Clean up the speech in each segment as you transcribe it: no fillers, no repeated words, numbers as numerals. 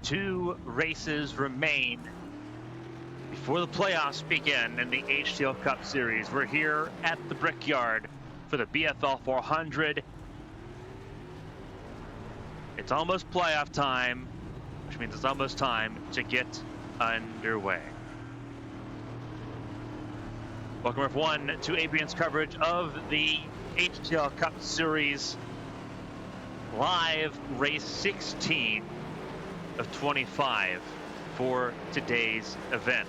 2 races remain before the playoffs begin in the HTL Cup Series. We're here at the Brickyard for the BFL 400. It's almost playoff time, which means it's almost time to get underway. Welcome everyone to ABN's coverage of the HTL Cup Series live race 16 of 25 for today's event.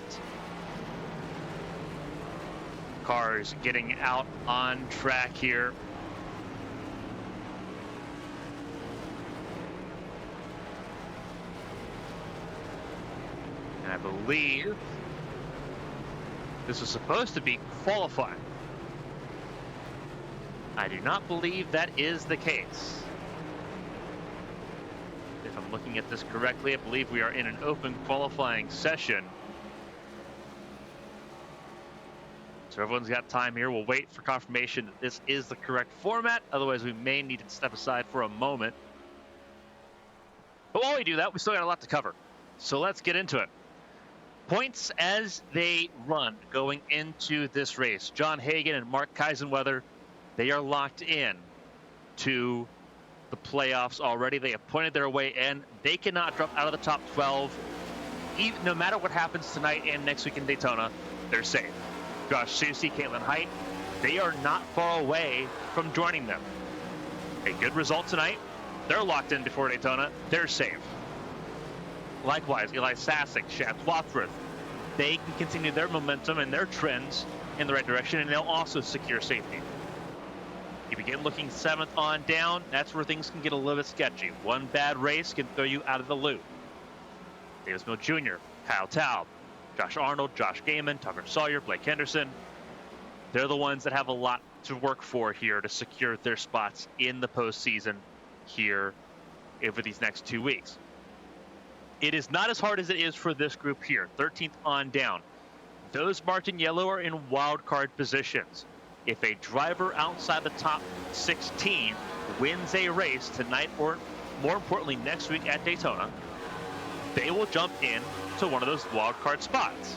Cars getting out on track here. And I believe this is supposed to be qualifying. I do not believe that is the case. If I'm looking at this correctly, I believe we are in an open qualifying session. So everyone's got time here. We'll wait for confirmation that this is the correct format. Otherwise, we may need to step aside for a moment. But while we do that, we still got a lot to cover. So let's get into it. Points as they run going into this race. John Hagan and Mark Kaisenweather, they are locked in to the playoffs already. They have pointed their way in. They cannot drop out of the top 12. Even, no matter what happens tonight and next week in Daytona, they're safe. Josh Susie, Caitlin Height, they are not far away from joining them. A good result tonight. They're locked in before Daytona. They're safe. Likewise, Eli Sassick, Shad Wadsworth, they can continue their momentum and their trends in the right direction, and they'll also secure safety. You begin looking 7th on down, that's where things can get a little bit sketchy. One bad race can throw you out of the loop. Davis Mill Jr., Kyle Taub, Josh Arnold, Josh Gaiman, Tucker Sawyer, Blake Henderson. They're the ones that have a lot to work for here to secure their spots in the postseason here over these next 2 weeks. It is not as hard as it is for this group here, 13th on down. Those marked in yellow are in wild card positions. If a driver outside the top 16 wins a race tonight, or more importantly next week at Daytona, they will jump in to one of those wild card spots.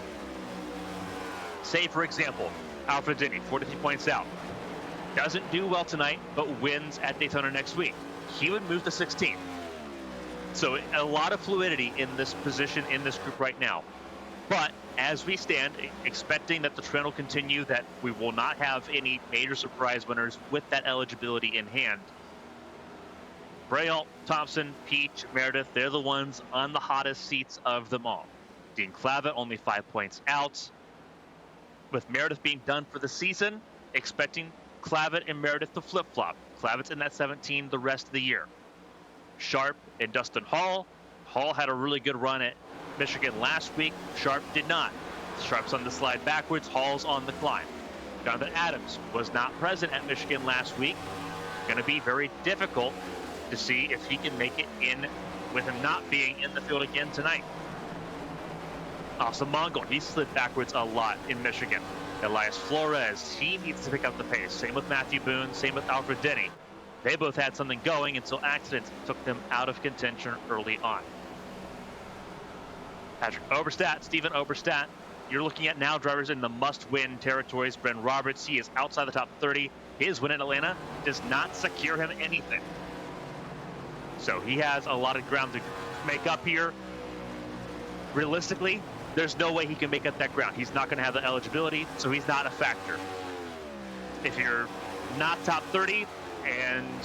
Say, for example, Alfred Denny, 43 points out. Doesn't do well tonight, but wins at Daytona next week. He would move to 16th. So a lot of fluidity in this position, in this group right now. But as we stand, expecting that the trend will continue, that we will not have any major surprise winners with that eligibility in hand. Braille, Thompson, Peach, Meredith, they're the ones on the hottest seats of them all. Dean Clavitt only 5 points out. With Meredith being done for the season, expecting Clavitt and Meredith to flip-flop. Clavitt's in that 17 the rest of the year. Sharp and Dustin Hall. Hall had a really good run at Michigan last week. Sharp did not. Sharp's on the slide backwards. Hall's on the climb. Jonathan Adams was not present at Michigan last week. Going to be very difficult to see if he can make it in with him not being in the field again tonight. Austin Mongol, he slid backwards a lot in Michigan. Elias Flores, he needs to pick up the pace. Same with Matthew Boone, same with Alfred Denny. They both had something going until accidents took them out of contention early on. Patrick Oberstadt, Steven Oberstadt, you're looking at now drivers in the must-win territories. Bren Roberts, he is outside the top 30. His win in Atlanta does not secure him anything. So he has a lot of ground to make up here. Realistically, there's no way he can make up that ground. He's not going to have the eligibility, so he's not a factor. If you're not top 30, and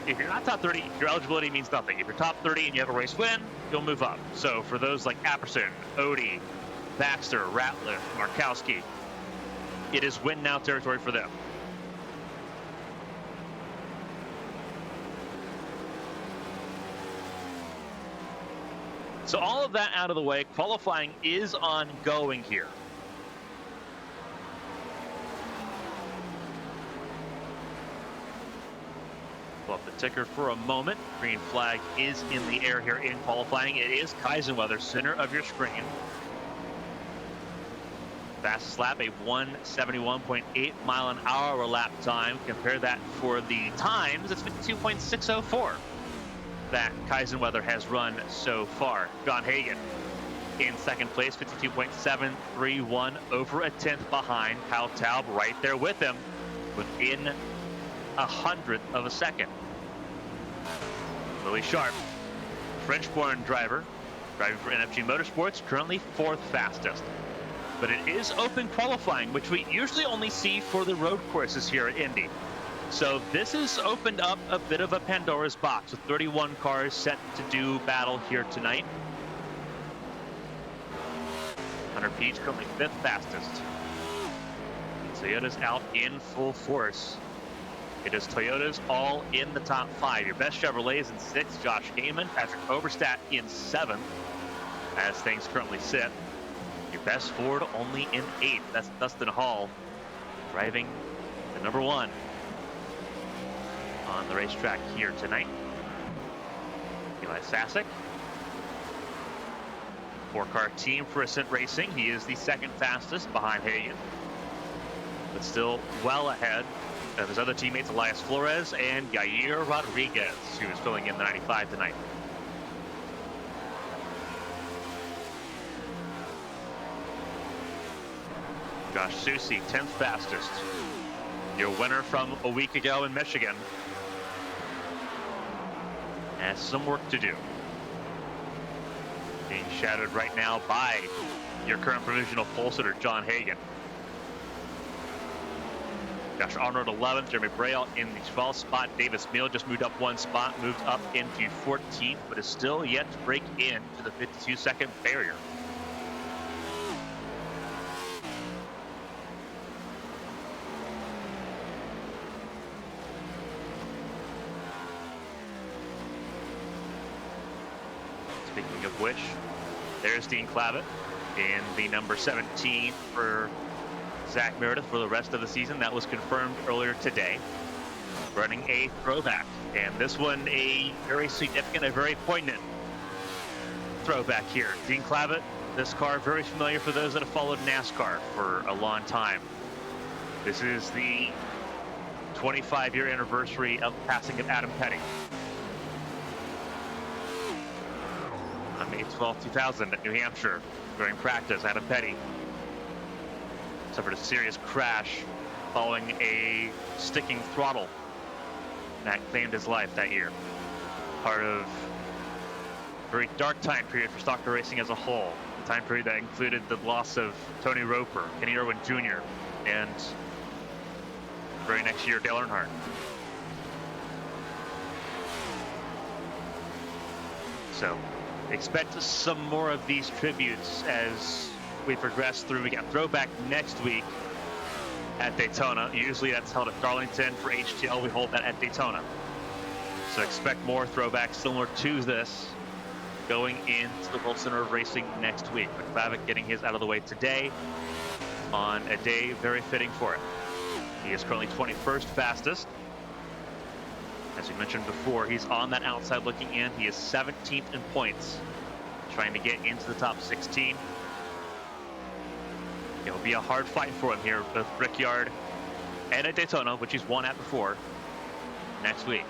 if you're not top 30, your eligibility means nothing. If you're top 30 and you have a race win, you'll move up. So for those like Apperson, Odie, Baxter, Ratliff, Markowski, it is win now territory for them. So all of that out of the way, qualifying is ongoing here. Pull up the ticker for a moment. Green flag is in the air here in qualifying. It is Kaisenweather, center of your screen. Fastest lap, a 171.8 mile an hour lap time. Compare that for the times, it's 52.604. that Kaisenweather has run so far. John Hagen in second place, 52.731, over a tenth behind. Kyle Taub right there with him, within 100th of a second. Louis Sharp, French-born driver, driving for NFG Motorsports, currently 4th fastest. But it is open qualifying, which we usually only see for the road courses here at Indy. So this has opened up a bit of a Pandora's box with 31 cars set to do battle here tonight. Hunter Peach currently 5th fastest. Toyota's out in full force. It is Toyotas all in the top 5. Your best Chevrolets in 6th, Josh Heyman, Patrick Oberstadt in 7th, as things currently sit. Your best Ford only in 8th. That's Dustin Hall, driving the number 1 on the racetrack here tonight. Eli Sasek, 4-car team for Ascent Racing. He is the 2nd fastest behind Hagen, but still well ahead of his other teammates, Elias Flores and Yair Rodriguez, who is filling in the 95 tonight. Josh Susi, 10th fastest. Your winner from a week ago in Michigan has some work to do. Being shadowed right now by your current provisional pole sitter, John Hagen. Josh Arnold 11th, Jeremy Braille in the 12th spot. Davis Mill just moved up 1 spot, moved up into 14th, but is still yet to break into the 52-second barrier. Speaking of which, there's Dean Clavitt in the number 17 for Zach Meredith for the rest of the season. That was confirmed earlier today. Running a throwback, and this one a very significant, a very poignant throwback here. Dean Clavitt, this car very familiar for those that have followed NASCAR for a long time. This is the 25-year anniversary of the passing of Adam Petty. On May 12, 2000 at New Hampshire, during practice, Adam Petty suffered a serious crash following a sticking throttle that claimed his life that year. Part of a very dark time period for stock car racing as a whole. A time period that included the loss of Tony Roper, Kenny Irwin Jr., and the very next year, Dale Earnhardt. So expect some more of these tributes as we progress through. We got throwback next week at Daytona. Usually that's held at Darlington. For HTL, we hold that at Daytona. So expect more throwbacks similar to this going into the World Center of Racing next week. But Clavitt getting his out of the way today on a day very fitting for it. He is currently 21st fastest. As we mentioned before, he's on that outside looking in. He is 17th in points, trying to get into the top 16. It will be a hard fight for him here, both Brickyard and at Daytona, which he's won at before, next week.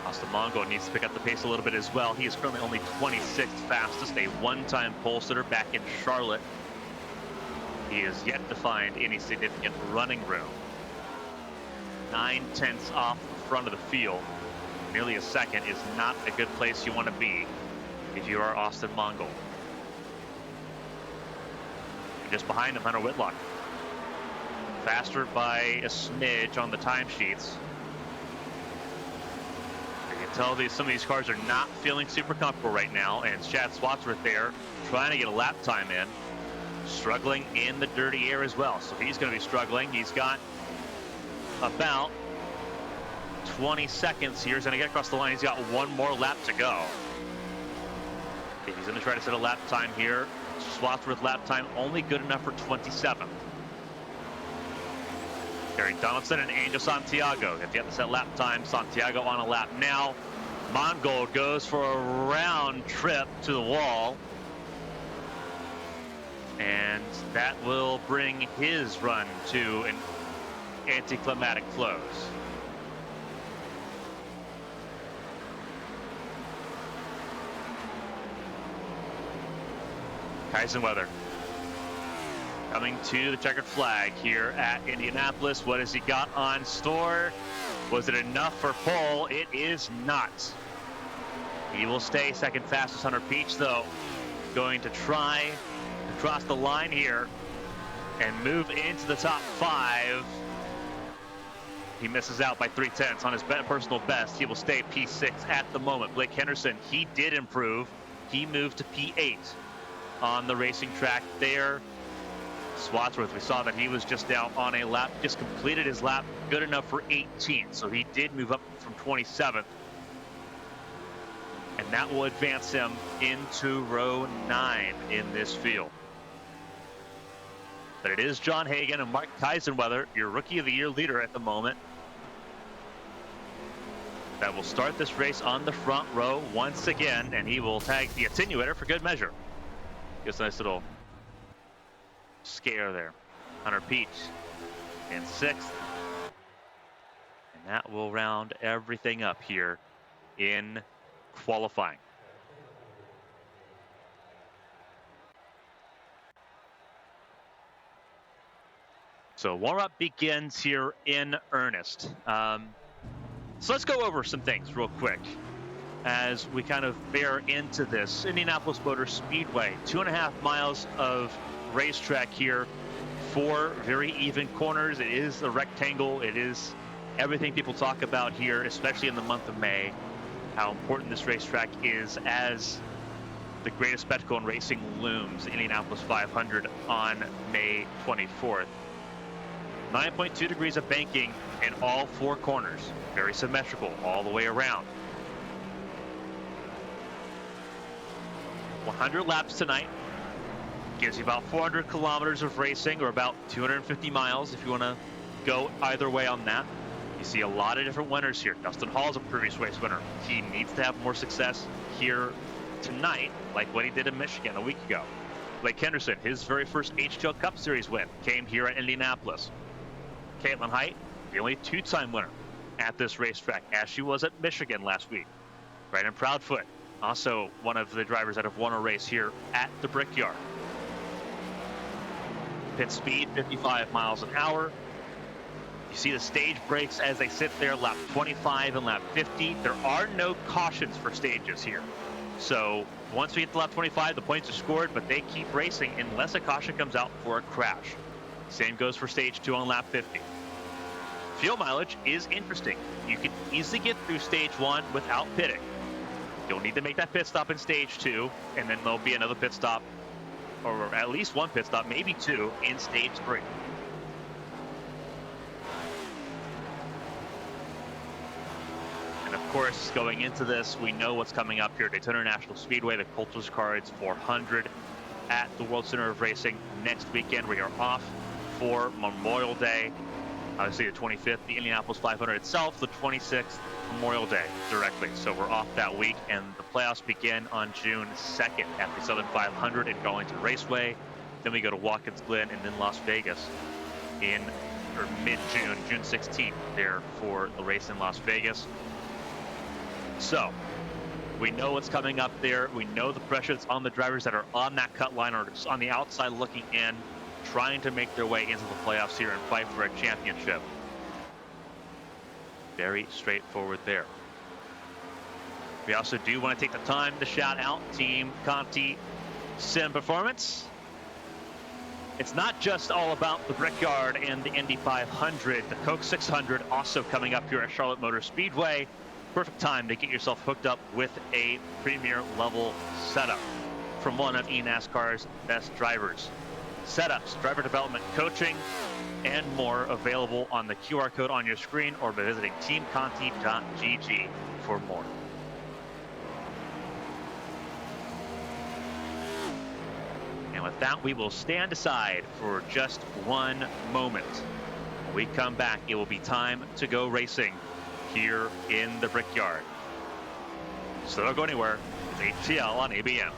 Austin Longo needs to pick up the pace a little bit as well. He is currently only 26th fastest, a one-time pole sitter back in Charlotte. He is yet to find any significant running room. 9/10 off the front of the field. Nearly a second is not a good place you want to be if you are Austin Mongol. And just behind him, Hunter Whitlock. Faster by a smidge on the timesheets. You can tell some of these cars are not feeling super comfortable right now, and it's Chad Swatsworth there trying to get a lap time in. Struggling in the dirty air as well, so he's going to be struggling. He's got about 20 seconds here. He's going to get across the line. He's got one more lap to go. If he's going to try to set a lap time here, Swatsworth lap time only good enough for 27th. Gary Donaldson and Angel Santiago have yet to set lap time. Santiago on a lap now. Mongol goes for a round trip to the wall. And that will bring his run to an anticlimactic close. Kaisenweather coming to the checkered flag here at Indianapolis. What has he got on store? Was it enough for pole? It is not. He will stay second fastest. Hunter Peach, though, going to try to cross the line here and move into the top 5. He misses out by 3/10 on his personal best. He will stay P6 at the moment. Blake Henderson, he did improve. He moved to P8 on the racing track there. Swadsworth, we saw that he was just out on a lap, just completed his lap, good enough for 18th. So he did move up from 27th. And that will advance him into row 9 in this field. But it is John Hagan and Mark Kaisenweather, your Rookie of the Year leader at the moment, that will start this race on the front row once again, and he will tag the attenuator for good measure. Gives a nice little scare there. Hunter Peach in 6th. And that will round everything up here in qualifying. So warm-up begins here in earnest. So let's go over some things real quick as we kind of bear into this. Indianapolis Motor Speedway, 2.5 miles of racetrack here, 4 very even corners. It is a rectangle. It is everything people talk about here, especially in the month of May, how important this racetrack is as the greatest spectacle in racing looms, the Indianapolis 500 on May 24th. 9.2 degrees of banking in all 4 corners. Very symmetrical all the way around. 100 laps tonight. Gives you about 400 kilometers of racing, or about 250 miles if you want to go either way on that. You see a lot of different winners here. Dustin Hall is a previous race winner. He needs to have more success here tonight, like what he did in Michigan a week ago. Blake Henderson, his very first HTL Cup Series win, came here at Indianapolis. Caitlin Height, the only 2-time winner at this racetrack, as she was at Michigan last week. Brandon Proudfoot, also one of the drivers that have won a race here at the Brickyard. Pit speed, 55 miles an hour. You see the stage breaks as they sit there, lap 25 and lap 50. There are no cautions for stages here. So once we get to lap 25, the points are scored, but they keep racing unless a caution comes out for a crash. Same goes for stage 2 on lap 50. Fuel mileage is interesting. You can easily get through stage 1 without pitting. You'll need to make that pit stop in stage 2, and then there'll be another pit stop, or at least one pit stop, maybe 2, in stage 3. And of course, going into this, we know what's coming up here. Daytona International Speedway, the Coulter's Cards 400 at the World Center of Racing next weekend. We are off for Memorial Day. Obviously the 25th, the Indianapolis 500 itself, the 26th, Memorial Day directly. So we're off that week, and the playoffs begin on June 2nd at the Southern 500 in Darlington Raceway. Then we go to Watkins Glen and then Las Vegas in mid-June, June 16th there for the race in Las Vegas. So we know what's coming up there. We know the pressure that's on the drivers that are on that cut line or just on the outside looking in, trying to make their way into the playoffs here and fight for a championship. Very straightforward there. We also do want to take the time to shout out Team Conti Sim Performance. It's not just all about the Brickyard and the Indy 500. The Coke 600 also coming up here at Charlotte Motor Speedway. Perfect time to get yourself hooked up with a premier level setup from one of eNASCAR's best drivers. Setups, driver development coaching, and more available on the QR code on your screen or by visiting teamconti.gg for more. And with that, we will stand aside for just one moment. When we come back, it will be time to go racing here in the Brickyard. So don't go anywhere. It's HTL on ABM.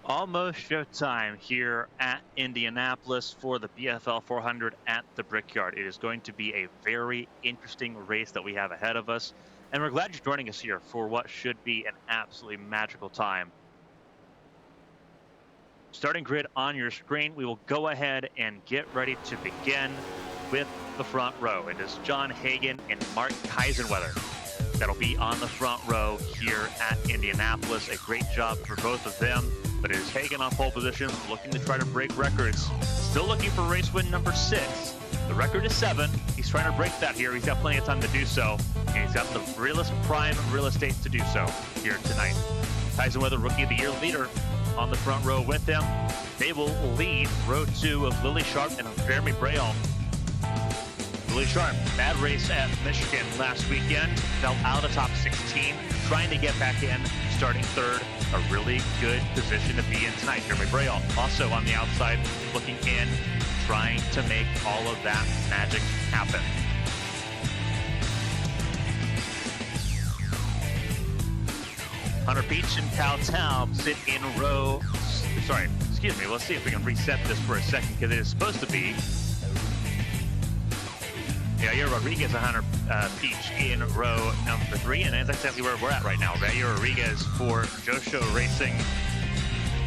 Almost showtime here at Indianapolis for the BFL 400 at the Brickyard. It is going to be a very interesting race that we have ahead of us, and we're glad you're joining us here for what should be an absolutely magical time. Starting grid on your screen, we will go ahead and get ready to begin with the front row. It is John Hagan and Mark Kaisenweather that'll be on the front row here at Indianapolis. A great job for both of them, but it is Hagan on pole position, looking to try to break records. Still looking for race win number 6. The record is 7. He's trying to break that here. He's got plenty of time to do so, and he's got the prime real estate to do so here tonight. Kaisenweather, Rookie of the Year leader, on the front row with them. They will lead row 2 of Lily Sharp and Jeremy Braille. Lily Sharp, bad race at Michigan last weekend, fell out of top 16, trying to get back in, starting 3rd. A really good position to be in tonight. Jeremy Braille also on the outside, looking in, trying to make all of that magic happen. Hunter Peach and Cal Taub sit in row. Sorry, excuse me. Let's see if we can reset this for a second, because it is supposed to be Yair Rodriguez and Hunter Peach in row number 3, and that's exactly where we're at right now. Yair Rodriguez for Josho Racing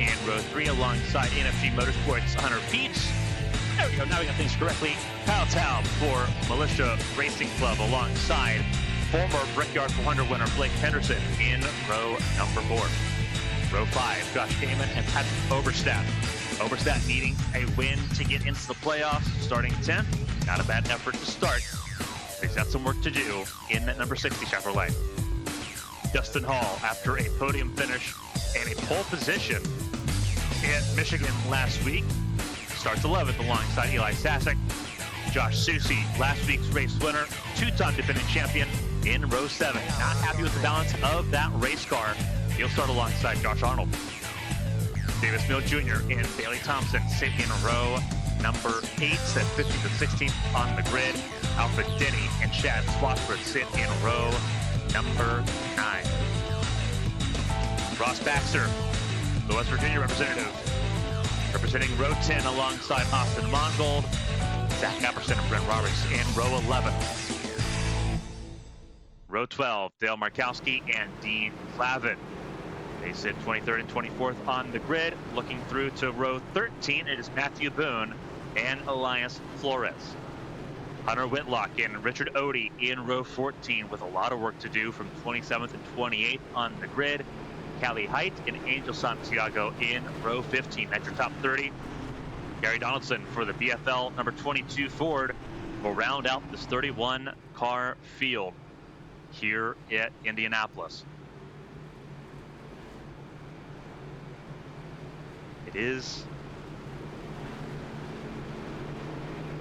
in row 3 alongside NFG Motorsports Hunter Peach. There we go. Now we got things correctly. Kyle Taub for Militia Racing Club alongside former Brickyard 400 winner Blake Henderson in row number 4. Row 5, Josh Damon and Patrick Oberstadt. Oberstadt needing a win to get into the playoffs, starting 10th. Not a bad effort to start. He's got some work to do in that number 60 Chevrolet. Justin Hall, after a podium finish and a pole position in Michigan last week, starts 11th alongside Eli Sasek. Josh Susi, last week's race winner, 2-time defending champion, in row 7. Not happy with the balance of that race car. He'll start alongside Josh Arnold. Davis Mill Jr. and Bailey Thompson sit in row number 8, set 15th and 16th on the grid. Alfred Denny and Chad Swassford sit in row number 9. Ross Baxter, the West Virginia representative, representing row 10 alongside Austin Mongold, Zach Apperson and Brent Roberts in row 11. Row 12, Dale Markowski and Dean Flavin. They sit 23rd and 24th on the grid. Looking through to row 13, it is Matthew Boone and Elias Flores. Hunter Whitlock and Richard Odie in row 14 with a lot of work to do from 27th and 28th on the grid. Callie Height and Angel Santiago in row 15. That's your top 30. Gary Donaldson for the BFL number 22 Ford will round out this 31-car field here at Indianapolis. It is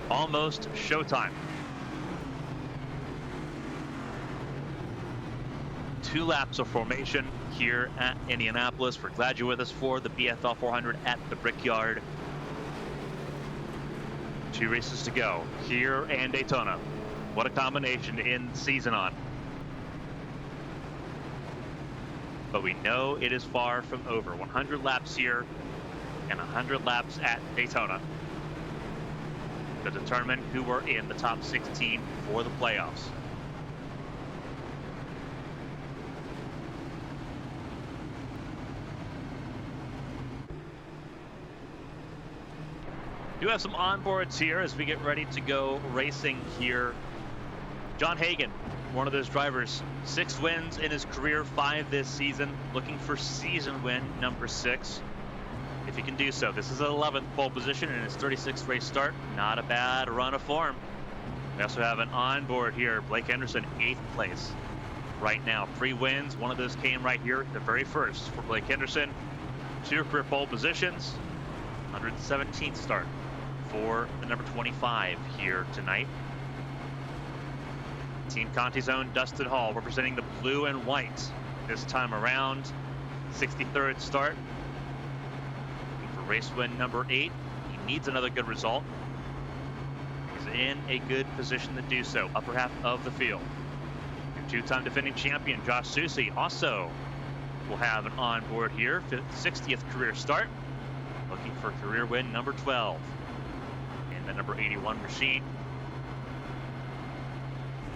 almost showtime. 2 laps of formation here at Indianapolis. We're glad you're with us for the BFL 400 at the Brickyard. 2 races to go here and Daytona. What a combination to end the season on. But we know it is far from over. 100 laps here and 100 laps at Daytona to determine who were in the top 16 for the playoffs. Do have some onboards here as we get ready to go racing here. John Hagan, one of those drivers, 6 wins in his career, 5 this season, looking for season win number 6. If he can do so, this is an 11th pole position in his 36th race start. Not a bad run of form. We also have an onboard here, Blake Henderson, 8th place right now. 3 wins, one of those came right here at the very first for Blake Henderson. 2 career pole positions, 117th start for the number 25 here tonight. Team Conti's own Dustin Hall representing the blue and white this time around. 63rd start. Looking for race win number 8. He needs another good result. He's in a good position to do so. Upper half of the field. Your 2-time defending champion Josh Susi also will have an onboard here, 60th career start, looking for career win number 12 in the number 81 machine.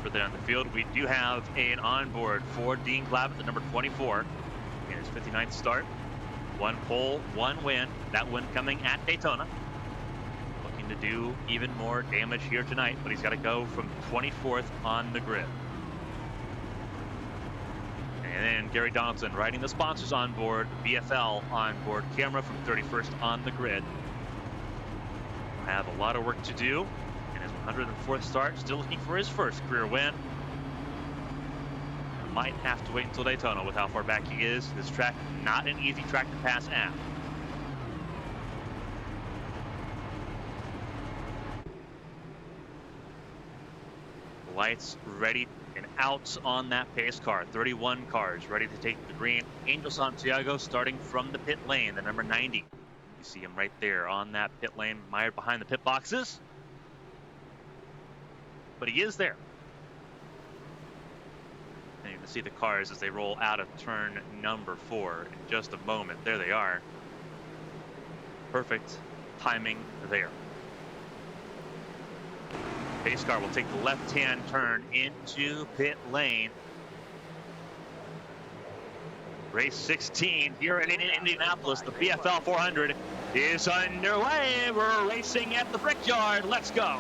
Further down the field, we do have an onboard for Dean Glavitt, the number 24, in his 59th start. 1 pole, 1 win, that win coming at Daytona. Looking to do even more damage here tonight, but he's got to go from 24th on the grid. And then Gary Donaldson riding the sponsors on board, BFL on board camera from 31st on the grid. Have a lot of work to do in his 104th start, still looking for his first career win. Might have to wait until Daytona with how far back he is. This track, not an easy track to pass at. Lights ready and out on that pace car. 31 cars ready to take the green. Angel Santiago starting from the pit lane, the number 90. You see him right there on that pit lane, mired behind the pit boxes. But he is there. And you can see the cars as they roll out of turn number 4 in just a moment. There they are. Perfect timing there. Pace car will take the left-hand turn into pit lane. Race 16 here in Indianapolis. The BFL 400 is underway. We're racing at the Brickyard. Let's go.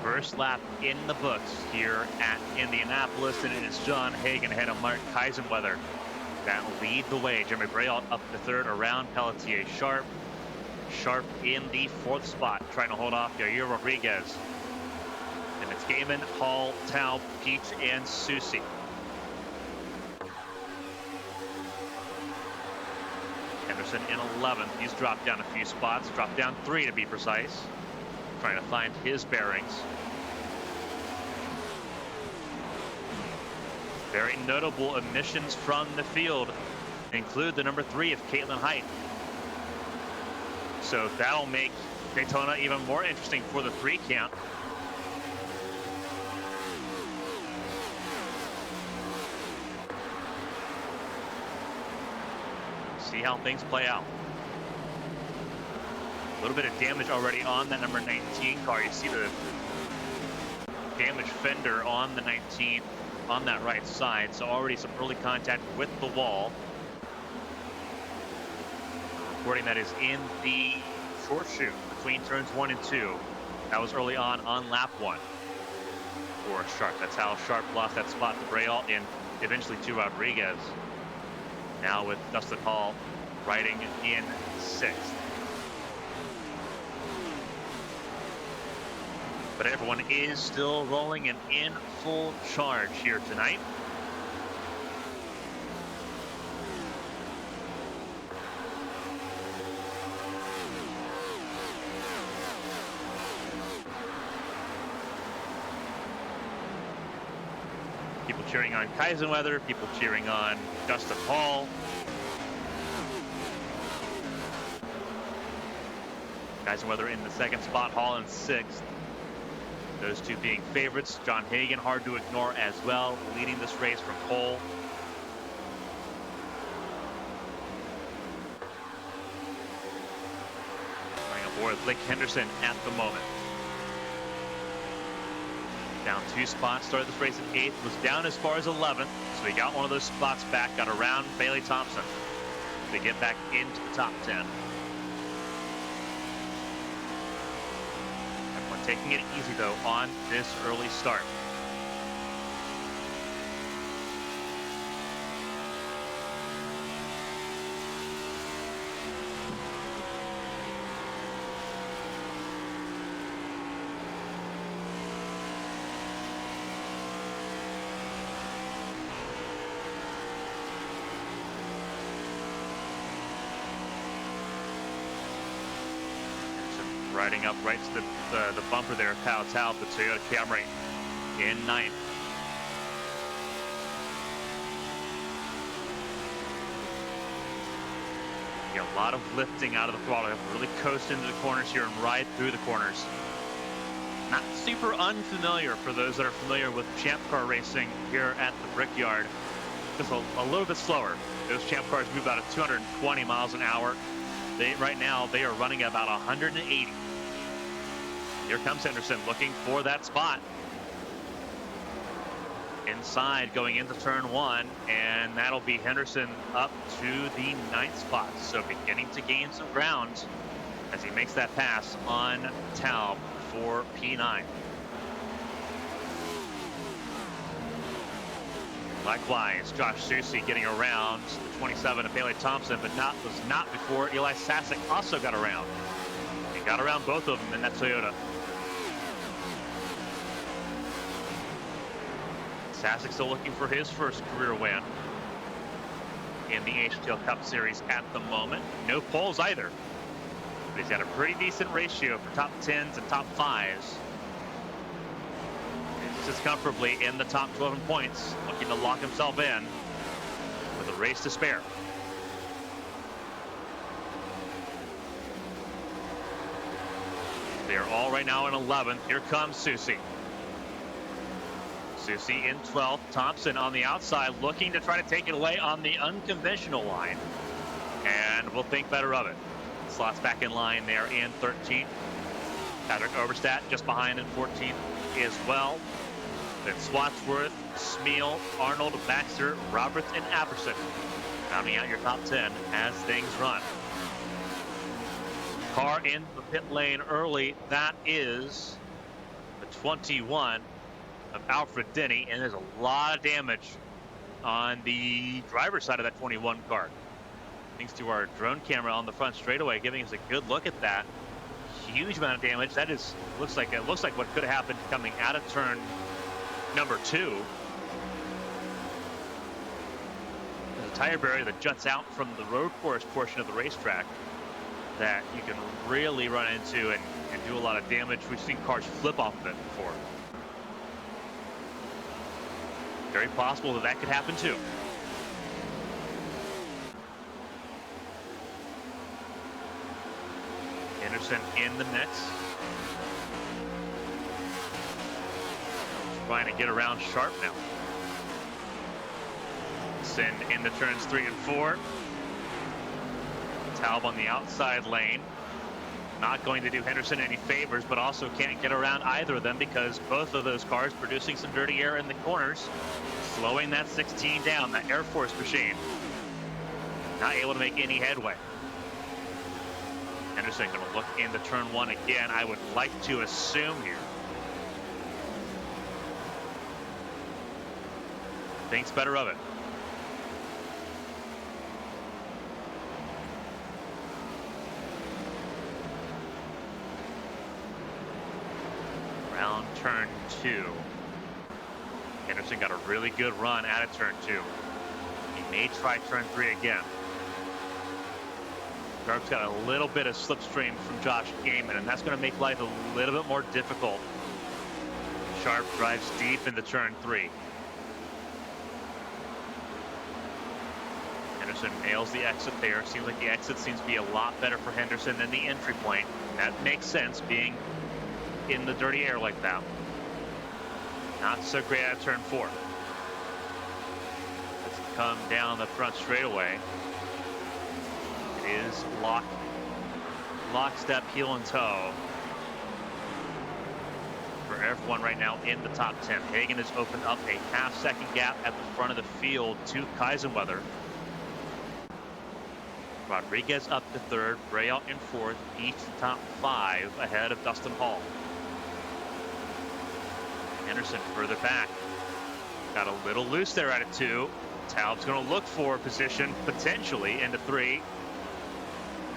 First lap in the books here at Indianapolis, and it is John Hagan ahead of Mark Kaisenweather that will lead the way. Jeremy Braille up the 3rd around Pelletier. Sharp in the 4th spot, trying to hold off Yair Rodriguez. And it's Gaiman, Hall, Taub, Peach, and Susie. Henderson in 11th. He's dropped down a few spots, dropped down 3 to be precise. Trying to find his bearings. Very notable emissions from the field include the number 3 of Caitlin Height. So that'll make Daytona even more interesting for the 3 count. See how things play out. A little bit of damage already on that number 19 car. You see the damaged fender on the 19 on that right side. So already some early contact with the wall. Reporting that is in the short chute between turns 1 and 2. That was early on lap 1 for Sharp. That's how Sharp lost that spot to Braille and eventually to Rodriguez. Now with Dustin Hall riding in 6th. But everyone is still rolling and in full charge here tonight. People cheering on Kaisenweather, people cheering on Dustin Hall. Kaisenweather in the 2nd spot, Hall in 6th. Those 2 being favorites. John Hagan, hard to ignore as well, leading this race from pole. Coming aboard Blake Henderson at the moment. Down 2 spots, started this race at 8th, was down as far as 11th, so he got one of those spots back, got around Bailey Thompson to get back into the top 10. Everyone taking it easy, though, on this early start. Riding up right to the bumper there, Pao Tao, the Toyota Camry in 9th. Get a lot of lifting out of the throttle. Have to really coast into the corners here and ride through the corners. Not super unfamiliar for those that are familiar with Champ Car racing here at the Brickyard. Just a little bit slower. Those Champ Cars move about at 220 miles an hour. Right now, they are running about 180. Here comes Henderson looking for that spot. Inside going into turn 1, and that'll be Henderson up to the 9th spot. So beginning to gain some ground as he makes that pass on Taub for P9. Likewise, Josh Susie getting around the 27 of Bailey Thompson, but was not before Eli Sasek also got around. He got around both of them in that Toyota. Sasek still looking for his first career win in the HTL Cup Series at the moment. No poles either, but he's got a pretty decent ratio for top 10s and top 5s. He's just comfortably in the top 12 in points, looking to lock himself in with a race to spare. They are all right now in 11th. Here comes Susie. Susie in 12th. Thompson on the outside looking to try to take it away on the unconventional line. And we'll think better of it. Slots back in line there in 13th. Patrick Oberstadt just behind in 14th as well. Then Swatsworth, Smeal, Arnold, Baxter, Roberts, and Apperson rounding out your top 10 as things run. Car in the pit lane early. That is the 21 of Alfred Denny, and there's a lot of damage on the driver's side of that 21 car. Thanks to our drone camera on the front straightaway, giving us a good look at that. Huge amount of damage. That is looks like what could have happened coming out of turn number 2. There's a tire barrier that juts out from the road course portion of the racetrack that you can really run into and do a lot of damage. We've seen cars flip off of it before. Very possible that could happen too. Anderson in the mix. Trying to get around Sharp now. Send into turns 3 and 4. Taub on the outside lane. Not going to do Henderson any favors, but also can't get around either of them because both of those cars producing some dirty air in the corners, slowing that 16 down, that Air Force machine. Not able to make any headway. Henderson going to look into turn 1 again, I would like to assume here. Thinks better of it. Around turn 2. Henderson got a really good run out of turn 2. He may try turn 3 again. Sharp's got a little bit of slipstream from Josh Gaiman, and that's going to make life a little bit more difficult. Sharp drives deep into turn 3. Henderson nails the exit there. Seems like the exit seems to be a lot better for Henderson than the entry point. That makes sense, being in the dirty air like that. Not so great at turn 4. Let's come down the front straightaway. It is lockstep, heel and toe for everyone right now in the top 10. Hagan has opened up a half-second gap at the front of the field to Kaisenweather. Rodriguez up to third, Braille in fourth, each top 5 ahead of Dustin Hall. Anderson further back. Got a little loose there out of 2. Taub's going to look for position potentially into 3.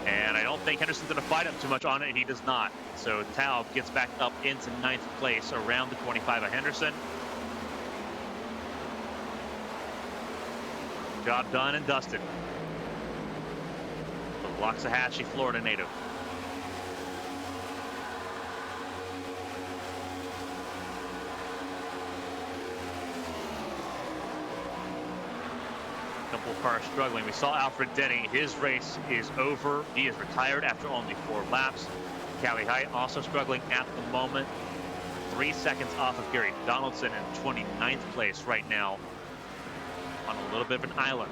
And I don't think Henderson's going to fight him too much on it, and he does not. So Taub gets back up into 9th place around the 25 of Henderson. Job done and dusted. The Loxahatchee, Florida native. Couple of cars struggling. We saw Alfred Denny. His race is over. He is retired after only 4 laps. Callie Height also struggling at the moment. 3 seconds off of Gary Donaldson in 29th place right now on a little bit of an island.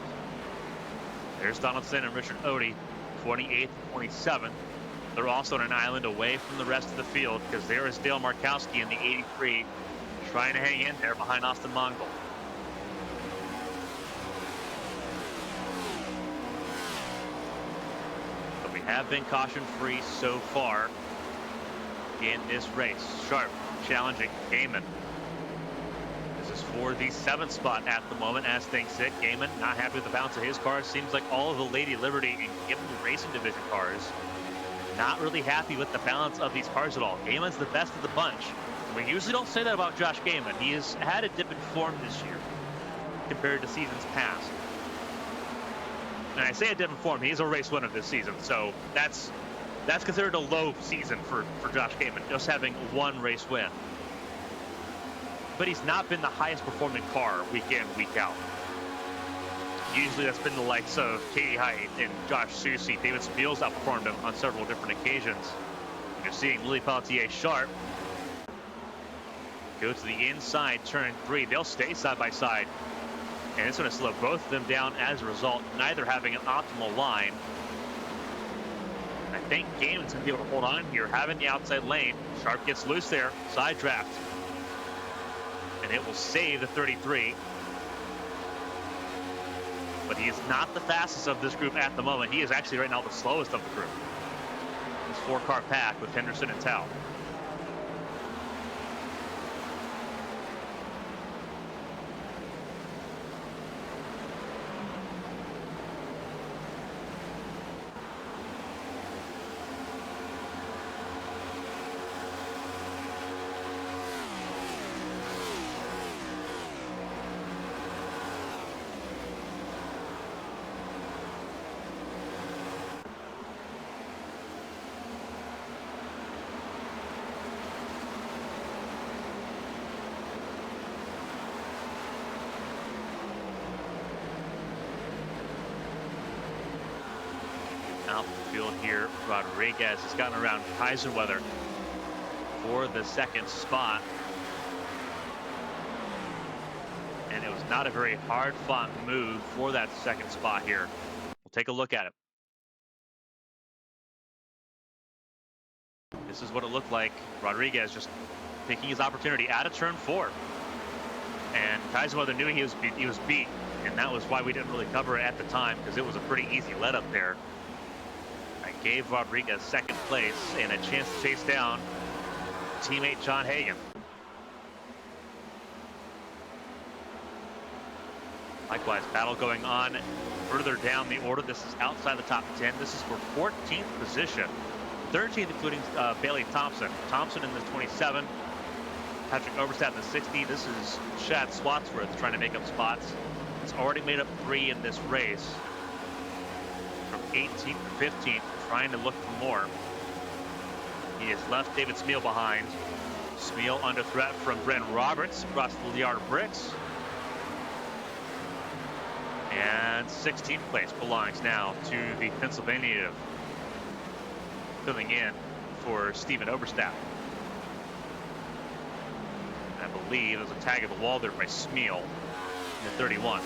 There's Donaldson and Richard Odie, 28th and 27th. They're also on an island away from the rest of the field because there is Dale Markowski in the 83 trying to hang in there behind Austin Mongol. Have been caution-free so far in this race. Sharp challenging Gaiman. This is for the 7th spot at the moment as things sit. Gaiman not happy with the balance of his cars. Seems like all of the Lady Liberty and Gibbon Racing Division cars not really happy with the balance of these cars at all. Gaiman's the best of the bunch. We usually don't say that about Josh Gaiman. He has had a dip in form this year compared to seasons past. And I say a different form. He's a race winner this season, so that's considered a low season for Josh Gaiman, just having 1 race win. But he's not been the highest performing car week in, week out. Usually that's been the likes of Katie Height and Josh Susie. David Spiels outperformed him on several different occasions. You're seeing Lily Pelletier Sharp go to the inside turn 3. They'll stay side by side. And it's going to slow both of them down as a result, neither having an optimal line. I think Gaiman's going to be able to hold on here, having the outside lane. Sharp gets loose there, side draft. And it will save the 33. But he is not the fastest of this group at the moment. He is actually right now the slowest of the group. This 4-car pack with Henderson and Tao. Out the field here, Rodriguez has gotten around Kaiserweather for the 2nd spot. And it was not a very hard-fought move for that 2nd spot here. We'll take a look at it. This is what it looked like. Rodriguez just taking his opportunity out of turn 4. And Kaiserweather knew he was beat, and that was why we didn't really cover it at the time, because it was a pretty easy let up there. I gave Rodriguez 2nd place and a chance to chase down teammate John Hagan. Likewise, battle going on further down the order. This is outside the top 10. This is for 14th position. 13th, including Bailey Thompson. Thompson in the 27. Patrick Overstat in the 60. This is Chad Swatsworth trying to make up spots. He's already made up 3 in this race. From 18th to 15th, trying to look for more. He has left David Smeal behind. Smeal under threat from Bren Roberts across the yard of bricks. And 16th place belongs now to the Pennsylvania native, filling in for Stephen Oberstadt. I believe there's a tag of the wall there by Smeal in the 31.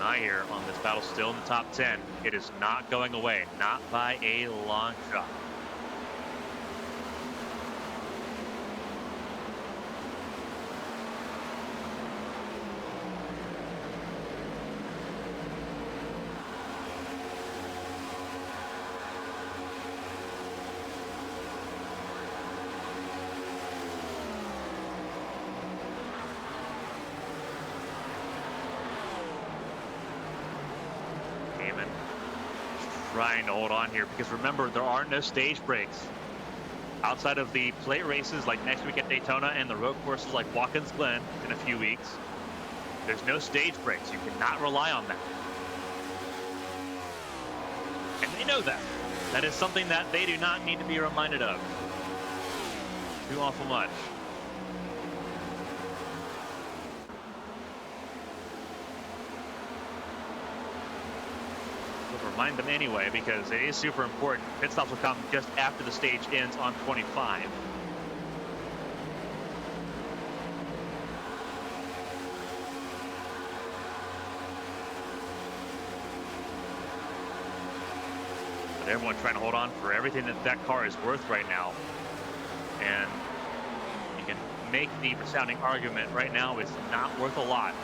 eye here on this battle, still in the top 10. It is not going away, not by a long shot. Trying to hold on here, because remember, there are no stage breaks outside of the plate races like next week at Daytona and the road courses like Watkins Glen in a few weeks. There's no stage breaks. You cannot rely on that, and they know that. That is something that they do not need to be reminded of too awful much. Remind them anyway, because it is super important. Pit stops will come just after the stage ends on 25. But everyone's trying to hold on for everything that that car is worth right now. And you can make the resounding argument right now it's not worth a lot.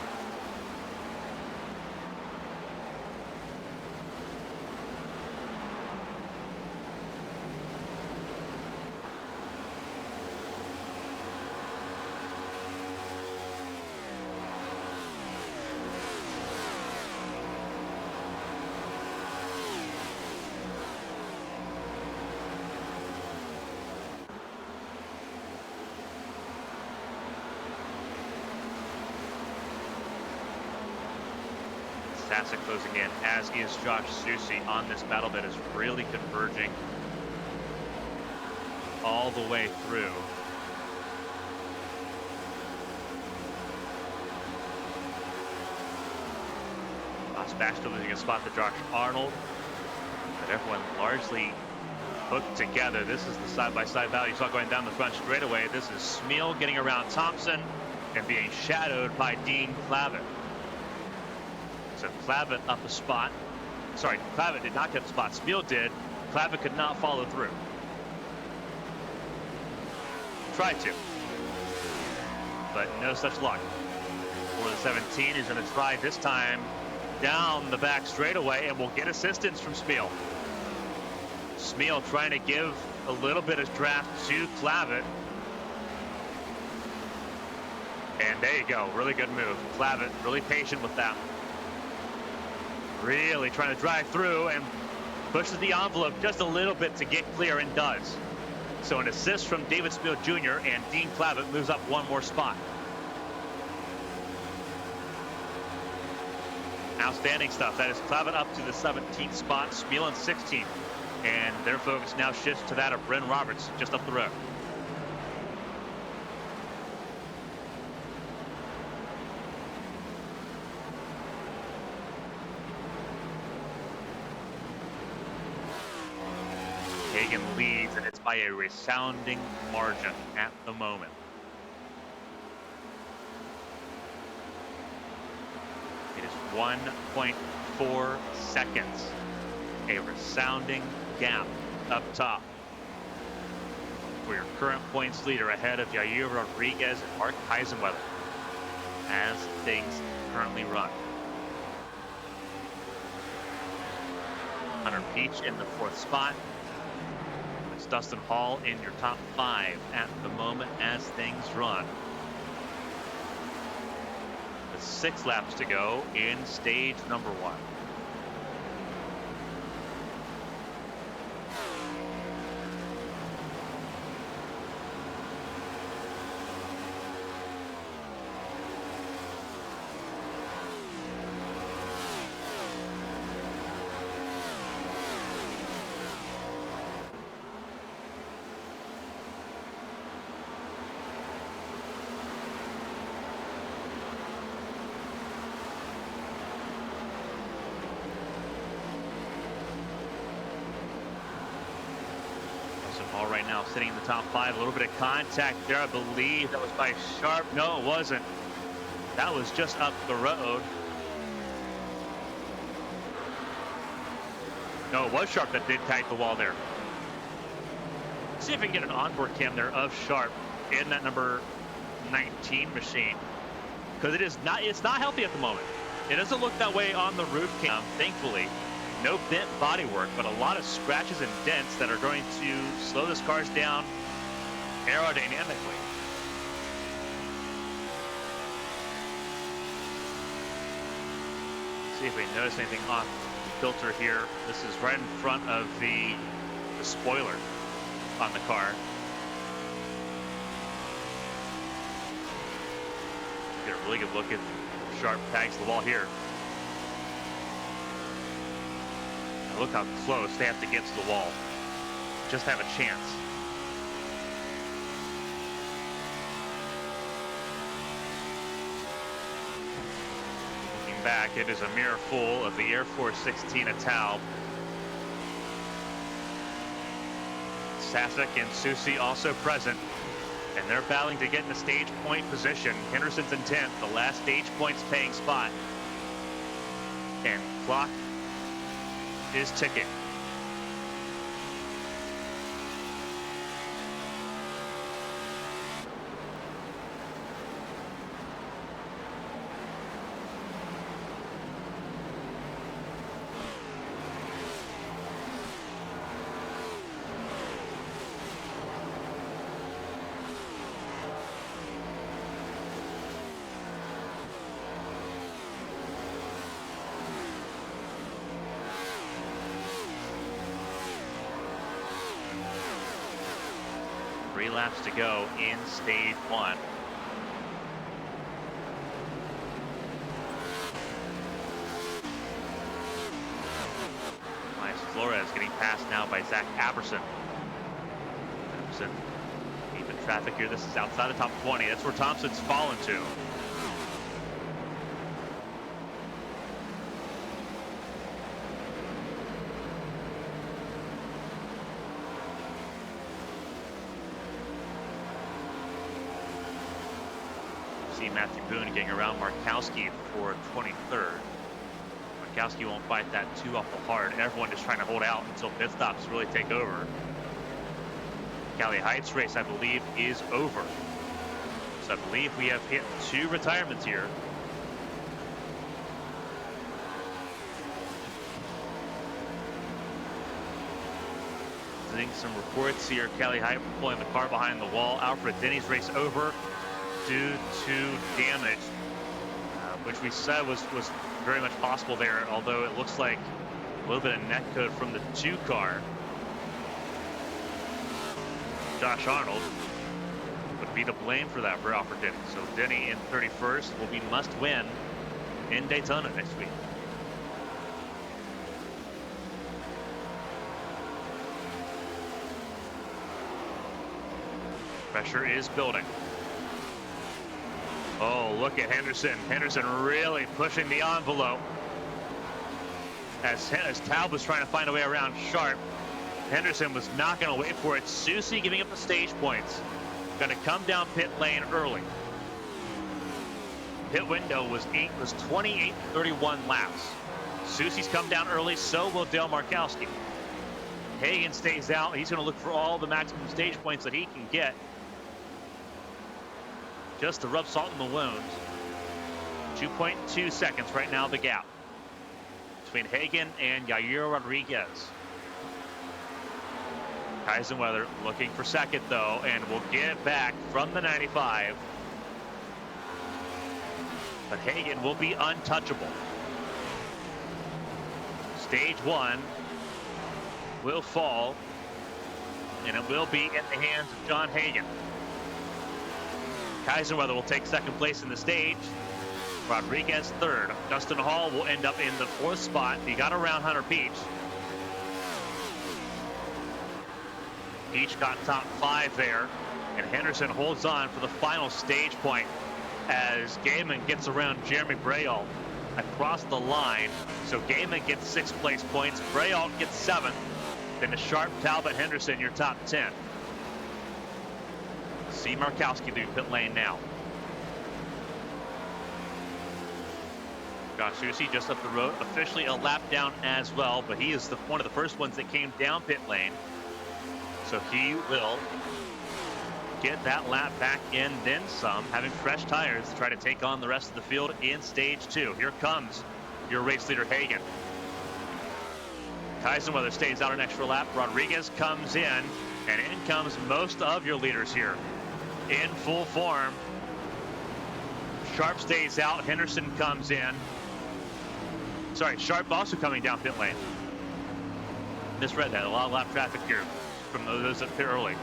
Fantastic closing in, as is Josh Susi on this battle that is really converging all the way through. Baxter losing a spot to Josh Arnold, but everyone largely hooked together. This is the side-by-side battle you saw going down the front straightaway. This is Smeal getting around Thompson and being shadowed by Dean Clavett. So Clavett up a spot. Sorry, Clavett did not get the spot. Smeal did. Clavett could not follow through. Tried to, but no such luck. For the 17, he's going to try this time down the back straightaway and will get assistance from Smeal. Smeal trying to give a little bit of draft to Clavett. And there you go, really good move. Clavett really patient with that. Really trying to drive through and pushes the envelope just a little bit to get clear, and does. So an assist from David Smeal Jr. and Dean Clavett moves up one more spot. Outstanding stuff. That is Clavett up to the 17th spot, Smeal in 16th. And their focus now shifts to that of Bryn Roberts just up the road. Hagan leads, and it's by a resounding margin at the moment. It is 1.4 seconds. A resounding gap up top for your current points leader, ahead of Yair Rodriguez and Mark Heisenweather as things currently run. Hunter Peach in the 4th spot. It's Dustin Hall in your top 5 at the moment as things run. With 6 laps to go in stage number 1. Right now sitting in the top 5. A little bit of contact there. I believe that was by Sharp. No, it wasn't. That was just up the road. No, it was Sharp that did kite the wall there. Let's see if we can get an onboard cam there of Sharp in that number 19 machine, because it's not healthy at the moment. It doesn't look that way on the roof cam, thankfully. No bent bodywork, but a lot of scratches and dents that are going to slow this cars down aerodynamically. See if we notice anything off the filter here. This is right in front of the spoiler on the car. Get a really good look at Sharp tags the wall here. Now look how close they have to get to the wall. Just have a chance. Back, it is a mirror full of the Air Force 16 Taub. Sasek and Susie also present, and they're battling to get in the stage point position. Henderson's in 10th, the last stage points paying spot, and clock is ticking. Three laps to go in stage one. Elias Flores getting passed now by Zach Aberson. Aberson deep in traffic here. This is outside the top 20. That's where Thompson's fallen to. See Matthew Boone getting around Markowski for 23rd. Markowski won't fight that too awful hard. Everyone just trying to hold out until pit stops really take over. Cali Heights race, I believe, is over. So I believe we have hit 2 retirements here. Seeing some reports here. Cali Heights pulling the car behind the wall. Alfred Denny's race over due to damage, which we said was very much possible there, although it looks like a little bit of net code from the 2 car. Josh Arnold would be to blame for that for Alfred Denny. So Denny in 31st will be must win in Daytona next week. Pressure is building. Oh, look at Henderson. Henderson really pushing the envelope. As Taub was trying to find a way around Sharp, Henderson was not going to wait for it. Susie giving up the stage points. Going to come down pit lane early. Pit window was 28:31 laps. Susie's come down early, so will Dale Markowski. Hagan stays out. He's going to look for all the maximum stage points that he can get, just to rub salt in the wound. 2.2 seconds right now, the gap between Hagan and Yair Rodriguez. Kaisenweather looking for second though, and will get it back from the 95. But Hagan will be untouchable. Stage 1 will fall, and it will be in the hands of John Hagan. Kaisenweather will take second place in the stage. Rodriguez third. Dustin Hall will end up in the 4th spot. He got around Hunter Peach. Peach got top 5 there, and Henderson holds on for the final stage point as Gaiman gets around Jeremy Brault across the line. So Gaiman gets 6th place points. Brault gets 7th. Then the Sharp, Talbot, Henderson, your top 10. See Markowski through pit lane now. Josh Susi just up the road, officially a lap down as well, but he is one of the first ones that came down pit lane. So he will get that lap back in, then some, having fresh tires to try to take on the rest of the field in stage 2. Here comes your race leader, Hagan. Kaisenweather stays out an extra lap. Rodriguez comes in, and in comes most of your leaders here in full form. Sharp stays out. Henderson comes in. Sorry, Sharp also coming down pit lane. Misread that. A lot of lap traffic here from those that pit early. It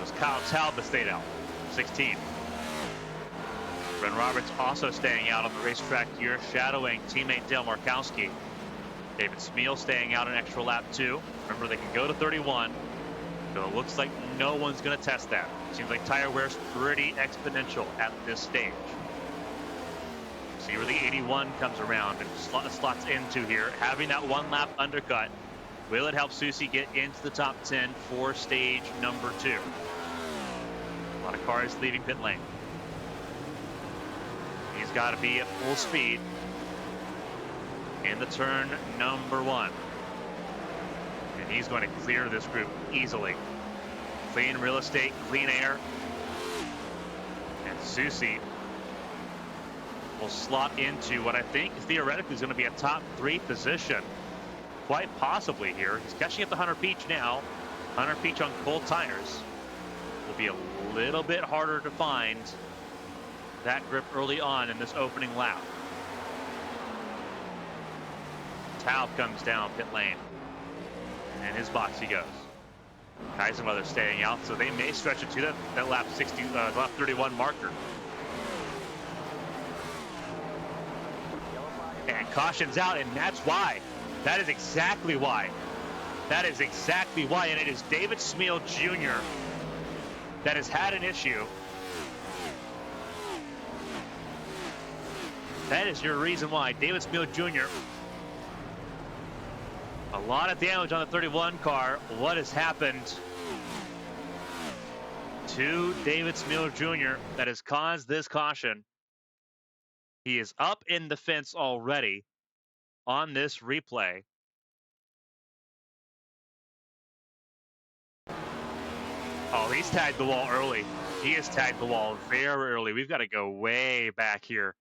was Kyle Talbot stayed out, 16. Ren Roberts also staying out on the racetrack here, shadowing teammate Dale Markowski. David Smeal staying out an extra lap too. Remember, they can go to 31, but it looks like no one's going to test that. Seems like tire wear's pretty exponential at this stage. See where the 81 comes around and slots into here. Having that one lap undercut, will it help Susi get into the top 10 for stage number 2? A lot of cars leaving pit lane. He's got to be at full speed in the turn number 1. And he's going to clear this group easily. Clean real estate, clean air. And Susi will slot into what I think theoretically is going to be a top 3 position. Quite possibly here. He's catching up to Hunter Peach now. Hunter Peach on cold tires. Will be a little bit harder to find that grip early on in this opening lap. Taub comes down pit lane. And his box he goes. Kaisenweather staying out, so they may stretch it to that lap 31 marker. And caution's out, and that's why. That is exactly why. That is exactly why, and it is David Smeal Jr. that has had an issue. That is your reason why. David Smeal Jr. A lot of damage on the 31 car. What has happened to David Smeal Jr. that has caused this caution? He is up in the fence already on this replay. Oh, he's tagged the wall early. He has tagged the wall very early. We've got to go way back here.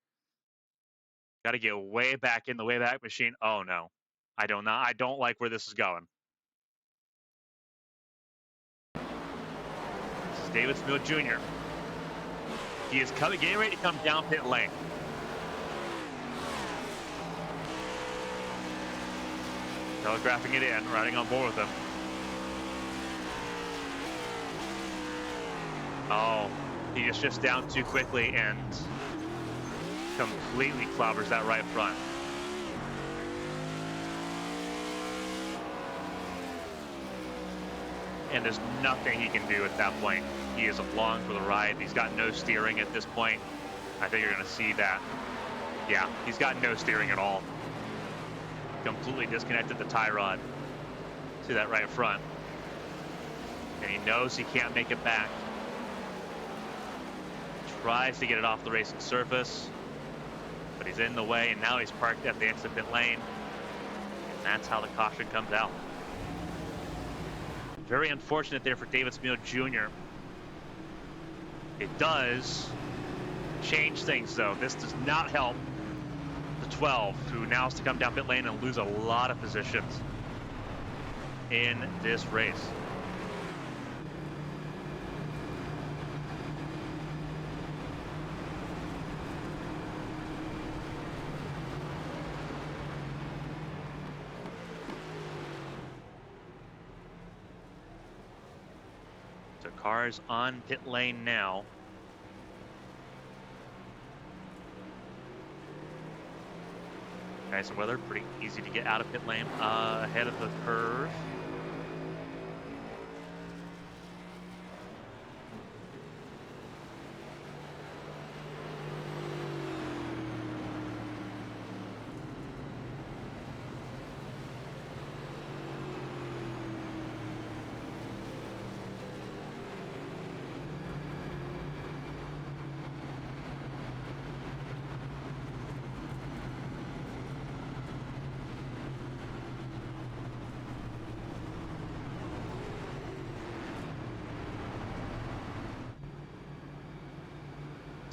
Got to get way back in the Wayback Machine. Oh, no. I don't like where this is going. This is David Smeal Jr. He is getting ready to come down pit lane. Telegraphing it in, riding on board with him. Oh, he just shifts down too quickly and completely clobbers that right front. And there's nothing he can do at that point. He is along for the ride. He's got no steering at this point. I think you're going to see that. Yeah, he's got no steering at all. Completely disconnected the tie rod to that right front. And he knows he can't make it back. Tries to get it off the racing surface, but he's in the way, and now he's parked at the exit pit lane. And that's how the caution comes out. Very unfortunate there for David Smeal Jr. It does change things, though. This does not help the 12, who now has to come down pit lane and lose a lot of positions in this race. So cars on pit lane now. Nice weather, pretty easy to get out of pit lane ahead of the curve.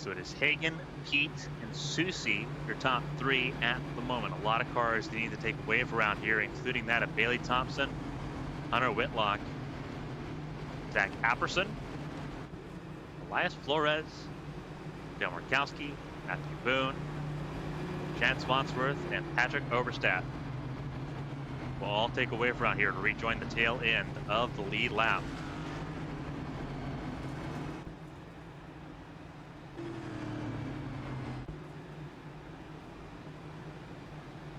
So it is Hagan, Pete, and Susie, your top three at the moment. A lot of cars they need to take a wave around here, including that of Bailey Thompson, Hunter Whitlock, Zach Apperson, Elias Flores, Dale Markowski, Matthew Boone, Chance Wadsworth, and Patrick Overstadt will all take a wave around here to rejoin the tail end of the lead lap.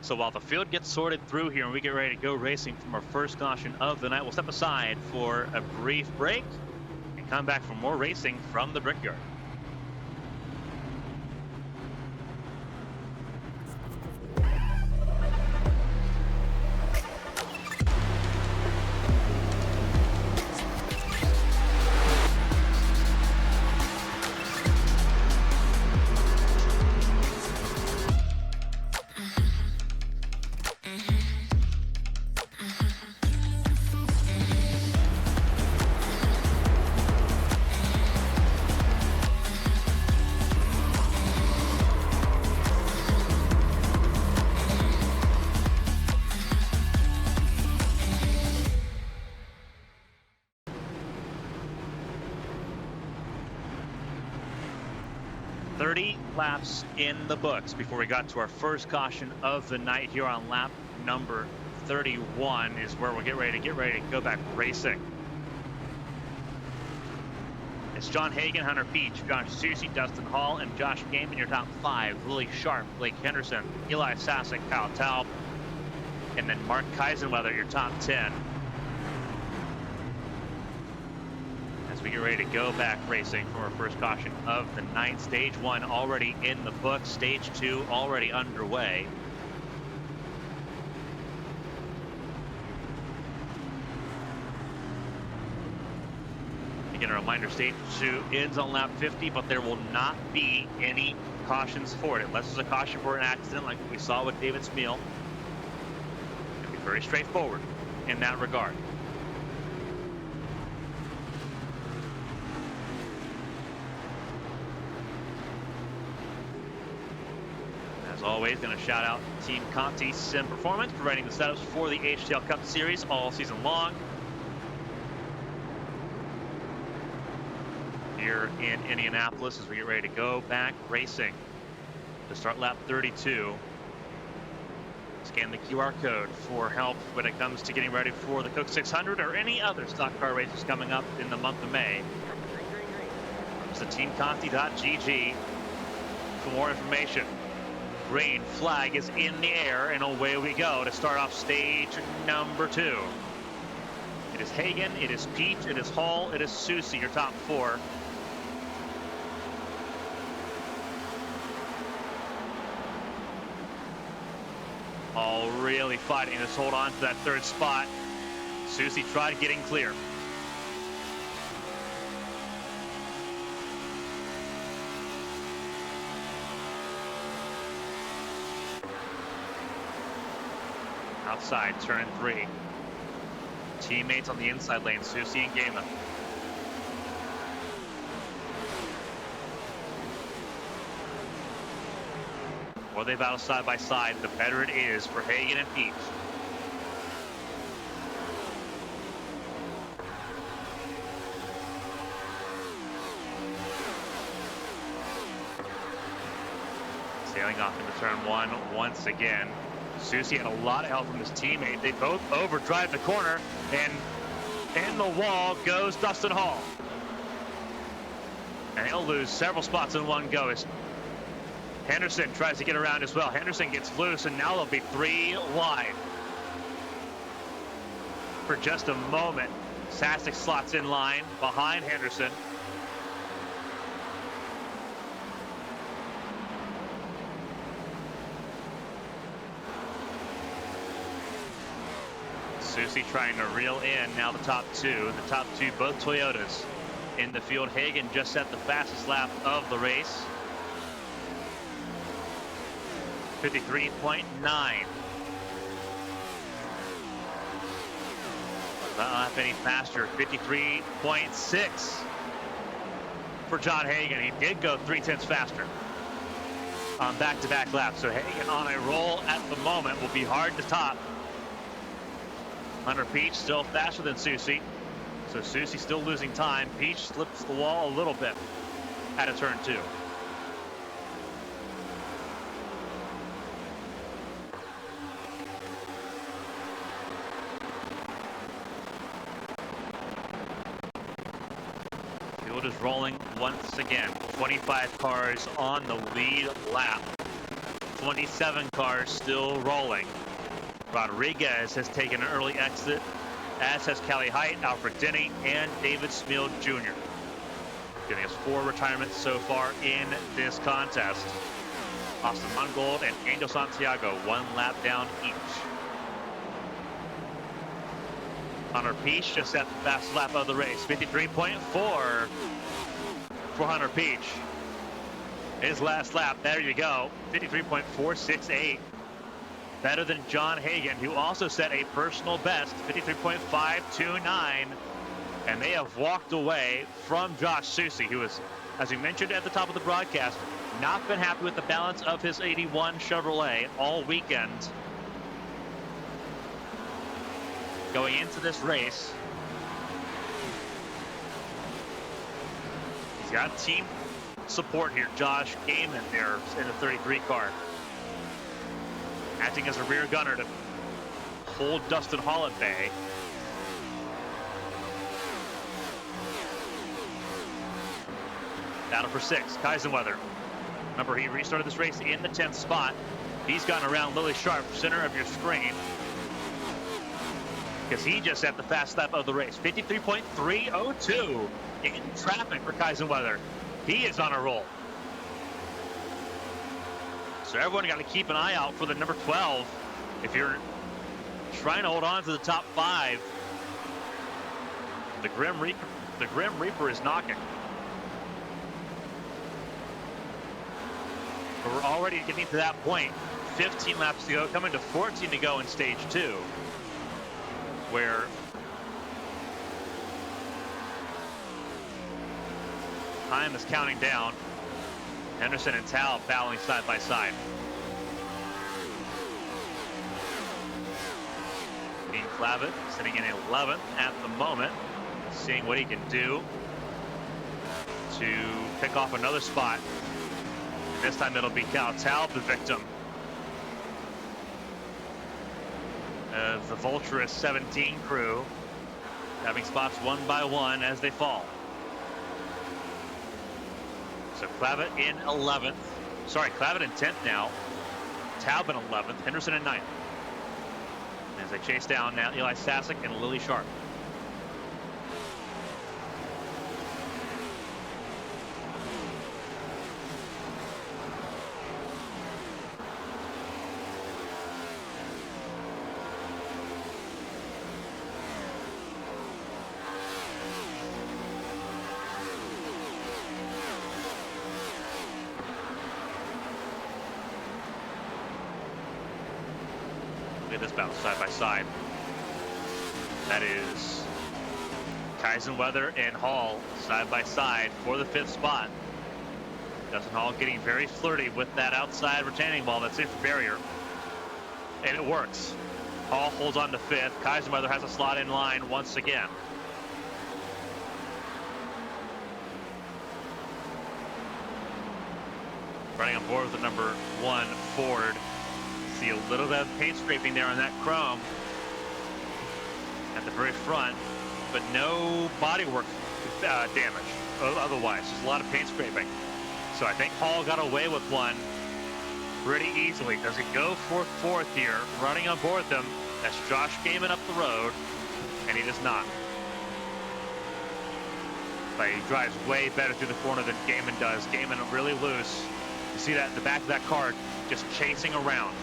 So while the field gets sorted through here and we get ready to go racing from our first caution of the night, we'll step aside for a brief break and come back for more racing from the Brickyard. Laps in the books before we got to our first caution of the night here on lap number 31 is where we'll get ready to go back racing. It's John Hagan, Hunter Peach, Josh Susie, Dustin Hall, and Josh Gaiman, your top five. Willie Sharp, Blake Henderson, Eli Sassick, Kyle Taub, and then Mark Keisenweather, your top 10. We get ready to go back racing for our first caution of the night. Stage one already in the books. Stage two already underway. Again, a reminder, stage two ends on lap 50, but there will not be any cautions for it. Unless there's a caution for an accident like we saw with David Smeal. It'll be very straightforward in that regard. Always going to shout out Team Conti Sim Performance, providing the setups for the HTL Cup Series all season long. Here in Indianapolis as we get ready to go back racing to start lap 32. Scan the QR code for help when it comes to getting ready for the Coke 600 or any other stock car races coming up in the month of May. It's the teamconti.gg for more information. Green flag is in the air, and away we go to start off stage number 2. It is Hagan, it is Pete, it is Hall, it is Susie, your top four. All really fighting to hold on to that third spot. Susie tried getting clear. Outside, turn 3. Teammates on the inside lane, Susie and Gaiman. The more they battle side by side, the better it is for Hagan and Pete. Sailing off into turn 1 once again. Susie had a lot of help from his teammate. They both overdrive the corner, and in the wall goes Dustin Hall. And he'll lose several spots in one go as Henderson tries to get around as well. Henderson gets loose, and now they'll be 3 wide. For just a moment, Sassick slots in line behind Henderson. Susie trying to reel in now the top two. The top two, both Toyotas in the field. Hagan just set the fastest lap of the race. 53.9. Not lap any faster. 53.6 for John Hagan. He did go 3/10 faster on back-to-back laps. So Hagan on a roll at the moment, will be hard to top. Hunter Peach still faster than Susie. So Susie still losing time. Peach slips the wall a little bit at a turn 2. Field is rolling once again. 25 cars on the lead lap. 27 cars still rolling. Rodriguez has taken an early exit, as has Callie Height, Alfred Denny, and David Smield Jr. Giving us 4 retirements so far in this contest. Austin Mungold and Angel Santiago 1 lap down each. Hunter Peach just at the fastest lap of the race. 53.4 for Hunter Peach. His last lap, there you go, 53.468. Better than John Hagan, who also set a personal best, 53.529. And they have walked away from Josh Susie, who is, as we mentioned at the top of the broadcast, not been happy with the balance of his 81 Chevrolet all weekend. Going into this race, he's got team support here. Josh Gaiman there in the 33 car, acting as a rear gunner to hold Dustin Hall at bay. Battle for 6, Kaisenweather. Remember, he restarted this race in the 10th spot. He's gone around Lily Sharp, center of your screen, because he just had the fast lap of the race. 53.302 in traffic for Kaisenweather. He is on a roll. So everyone got to keep an eye out for the number 12. If you're trying to hold on to the top 5, the Grim Reaper is knocking. But we're already getting to that point. 15 laps to go, coming to 14 to go in stage 2, where time is counting down. Henderson and Tal battling side by side. Dean Clavitt sitting in 11th at the moment, seeing what he can do to pick off another spot. This time it'll be Cal Tal, the victim of the Vulturous 17 crew, having spots one by one as they fall. So Clavitt in 11th. Sorry, Clavitt in 10th now. Taub in 11th. Henderson in 9th. As they chase down now Eli Sasek and Lily Sharp. This battle side by side. That is Kaisenweather and Hall side by side for the 5th spot. Dustin Hall getting very flirty with that outside retaining wall that's in barrier, and it works. Hall holds on to 5th. Kaisenweather has a slot in line once again. Running on board with the number 1 Ford. See a little bit of paint scraping there on that chrome at the very front, but no bodywork damage otherwise. Just a lot of paint scraping. So I think Hall got away with one pretty easily. Does he go for 4th here? Running on board them, that's Josh Gaiman up the road, and he does not. But he drives way better through the corner than Gaiman does. Gaiman really loose. You see that in the back of that car, just chasing around.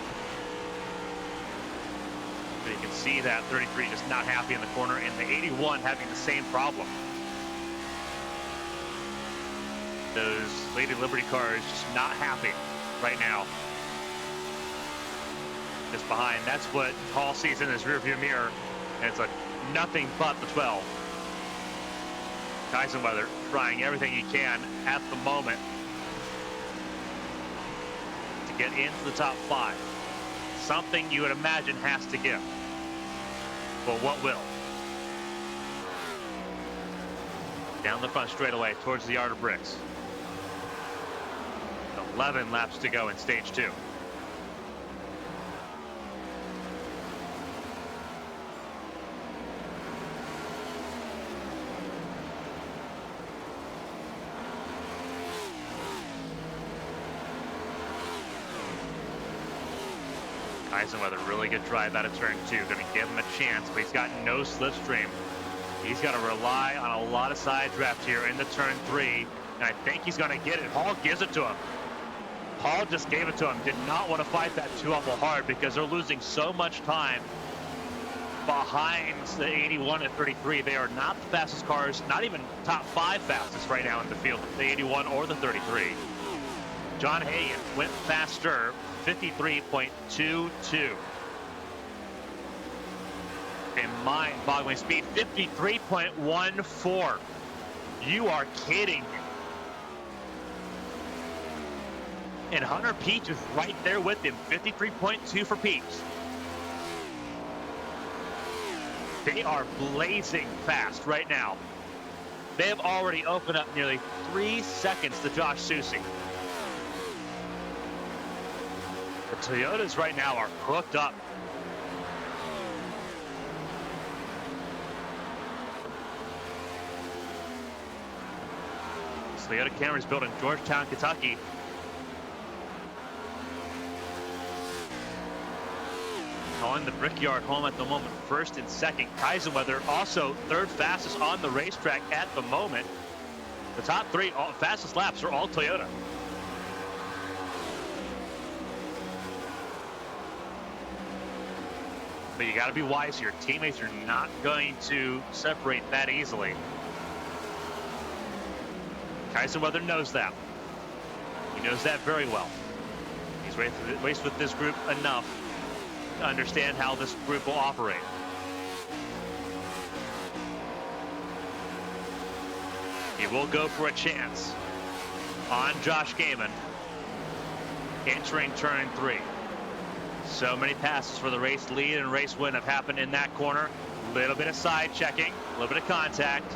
But you can see that 33 just not happy in the corner, and the 81 having the same problem. Those Lady Liberty cars just not happy right now. Just behind. That's what Hall sees in his rearview mirror, and it's a nothing but the 12. Kaisenweather trying everything he can at the moment to get into the top 5. Something you would imagine has to give. But what will? Down the front straightaway towards the yard of bricks. 11 laps to go in stage 2. Kaisenweather, really good drive out of turn 2. Going to give him a chance, but he's got no slipstream. He's got to rely on a lot of side draft here into turn 3, and I think he's going to get it. Hall gives it to him. Hall just gave it to him. Did not want to fight that 2 awful hard because they're losing so much time behind the 81 and 33. They are not the fastest cars, not even top 5 fastest right now in the field, the 81 or the 33. John Hagan went faster, 53.22. And mind-boggling speed, 53.14. You are kidding me. And Hunter Peach is right there with him, 53.2 for Peach. They are blazing fast right now. They have already opened up nearly 3 seconds to Josh Susie. The Toyotas right now are hooked up. Toyota Camry's built in Georgetown, Kentucky. Calling the Brickyard home at the moment, first and second. Kaisenweather also third fastest on the racetrack at the moment. The top 3 fastest laps are all Toyota. But you got to be wise here. Teammates are not going to separate that easily. Kaisenweather knows that. He knows that very well. He's raced with this group enough to understand how this group will operate. He will go for a chance on Josh Gaiman entering turn 3. So many passes for the race lead and race win have happened in that corner. A little bit of side checking, a little bit of contact.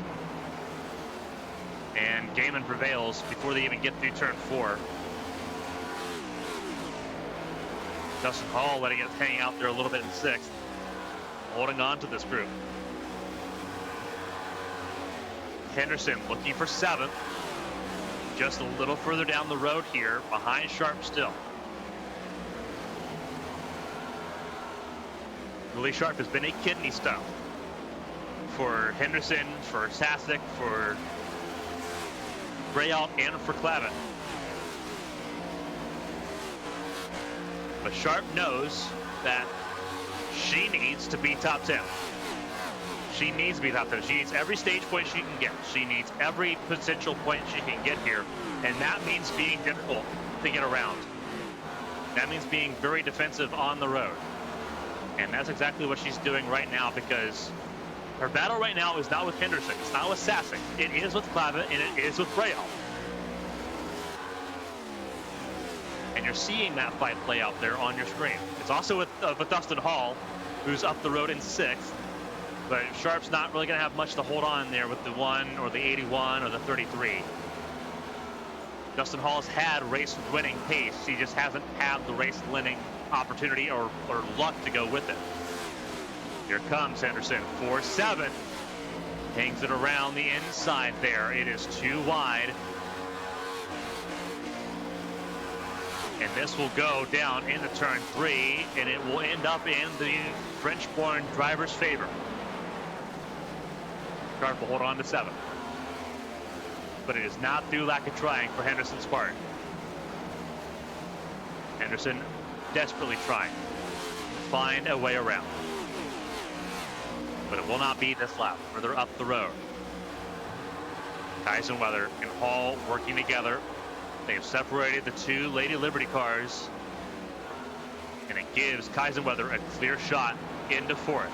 And Gaiman prevails before they even get through turn 4. Dustin Hall letting it hang out there a little bit in 6th. Holding on to this group. Henderson looking for 7th. Just a little further down the road here, behind Sharp still. Willie Sharp has been a kidney stone for Henderson, for Sasek, for Brayout, and for Clavin. But Sharp knows that she needs to be top 10. She needs to be top 10. She needs every stage point she can get. She needs every potential point she can get here. And that means being difficult to get around. That means being very defensive on the road. And that's exactly what she's doing right now, because her battle right now is not with Henderson. It's not with Sasek. It is with Clavin, and it is with Brayout. And you're seeing that fight play out there on your screen. It's also with Dustin Hall, who's up the road in 6th. But Sharp's not really going to have much to hold on there with the 1 or the 81 or the 33. Dustin Hall's had race-winning pace. He just hasn't had the race-winning opportunity or luck to go with it. Here comes Henderson, 4-7. Hangs it around the inside there. It is too wide. And this will go down into turn 3, and it will end up in the French-born driver's favor. Sharp will hold on to 7. But it is not through lack of trying for Henderson's part. Henderson desperately trying to find a way around. But it will not be this lap, further up the road. Kaisenweather and Hall working together. They've separated the 2 Lady Liberty cars. And it gives Kaisenweather a clear shot into 4th.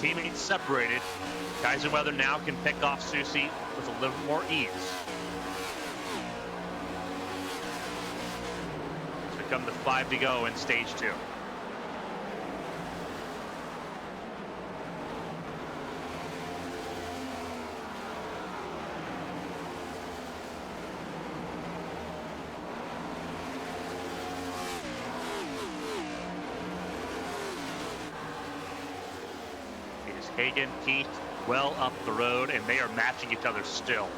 teammates separated, Kaiserweather now can pick off Susi with a little more ease. It's become the 5 to go in stage 2. Hagen, Keith, well up the road, and they are matching each other still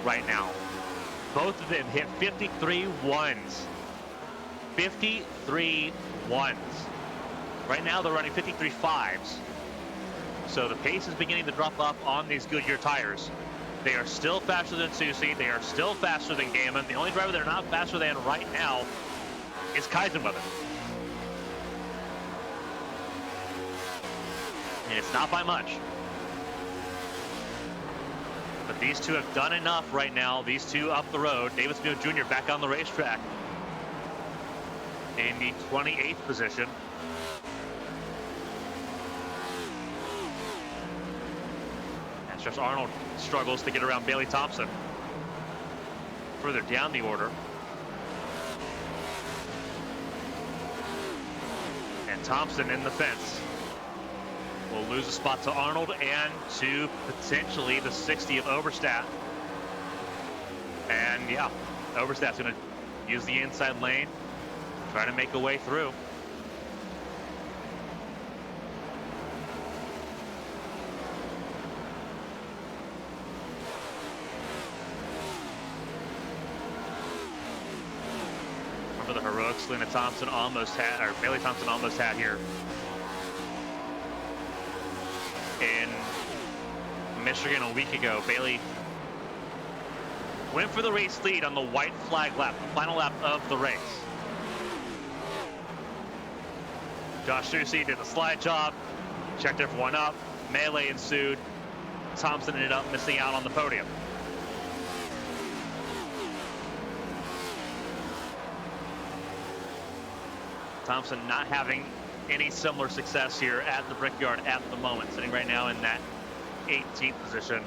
right now. Both of them hit 53 ones. 53 ones. Right now they're running 53 fives. So the pace is beginning to drop off on these Goodyear tires. They are still faster than Susi. They are still faster than Gaiman. The only driver they're not faster than right now is Kaiserweather. And it's not by much. But these two have done enough right now. These two up the road. David Smith Jr. back on the racetrack in the 28th position. As Josh Arnold struggles to get around Bailey Thompson further down the order. And Thompson in the fence. Will lose a spot to Arnold and to potentially the 60 of Oberstadt. And yeah, Oberstadt's going to use the inside lane, try to make a way through. Remember the heroics Lena Thompson almost had, or Bailey Thompson almost had here in Michigan a week ago. Bailey went for the race lead on the white flag lap, the final lap of the race. Josh Susi did the slide job, checked everyone up, melee ensued. Thompson ended up missing out on the podium. Thompson not having any similar success here at the Brickyard at the moment, sitting right now in that 18th position.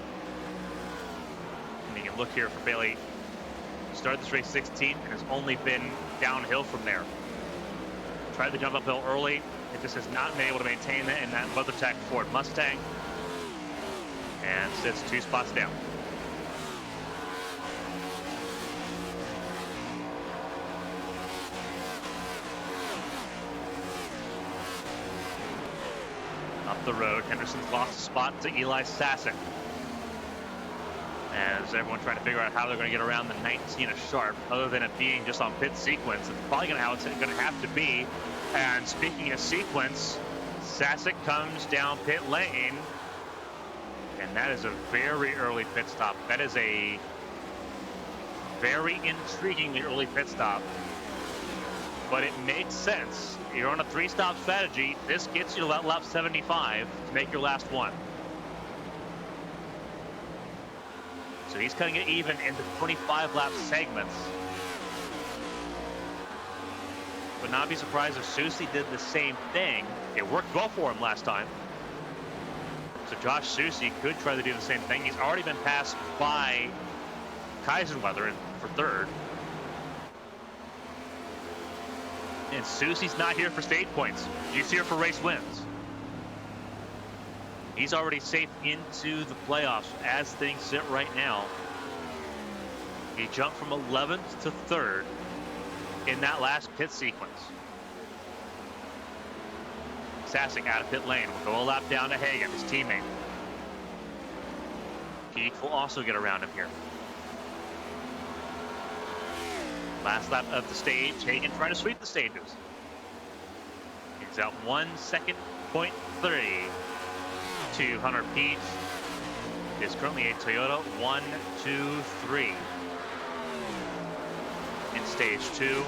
And you can look here for Bailey. Started this race 16 and has only been downhill from there. Tried to jump uphill early. It just has not been able to maintain that in that WeatherTech Ford Mustang. And sits 2 spots down. Up the road, Henderson's lost a spot to Eli Sasek. As everyone trying to figure out how they're going to get around the 19 of Sharp, other than it being just on pit sequence. It's probably going to how it's going to have to be. And speaking of sequence, Sasek comes down pit lane, and that is a very early pit stop. That is a very intriguingly early pit stop. But it makes sense. You're on a 3-stop strategy. This gets you to lap 75 to make your last one. So he's cutting it even into 25-lap segments. Would not be surprised if Susi did the same thing. It worked well for him last time. So Josh Susi could try to do the same thing. He's already been passed by Kaiserweather for 3rd. And Susi's not here for stage points. He's here for race wins. He's already safe into the playoffs as things sit right now. He jumped from 11th to 3rd in that last pit sequence. Sasek out of pit lane will go a lap down to Hagen, his teammate. Keith will also get around him here. Last lap of the stage, Hagen trying to sweep the stages. He's out 1 second, 0.3 to Hunter Pete. It is currently a Toyota 1-2-3 in stage 2.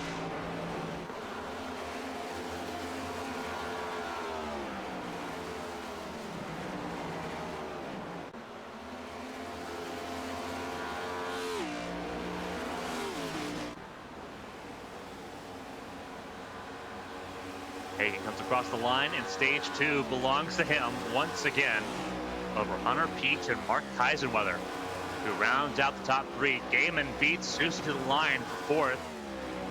Hagan comes across the line, and stage 2 belongs to him once again over Hunter Peach and Mark Kaisenweather, who rounds out the top 3. Gaiman beats Susie to the line for 4th,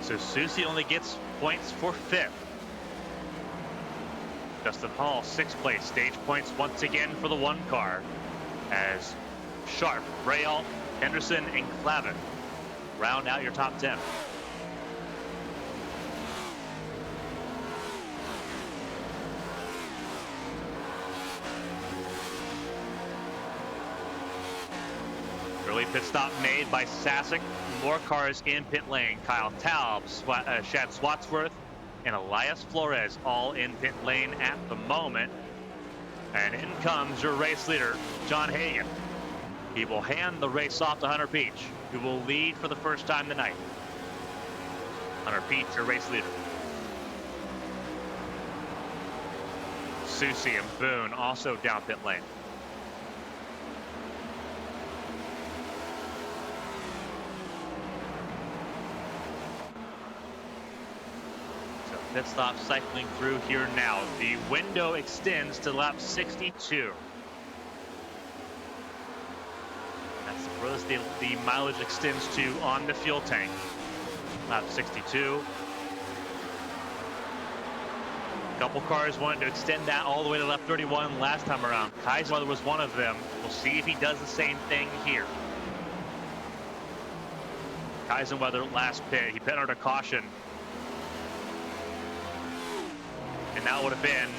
so Susie only gets points for 5th. Justin Hall, 6th place. Stage points once again for the 1 car, as Sharp, Braille, Henderson, and Clavin round out your top 10. Early pit stop made by Sasek. More cars in pit lane. Kyle Taub, Shad Swatsworth, and Elias Flores all in pit lane at the moment. And in comes your race leader, John Hagan. He will hand the race off to Hunter Peach, who will lead for the first time tonight. Hunter Peach, your race leader. Susie and Boone also down pit lane. Pit stop cycling through here now. The window extends to lap 62. That's the furthest the mileage extends to on the fuel tank. Lap 62. A couple cars wanted to extend that all the way to lap 31 last time around. Kaisenweather was one of them. We'll see if he does the same thing here. Kaisenweather last pit. He pit under caution. And that would have been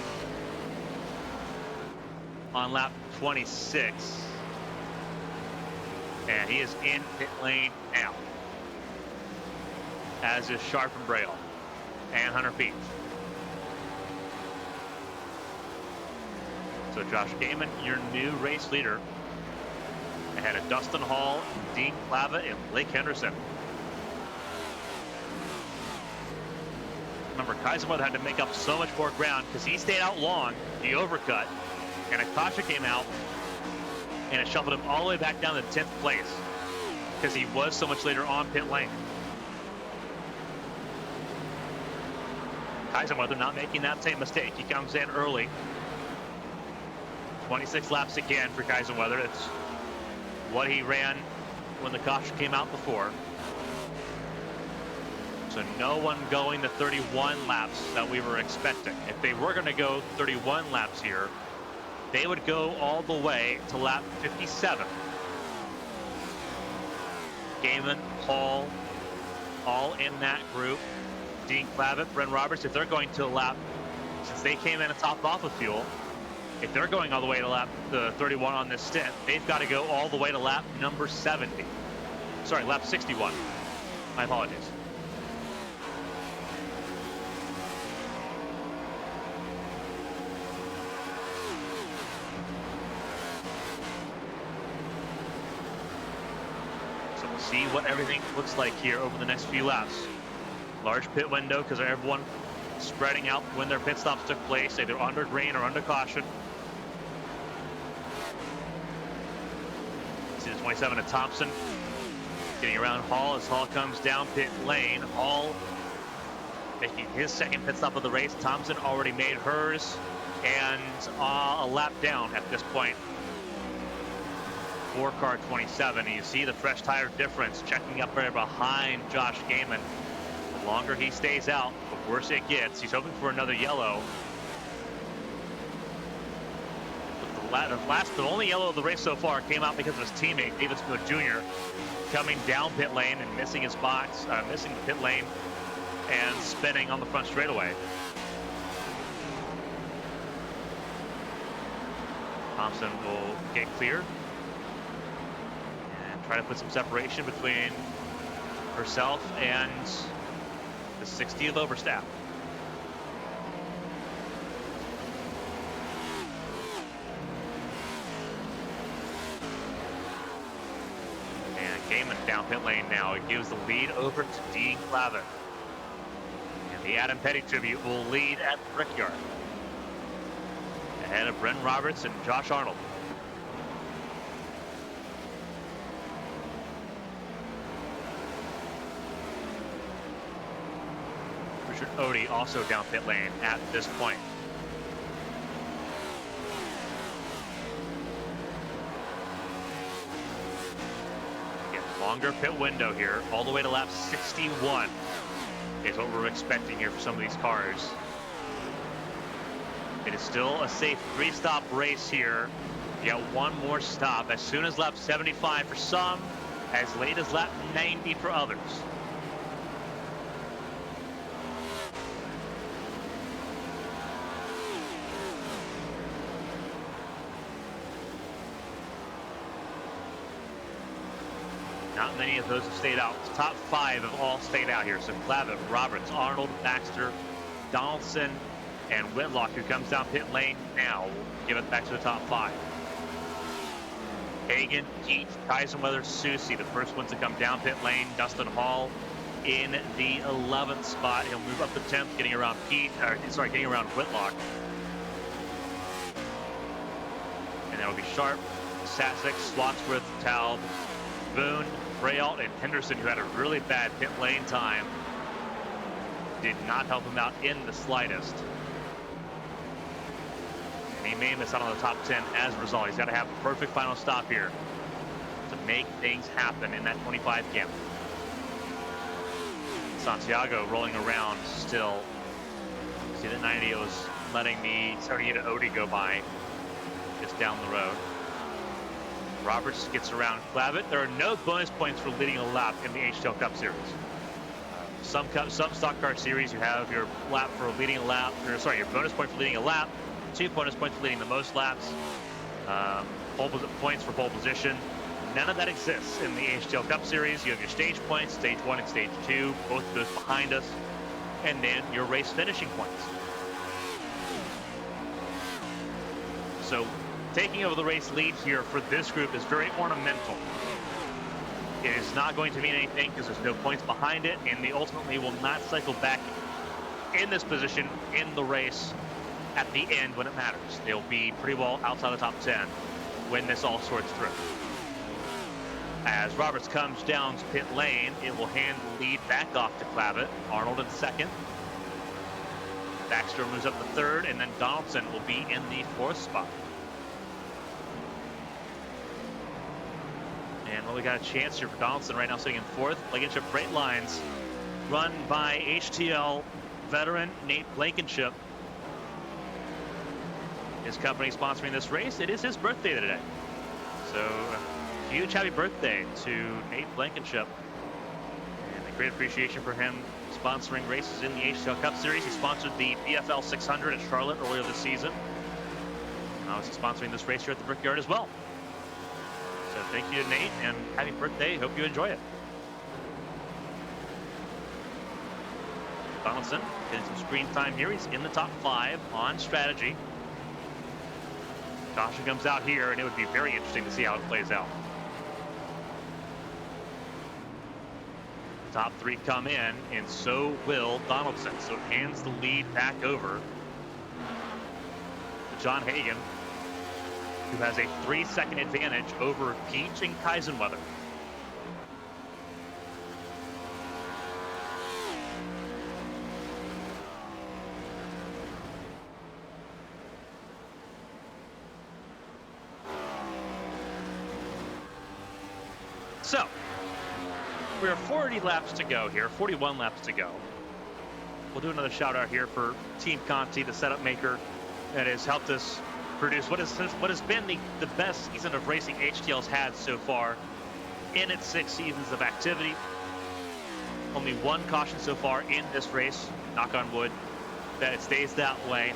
on lap 26. And he is in pit lane now, as is Sharp and Braille and Hunter Peach. So Josh Gaiman, your new race leader, ahead of Dustin Hall, Dean Clava, and Blake Henderson. Remember, Kaisenweather had to make up so much more ground because he stayed out long, he overcut, and a caution came out, and it shuffled him all the way back down to 10th place because he was so much later on pit lane. Kaisenweather not making that same mistake. He comes in early. 26 laps again for Kaisenweather. It's what he ran when the caution came out before. So no one going the 31 laps that we were expecting. If they were going to go 31 laps here, they would go all the way to lap 57. Gaiman, Hall, all in that group. Dean Clavitt, Bren Roberts, if they're going to lap, since they came in and topped off with fuel, if they're going all the way to lap 31 on this stint, they've got to go all the way to lap number 70. Sorry, lap 61. My apologies. See what everything looks like here over the next few laps. Large pit window because everyone spreading out when their pit stops took place, either under green or under caution. See the 27 of Thompson getting around Hall as Hall comes down pit lane. Hall making his second pit stop of the race. Thompson already made hers and a lap down at this point. 4-car 27. And you see the fresh tire difference checking up there behind Josh Gaiman. The longer he stays out, the worse it gets. He's hoping for another yellow. But the only yellow of the race so far came out because of his teammate, David Smith Jr., coming down pit lane and missing his box, missing the pit lane and spinning on the front straightaway. Thompson will get cleared. Try to put some separation between herself and the 60 of Overstaff. And Gaiman down pit lane now. It gives the lead over to Dean Clavitt. And the Adam Petty tribute will lead at Brickyard, ahead of Bren Roberts and Josh Arnold. Richard Odie also down pit lane at this point. Again, longer pit window here, all the way to lap 61 is what we're expecting here for some of these cars. It is still a safe 3-stop race here. You got one more stop as soon as lap 75 for some, as late as lap 90 for others. Not many of those have stayed out. The top 5 have all stayed out here. So Clavitt, Roberts, Arnold, Baxter, Donaldson, and Whitlock, who comes down pit lane now, will give it back to the top 5. Hagan, Keith, Kaisenweather, Susie, the first ones to come down pit lane. Dustin Hall in the 11th spot. He'll move up to 10th, getting around getting around Whitlock. And that'll be Sharp, Sasek, Slotsworth, Taub, Boone, Braille, and Henderson, who had a really bad pit lane time. Did not help him out in the slightest. And he may miss out on the top 10 as a result. He's got to have the perfect final stop here to make things happen in that 25 camp. Santiago rolling around still. See that 90 was letting the Sardinia Odie go by just down the road. Roberts gets around Clavitt. There are no bonus points for leading a lap in the HTL Cup Series. Some stock car series, you have your lap for leading a lap, or sorry, your bonus point for leading a lap, 2 bonus points for leading the most laps, points for pole position. None of that exists in the HTL Cup Series. You have your stage points, stage 1 and stage 2, both of those behind us, and then your race finishing points. So taking over the race lead here for this group is very ornamental. It is not going to mean anything because there's no points behind it, and they ultimately will not cycle back in this position in the race at the end when it matters. They'll be pretty well outside the top 10 when this all sorts through. As Roberts comes down to pit lane, it will hand the lead back off to Clavitt. Arnold in second. Baxter moves up to third, and then Donaldson will be in the 4th spot. And well, we got a chance here for Donaldson right now sitting in 4th. Blankenship Freight Lines run by HTL veteran Nate Blankenship. His company sponsoring this race. It is his birthday today. So a huge happy birthday to Nate Blankenship. And a great appreciation for him sponsoring races in the HTL Cup Series. He sponsored the BFL 600 at Charlotte earlier this season. Now he's sponsoring this race here at the Brickyard as well. So thank you to Nate, and happy birthday. Hope you enjoy it. Donaldson getting some screen time here. He's in the top 5 on strategy. Caution comes out here, and it would be very interesting to see how it plays out. Top 3 come in, and so will Donaldson. So it hands the lead back over to John Hagan, who has a 3-second advantage over Peach and Kaisenweather. So, we have 40 laps to go here, 41 laps to go. We'll do another shout out here for Team Conti, the setup maker that has helped us produce what has been the best season of racing HTL's had so far in its 6 seasons of activity. Only 1 caution so far in this race, knock on wood, that it stays that way.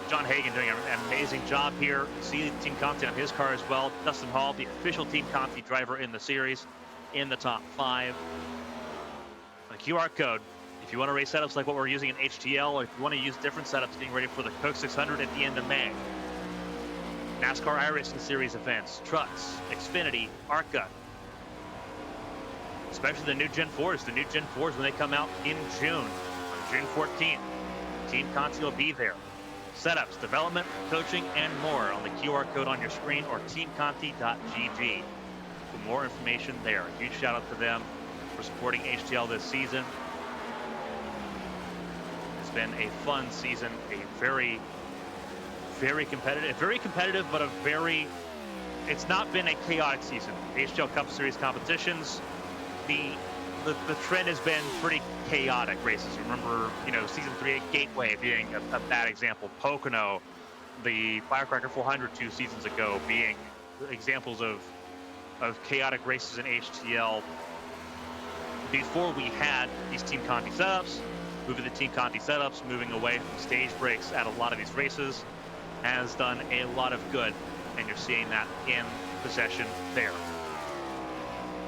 John Hagan doing an amazing job here. See Team Conti on his car as well. Dustin Hall, the official Team Conti driver in the series, in the top 5. The QR code, if you want to race setups like what we're using in HTL, or if you want to use different setups getting ready for the Coke 600 at the end of May. NASCAR iRacing Series events, trucks, Xfinity, ARCA, especially the new Gen 4s. The new Gen 4s, when they come out in June, on June 14th, Team Conti will be there. Setups, development, coaching, and more on the QR code on your screen or teamconti.gg for more information there. A huge shout out to them for supporting HTL this season. been a fun season, a very competitive, but it's not been a chaotic season. The HTL Cup Series competitions, the trend has been pretty chaotic races. You remember, season 3 at Gateway being a bad example. Pocono, the Firecracker 400 2 seasons ago being examples of chaotic races in HTL. Before we had these Team Conti setups, moving the Team Conti setups, moving away from stage breaks at a lot of these races has done a lot of good, and you're seeing that in possession there.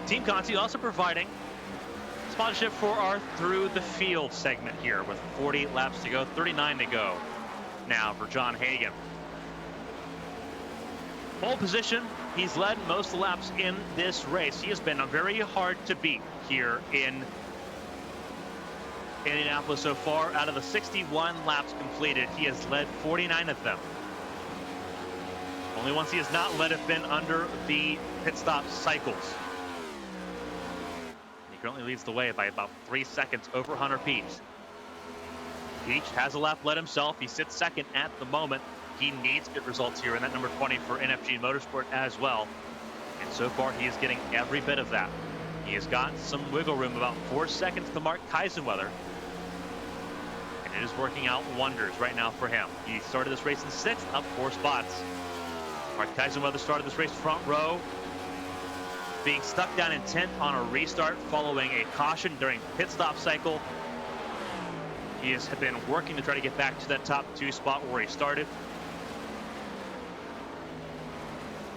Team Conti also providing sponsorship for our Through the Field segment here with 48 laps to go, 39 to go now for John Hagan. Pole position, he's led most of the laps in this race. He has been very hard to beat here in Indianapolis so far. Out of the 61 laps completed, he has led 49 of them. Only ones he has not led have been under the pit stop cycles. He currently leads the way by about 3 seconds over Hunter Peach. Peach has a lap led himself. He sits second at the moment. He needs good results here in that number 20 for NFG Motorsport as well. And so far, he is getting every bit of that. He has got some wiggle room, about 4 seconds to Mark Kaisenweather. And it is working out wonders right now for him. He started this race in 6th, up 4 spots. Mark Kaisenweather started this race front row, being stuck down in 10th on a restart following a caution during pit stop cycle. He has been working to try to get back to that top 2 spot where he started.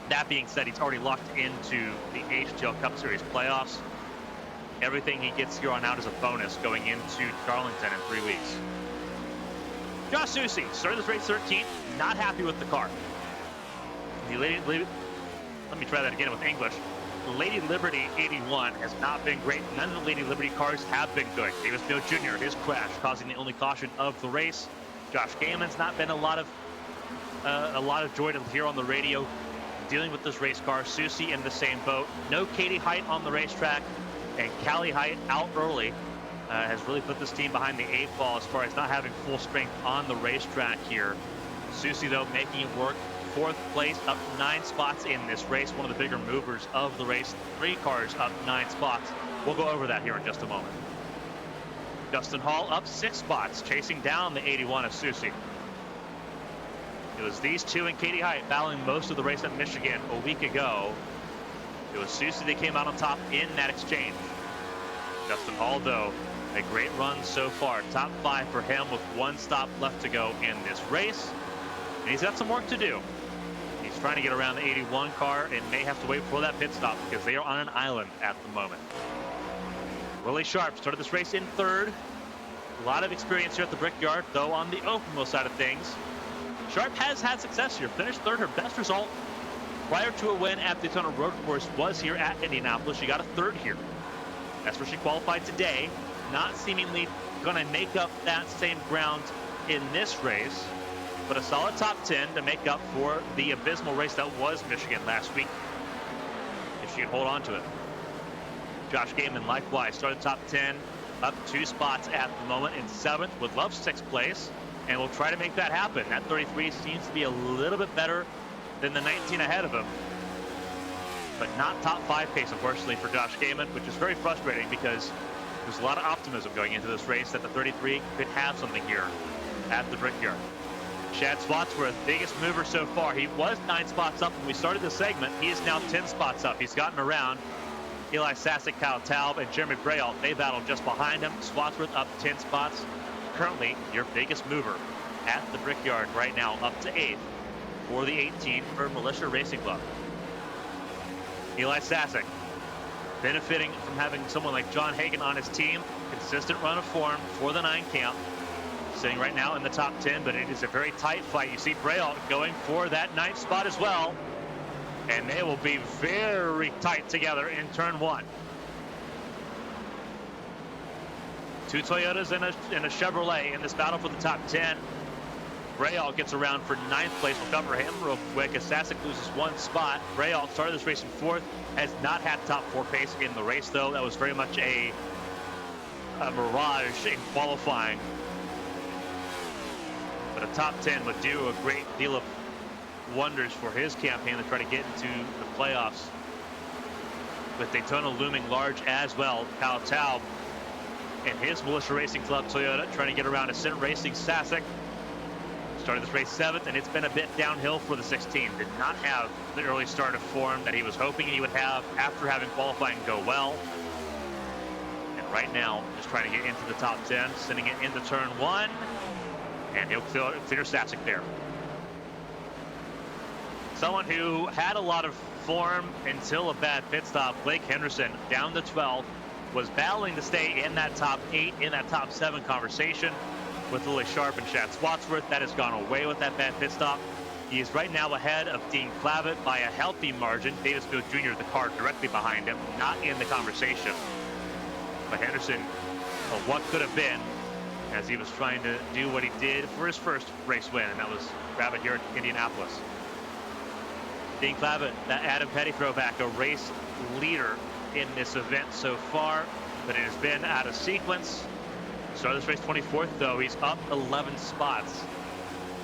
That being said, he's already locked into the HTL Cup Series playoffs. Everything he gets here on out is a bonus going into Darlington in 3 weeks. Josh Susi started this race 13th, not happy with the car. Let me try that again with English. Lady Liberty 81 has not been great. None of the Lady Liberty cars have been good. Davis Mills Jr., his crash causing the only caution of the race. Josh Gayman's not been a lot of joy to hear on the radio dealing with this race car. Susi in the same boat. No Katie Height on the racetrack, and Callie Height out early has really put this team behind the 8 ball as far as not having full strength on the racetrack here. Susi, though, making it work. 4th place, up 9 spots in this race. One of the bigger movers of the race. 3 cars up 9 spots. We'll go over that here in just a moment. Justin Hall up 6 spots, chasing down the 81 of Susi. It was these two and Katie Height battling most of the race at Michigan a week ago. It was Susi that came out on top in that exchange. Justin Hall, though, a great run so far. Top 5 for him with 1 stop left to go in this race. And he's got some work to do. He's trying to get around the 81 car and may have to wait for that pit stop because they are on an island at the moment. Willie Sharp started this race in 3rd. A lot of experience here at the Brickyard, though on the open wheel side of things. Sharp has had success here. Finished 3rd. Her best result prior to a win at the Daytona Road Course was here at Indianapolis. She got a 3rd here. That's where she qualified today. Not seemingly going to make up that same ground in this race, but a solid top 10 to make up for the abysmal race that was Michigan last week, if she can hold on to it. Josh Gayman likewise started top 10, up 2 spots at the moment in 7th, would love 6th place, and will try to make that happen. That 33 seems to be a little bit better than the 19 ahead of him, but not top 5 pace, unfortunately, for Josh Gayman, which is very frustrating because there's a lot of optimism going into this race that the 33 could have something here at the Brickyard. Chad Spotsworth, biggest mover so far. He was 9 spots up when we started the segment. He is now 10 spots up. He's gotten around Eli Sasek, Kyle Taub, and Jeremy Braille. They battle just behind him. Spotsworth up 10 spots. Currently, your biggest mover at the Brickyard right now, up to 8th for the 18 for Militia Racing Club. Eli Sasek, benefiting from having someone like John Hagan on his team. Consistent run of form for the 9 camp. Sitting right now in the top 10, but it is a very tight fight. You see Braille going for that 9th spot as well, and they will be very tight together in turn 1. 2 Toyotas and a Chevrolet in this battle for the top 10. Braille gets around for 9th place. We'll cover him real quick as Sasek loses 1 spot. Braille started this race in 4th, has not had top 4 pace in the race, though. That was very much a mirage in qualifying. But a top 10 would do a great deal of wonders for his campaign to try to get into the playoffs. With Daytona looming large as well, Kyle Taub and his Militia Racing Club Toyota trying to get around Ascent Racing Sasek. Started this race 7th, and it's been a bit downhill for the 16. Did not have the early start of form that he was hoping he would have after having qualifying go well. And right now, just trying to get into the top 10, sending it into turn 1, and he'll clear Sasek there. Someone who had a lot of form until a bad pit stop, Blake Henderson, down to 12, was battling to stay in that top 8, in that top 7 conversation with Lily Sharp and Chad Swatsworth. That has gone away with that bad pit stop. He is right now ahead of Dean Clavitt by a healthy margin. Davis Field Jr., the car directly behind him, not in the conversation. But Henderson, what could have been, as he was trying to do what he did for his first race win, and that was grab it here at Indianapolis. Dean Clavitt, that Adam Petty throwback, a race leader in this event so far, but it has been out of sequence. Started this race 24th, though. He's up 11 spots.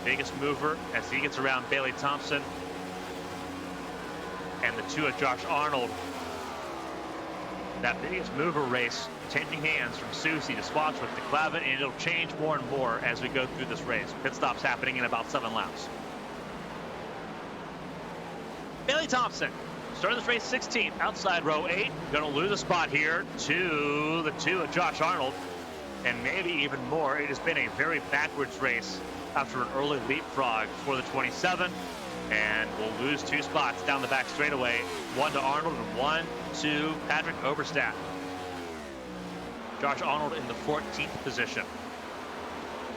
Biggest mover as he gets around Bailey Thompson and the 2 of Josh Arnold. That biggest mover race changing hands from Susie to Swatsworth to Clavitt, and it'll change more and more as we go through this race. Pit stops happening in about 7 laps. Bailey Thompson started this race 16th, outside row 8. Going to lose a spot here to the 2 of Josh Arnold, and maybe even more. It has been a very backwards race after an early leapfrog for the 27, and we'll lose 2 spots down the back straightaway. 1 to Arnold and 1 to Patrick Oberstadt. Josh Arnold in the 14th position,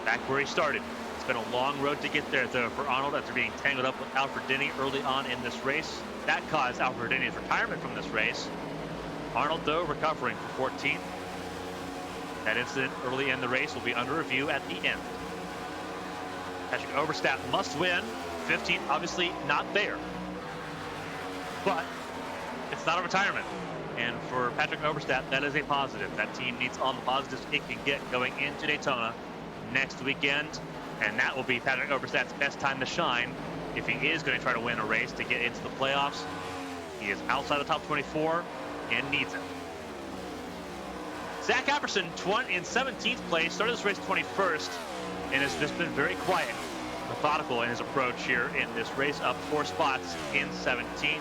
back where he started. It's been a long road to get there, though, for Arnold after being tangled up with Alfred Denny early on in this race. That caused Alfred Denny's retirement from this race. Arnold, though, recovering for 14th. That incident early in the race will be under review at the end. Patrick Oberstadt must win. 15th, obviously not there. But it's not a retirement. And for Patrick Oberstadt, that is a positive. That team needs all the positives it can get going into Daytona next weekend. And that will be Patrick Oberstadt's best time to shine if he is going to try to win a race to get into the playoffs. He is outside the top 24 and needs it. Zach Apperson in 17th place, started this race 21st, and has just been very quiet, methodical in his approach here in this race, up 4 spots in 17th.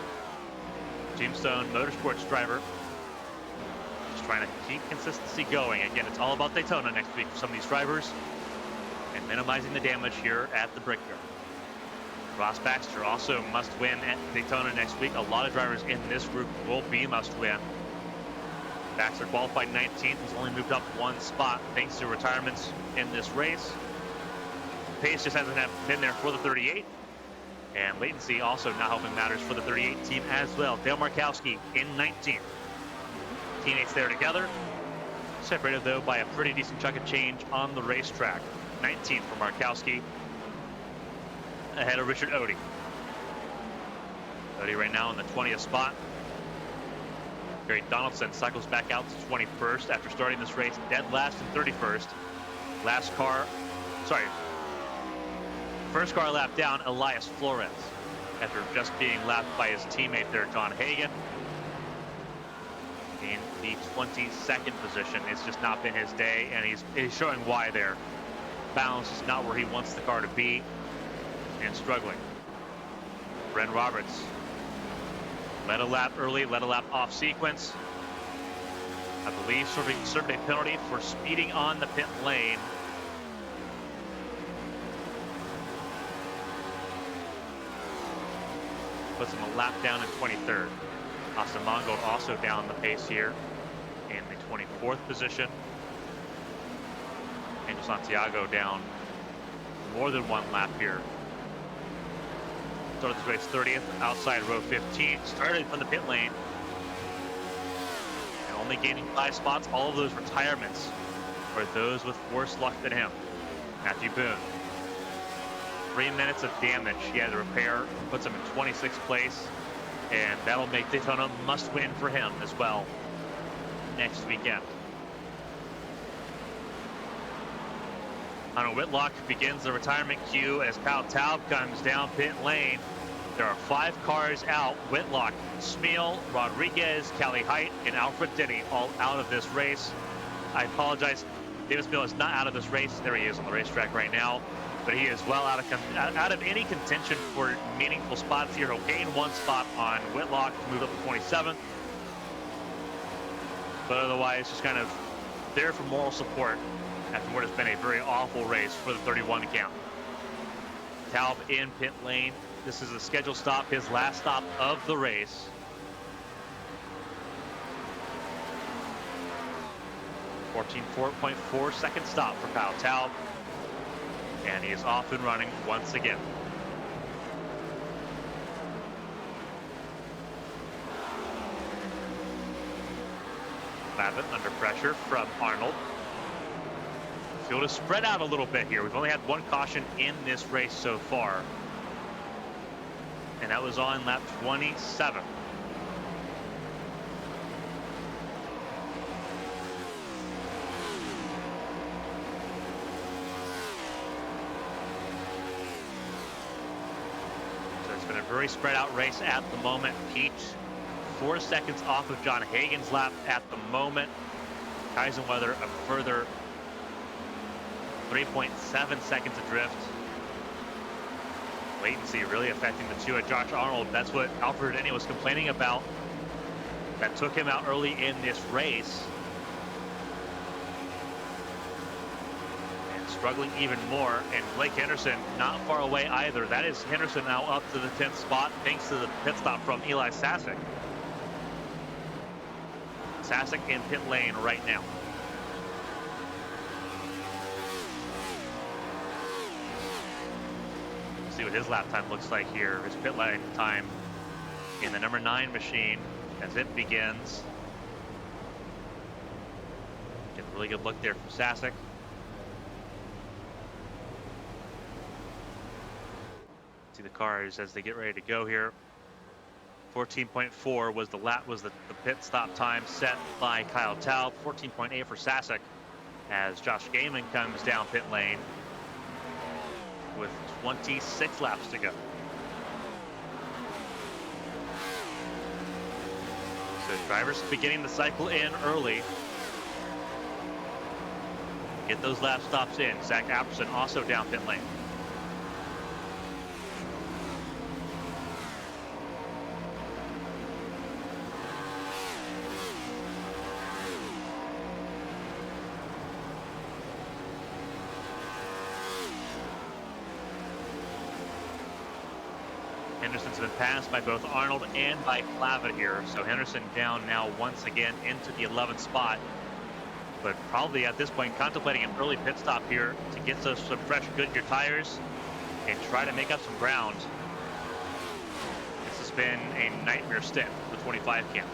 Tombstone Motorsports driver, just trying to keep consistency going. Again, it's all about Daytona next week for some of these drivers, and minimizing the damage here at the Brickyard. Ross Baxter also must win at Daytona next week. A lot of drivers in this group will be must win. Baxter qualified 19th, has only moved up 1 spot thanks to retirements in this race. Pace just hasn't been there for the 38. And latency also not helping matters for the 38 team as well. Dale Markowski in 19th. Teammates there together. Separated, though, by a pretty decent chunk of change on the racetrack. 19th for Markowski, ahead of Richard Odie. Odie right now in the 20th spot. Gary Donaldson cycles back out to 21st after starting this race dead last and 31st. First car lap down, Elias Flores, after just being lapped by his teammate there, John Hagan. In the 22nd position, it's just not been his day, and he's showing why there. Balance is not where he wants the car to be, and struggling. Bren Roberts led a lap early, led a lap off sequence. I believe served a penalty for speeding on the pit lane. Puts him a lap down in 23rd. Austin Mongold also down the pace here in the 24th position. Angel Santiago down more than 1 lap here. Started this race 30th, outside row 15. Started from the pit lane. And only gaining 5 spots. All of those retirements were those with worse luck than him. Matthew Boone. 3 minutes of damage he had to repair. Puts him in 26th place. And that'll make Daytona must win for him as well next weekend. Hunter Whitlock begins the retirement queue as Kyle Taub comes down pit lane. There are 5 cars out. Whitlock, Smeal, Rodriguez, Callie Height, and Alfred Denny all out of this race. I apologize. David Smeal is not out of this race. There he is on the racetrack right now. But he is well out of any contention for meaningful spots here. He'll gain 1 spot on Whitlock to move up to 27th. But otherwise, just kind of there for moral support after what has been a very awful race for the 31 count. Taub in pit lane. This is a scheduled stop, his last stop of the race. .4 second stop for Kyle Taub. And he is off and running once again. Lavin under pressure from Arnold. Field is spread out a little bit here. We've only had 1 caution in this race so far. And that was on lap 27. So it's been a very spread out race at the moment. Pete 4 seconds off of John Hagan's lap at the moment. Kaisenweather a further 3.7 seconds adrift. Latency really affecting the 2 at Josh Arnold. That's what Alfred Denny was complaining about. That took him out early in this race. And struggling even more. And Blake Henderson not far away either. That is Henderson now up to the 10th spot thanks to the pit stop from Eli Sasek. Sasek in pit lane right now. See what his lap time looks like here. His pit lane time in the number 9 machine as it begins. Get a really good look there from Sasek. See the cars as they get ready to go here. 14.4 was the pit stop time set by Kyle Taub. 14.8 for Sasek as Josh Gaiman comes down pit lane with 26 laps to go. So drivers beginning the cycle in early. Get those lap stops in. Zach Apperson also down pit lane. Henderson's been passed by both Arnold and by Clavitt here. So Henderson down now once again into the 11th spot. But probably at this point contemplating an early pit stop here to get some fresh Goodyear tires and try to make up some ground. This has been a nightmare stint for the 25 camp.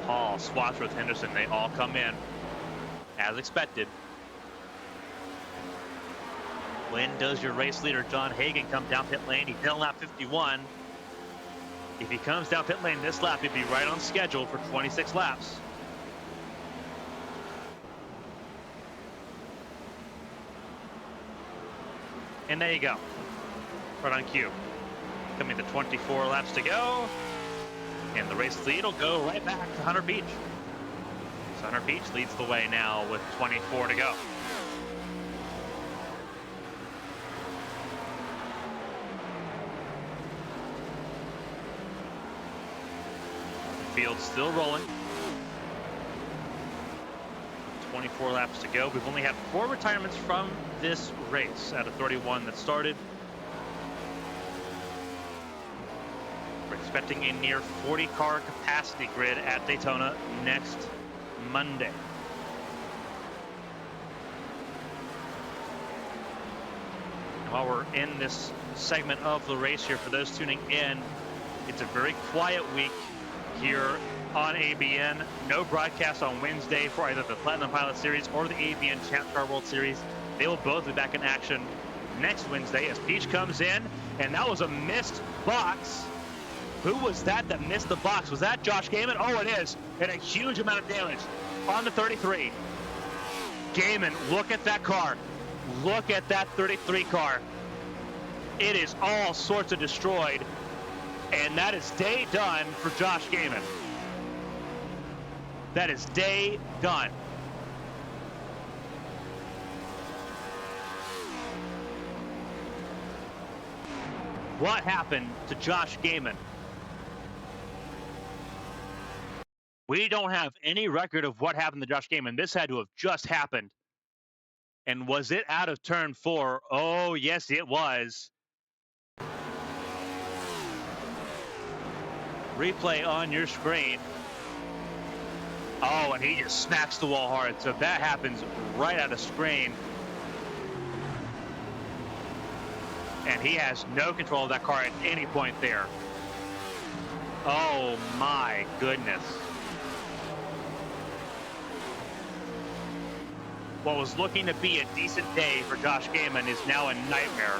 Paul, Swatsworth, Henderson, they all come in as expected. When does your race leader John Hagan come down pit lane? He's in lap 51. If he comes down pit lane this lap, he'd be right on schedule for 26 laps. And there you go, right on cue. Coming to 24 laps to go. And the race lead will go right back to Hunter Beach. So Hunter Beach leads the way now with 24 to go. Field still rolling. 24 laps to go. We've only had 4 retirements from this race out of 31 that started. We're expecting a near 40-car capacity grid at Daytona next Monday. And while we're in this segment of the race here, for those tuning in, it's a very quiet week here on ABN. No broadcast on Wednesday for either the Platinum Pilot Series or the ABN Champ Car World Series. They will both be back in action next Wednesday as Peach comes in, and that was a missed box. Who was that missed the box? Was that Josh Gaiman? Oh, it is. And a huge amount of damage on the 33. Gaiman, look at that car. Look at that 33 car. It is all sorts of destroyed. And that is day done for Josh Gaiman. That is day done. What happened to Josh Gaiman? We don't have any record of what happened to Josh Gaiman. This had to have just happened. And was it out of turn 4? Oh, yes, it was. Replay on your screen. Oh, and he just smacks the wall hard. So that happens right out of screen. And he has no control of that car at any point there. Oh, my goodness. What was looking to be a decent day for Josh Gaiman is now a nightmare.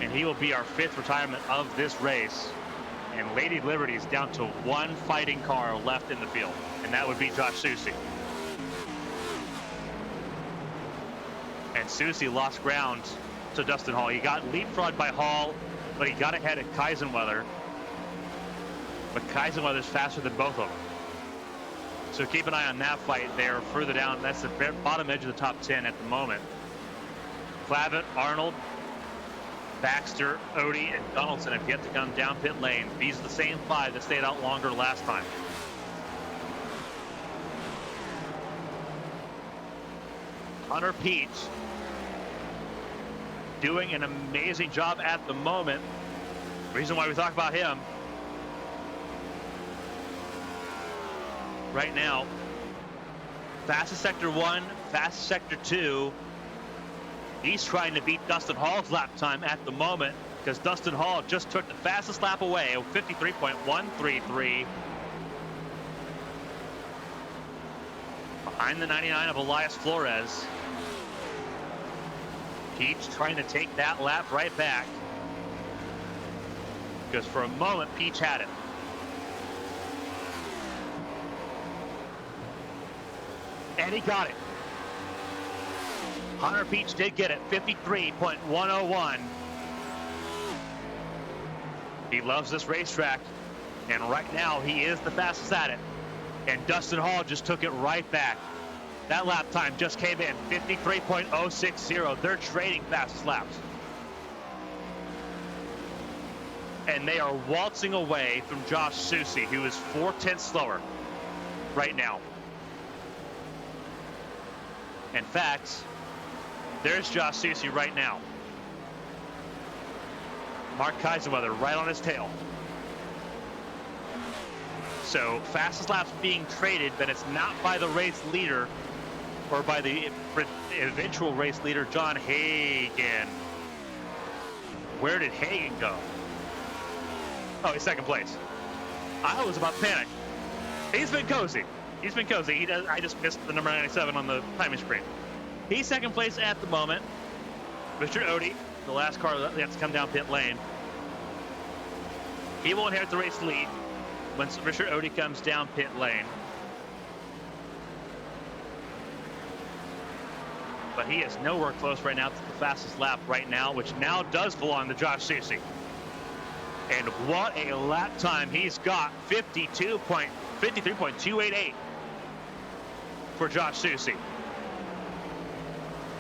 And he will be our 5th retirement of this race. And Lady Liberty is down to one fighting car left in the field, and that would be Josh Susie. And Susie lost ground to Dustin Hall. He got leapfrogged by Hall, but he got ahead of Kaisenweather. But Kaisenweather's faster than both of them. So keep an eye on that fight there further down. That's the bottom edge of the top 10 at the moment. Clavitt, Arnold, Baxter, Odie, and Donaldson have yet to come down pit lane. These are the same 5 that stayed out longer last time. Hunter Peach doing an amazing job at the moment. Reason why we talk about him right now. Fastest sector 1, fastest sector 2. He's trying to beat Dustin Hall's lap time at the moment because Dustin Hall just took the fastest lap away, 53.133. Behind the 99 of Elias Flores. Peach trying to take that lap right back because for a moment Peach had it. And he got it. Hunter Peach did get it, 53.101. He loves this racetrack, and right now he is the fastest at it. And Dustin Hall just took it right back. That lap time just came in, 53.060. They're trading fastest laps. And they are waltzing away from Josh Susie, who is 4/10 slower right now. In fact, there's Josh Susie right now. Mark Kaiserweather right on his tail. So fastest laps being traded, but it's not by the race leader or by the eventual race leader, John Hagan. Where did Hagan go? Oh, he's 2nd place. I was about to panic. He's been cozy. He's been cozy. I just missed the number 97 on the timing screen. He's 2nd place at the moment. Richard Odie, the last car that has to come down pit lane. He will inherit the race lead once Richard Odie comes down pit lane. But he is nowhere close right now to the fastest lap right now, which now does belong to Josh Susie. And what a lap time he's got, 53.288 for Josh Susie.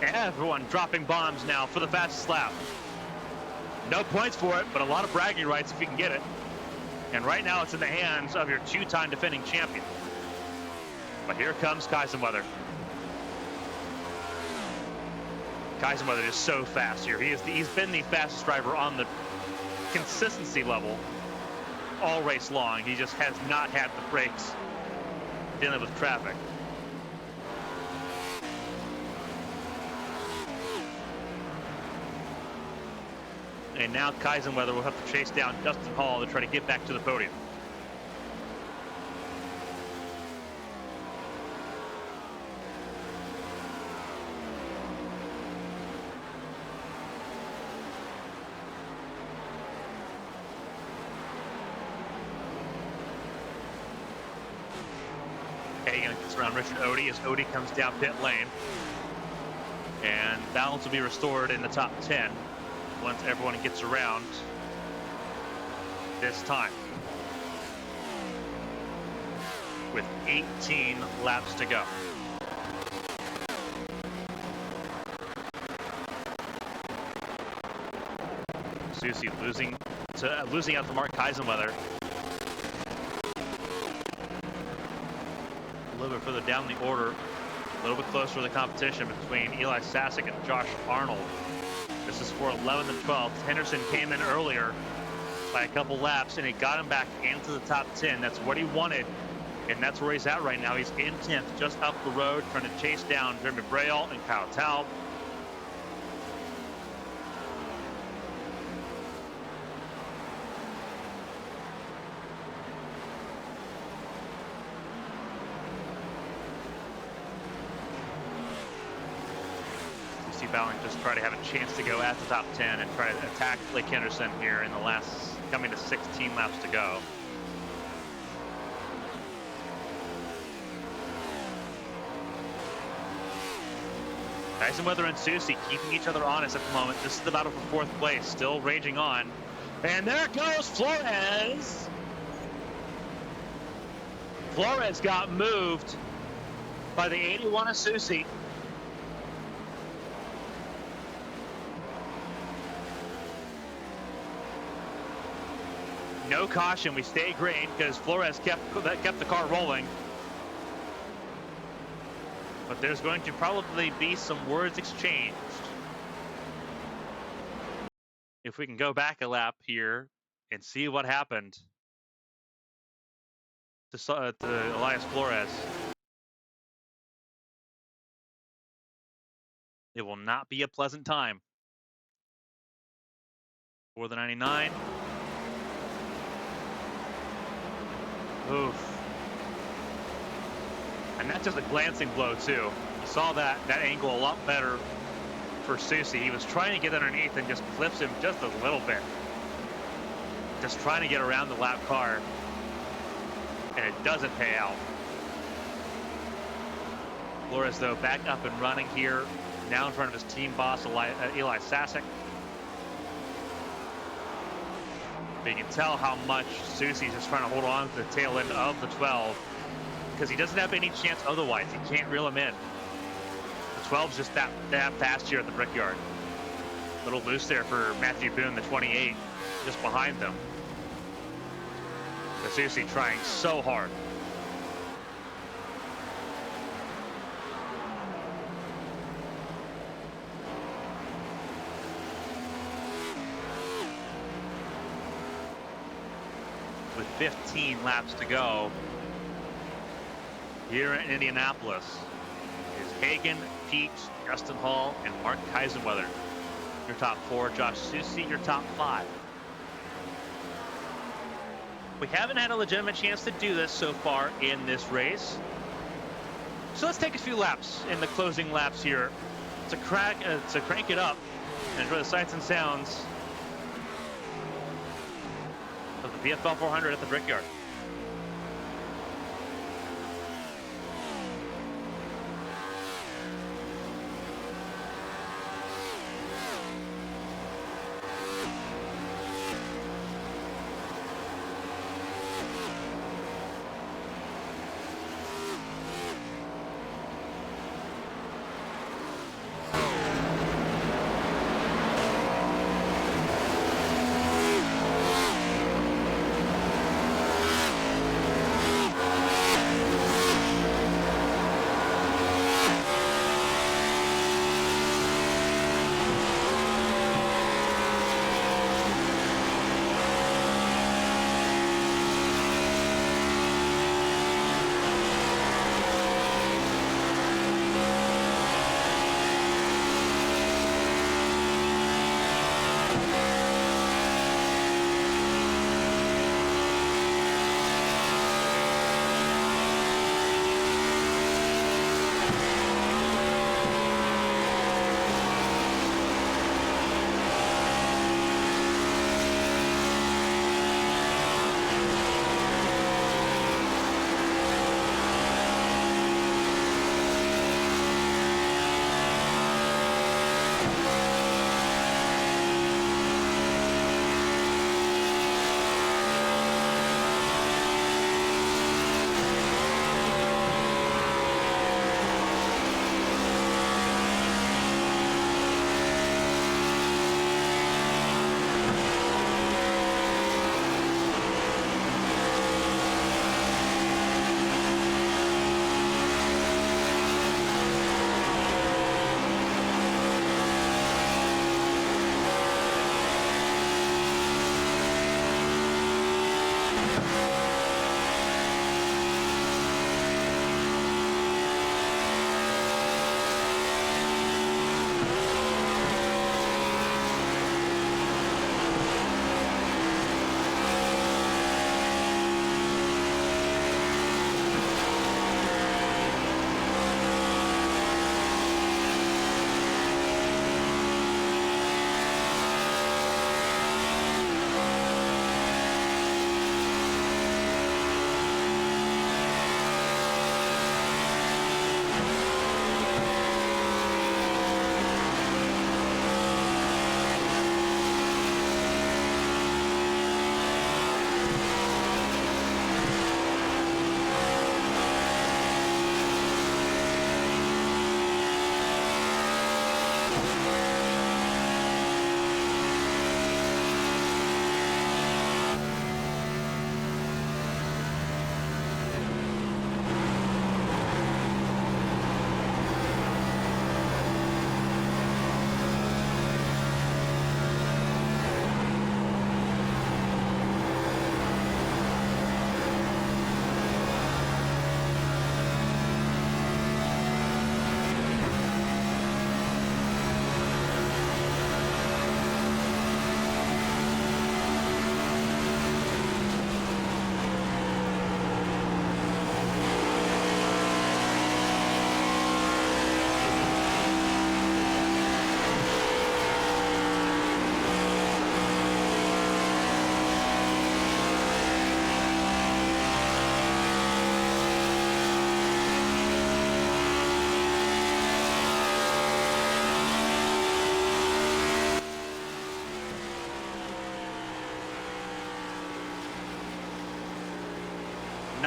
Everyone dropping bombs now for the fastest lap. No points for it, but a lot of bragging rights if you can get it. And right now it's in the hands of your 2-time defending champion. But here comes Kaisenweather. Kaisenweather is so fast here. He's been the fastest driver on the consistency level all race long. He just has not had the brakes dealing with traffic. And now Kaisenweather will have to chase down Dustin Hall to try to get back to the podium. Hagan gets around Richard Odie as Odie comes down pit lane. And balance will be restored in the top 10 once everyone gets around this time. With 18 laps to go. Susie losing out to Mark Kaisenweather. A little bit further down the order, a little bit closer to the competition between Eli Sasek and Josh Arnold. This is for 11th and 12th. Henderson came in earlier by a couple laps, and it got him back into the top 10. That's what he wanted, and that's where he's at right now. He's in 10th, just up the road, trying to chase down Jeremy Braille and Kyle Taub. Bowling just try to have a chance to go at the top 10 and try to attack Blake Henderson here in the last, coming to 16 laps to go. Kaisenweather and Susie keeping each other honest at the moment. This is the battle for fourth place, still raging on. And there goes Flores. Flores got moved by the 81 of Susie. No caution, we stay green because Flores kept the car rolling. But there's going to probably be some words exchanged. If we can go back a lap here and see what happened to Elias Flores. It will not be a pleasant time for the 99. Oof. And that's just a glancing blow too. You saw that angle a lot better for Susie. He was trying to get underneath and just clips him just a little bit. Just trying to get around the lap car. And it doesn't pay out. Flores though back up and running here. Now in front of his team boss Eli Sasek. But you can tell how much Susie's just trying to hold on to the tail end of the 12 because he doesn't have any chance otherwise. He can't reel him in. The 12's just that fast here at the Brickyard. A little loose there for Matthew Boone, the 28, just behind them. But Susie trying so hard. With 15 laps to go here in Indianapolis is Hagan, Pete, Justin Hall, and Mark Kaisenweather. Your top 4, Josh Susie, your top 5. We haven't had a legitimate chance to do this so far in this race. So let's take a few laps in the closing laps here to crank it up and enjoy the sights and sounds of the BFL 400 at the Brickyard.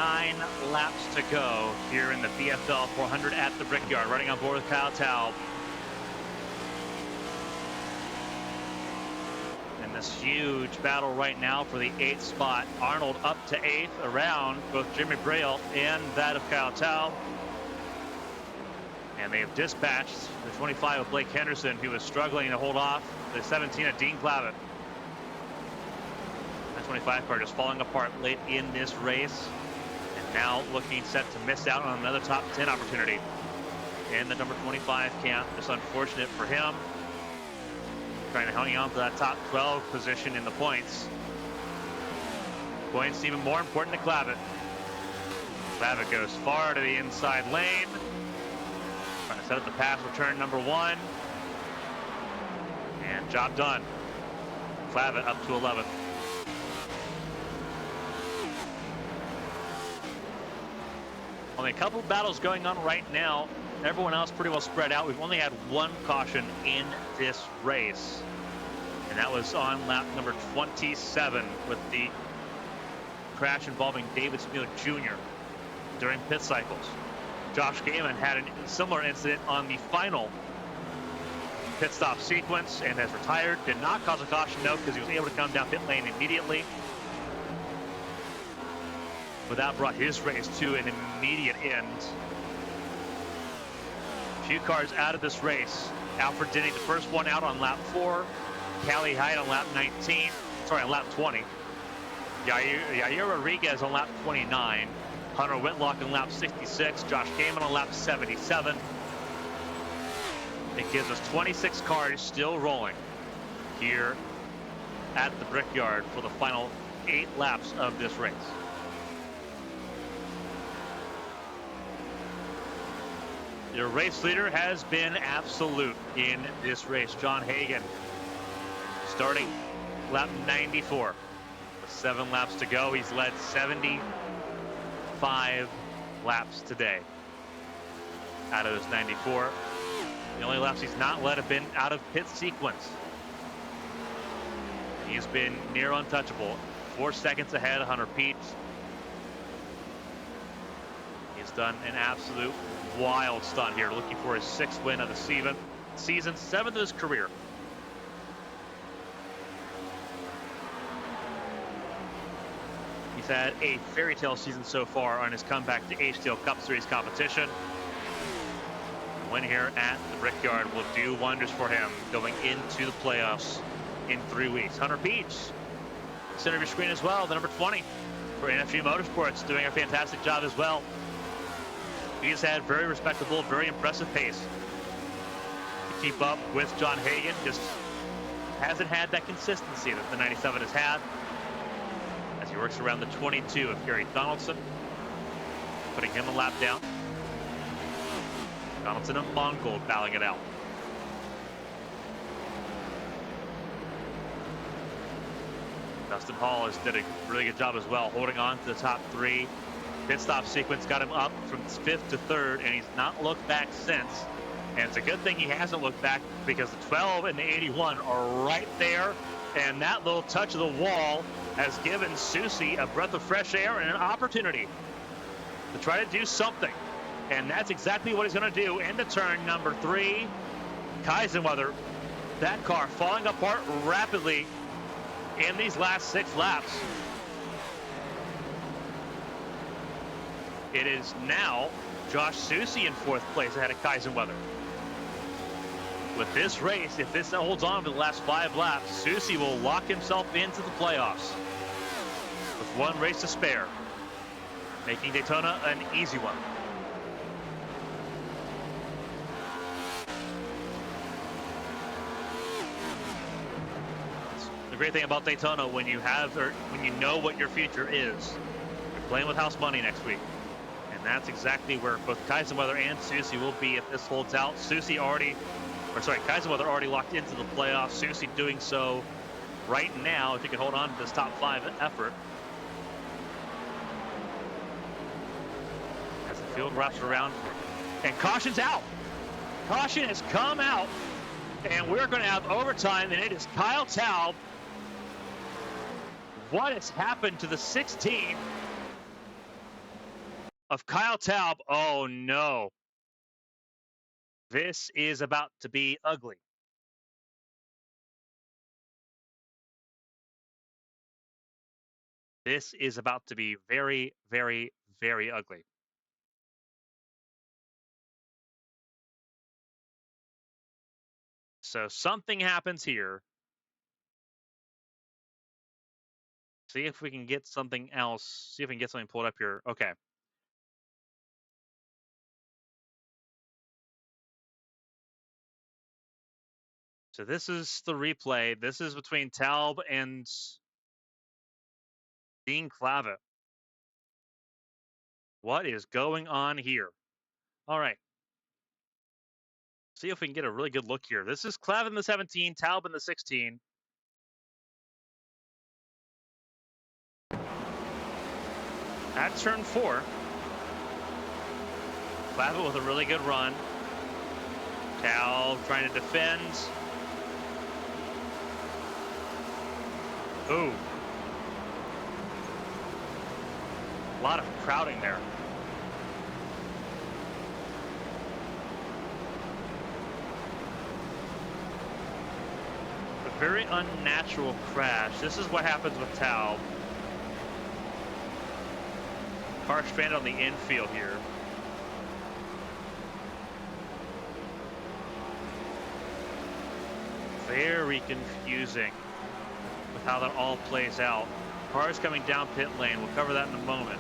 9 laps to go here in the BFL 400 at the Brickyard. Running on board with Kyle Taub. And this huge battle right now for the 8th spot. Arnold up to 8th around both Jimmy Braille and that of Kyle Taub. And they have dispatched the 25 of Blake Henderson, who was struggling to hold off the 17 of Dean Clavitt. The 25 car just falling apart late in this race, and now looking set to miss out on another top 10 opportunity in the number 25 camp. Just unfortunate for him. Trying to hang on to that top 12 position in the points. Points even more important to Clavitt. Clavitt goes far to the inside lane. Trying to set up the pass for turn number 1. And job done. Clavitt up to 11th. Only a couple of battles going on right now. Everyone else pretty well spread out. We've only had 1 caution in this race, and that was on lap number 27 with the crash involving David Smeal Jr. during pit cycles. Josh Gaiman had a similar incident on the final pit stop sequence and has retired. Did not cause a caution, no, because he was able to come down pit lane immediately. But that brought his race to an immediate end. A few cars out of this race. Alfred Denny, the first one out on lap 4. Callie Hyde on lap 19. Sorry, on lap 20. Yair Rodriguez on lap 29. Hunter Whitlock on lap 66. Josh Gaiman on lap 77. It gives us 26 cars still rolling here at the Brickyard for the final 8 laps of this race. Your race leader has been absolute in this race. John Hagan starting lap 94 with 7 laps to go. He's led 75 laps today out of those 94. The only laps he's not led have been out of pit sequence. He's been near untouchable. 4 seconds ahead of Hunter Peach. He's done an absolute wild stunt here, looking for his 6th win of the season, 7th of his career. He's had a fairy tale season so far on his comeback to HTL Cup Series competition. The win here at the Brickyard will do wonders for him going into the playoffs in 3 weeks. Hunter Peach, center of your screen as well, the number 20 for NFG Motorsports, doing a fantastic job as well. He's had very respectable, very impressive pace to keep up with John Hagan. Just hasn't had that consistency that the 97 has had as he works around the 22 of Gary Donaldson, putting him a lap down. Donaldson and Mongold battling it out. Dustin Hall has did a really good job as well, holding on to the top 3. Pit stop sequence got him up from 5th to 3rd, and he's not looked back since. And it's a good thing he hasn't looked back, because the 12 and the 81 are right there. And that little touch of the wall has given Susie a breath of fresh air and an opportunity to try to do something. And that's exactly what he's going to do into turn number 3. Kaisenweather, that car falling apart rapidly in these last 6 laps. It is now Josh Susie in 4th place ahead of Kaisenweather. With this race, if this holds on for the last 5 laps, Susie will lock himself into the playoffs with 1 race to spare, making Daytona an easy one. The great thing about Daytona, when you have, or when you know what your future is, you're playing with house money next week. And that's exactly where both Kaisenweather and Susie will be if this holds out. Kaisenweather already locked into the playoffs. Susie doing so right now if he can hold on to this top 5 effort. As the field wraps around. And caution's out. Caution has come out. And we're going to have overtime, and it is Kyle Taub. What has happened to the 16? of Kyle Taub. Oh, no. This is about to be ugly. This is about to be very, very, very ugly. So something happens here. See if we can get something else. See if we can get something pulled up here. Okay. So this is the replay. This is between Taub and Dean Clavitt. What is going on here? All right. See if we can get a really good look here. This is Clavitt in the 17, Taub in the 16. At turn 4, Clavitt with a really good run. Taub trying to defend. Ooh. A lot of crowding there. A very unnatural crash. This is what happens with Taub. Car stranded on the infield here. Very confusing with how that all plays out. Cars coming down pit lane. We'll cover that in a moment.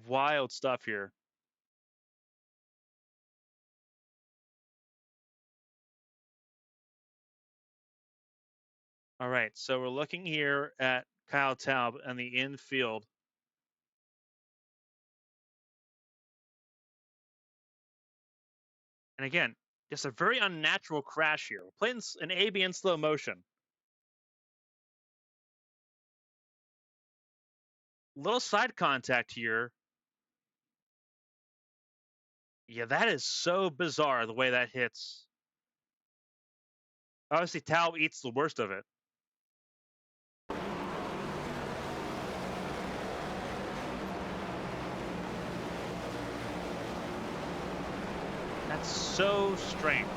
Wild stuff here. All right, so we're looking here at Kyle Taub on the infield. And again, just a very unnatural crash here. We're playing an AB in slow motion. Little side contact here. Yeah, that is so bizarre the way that hits. Obviously, Taub eats the worst of it. That's so strange.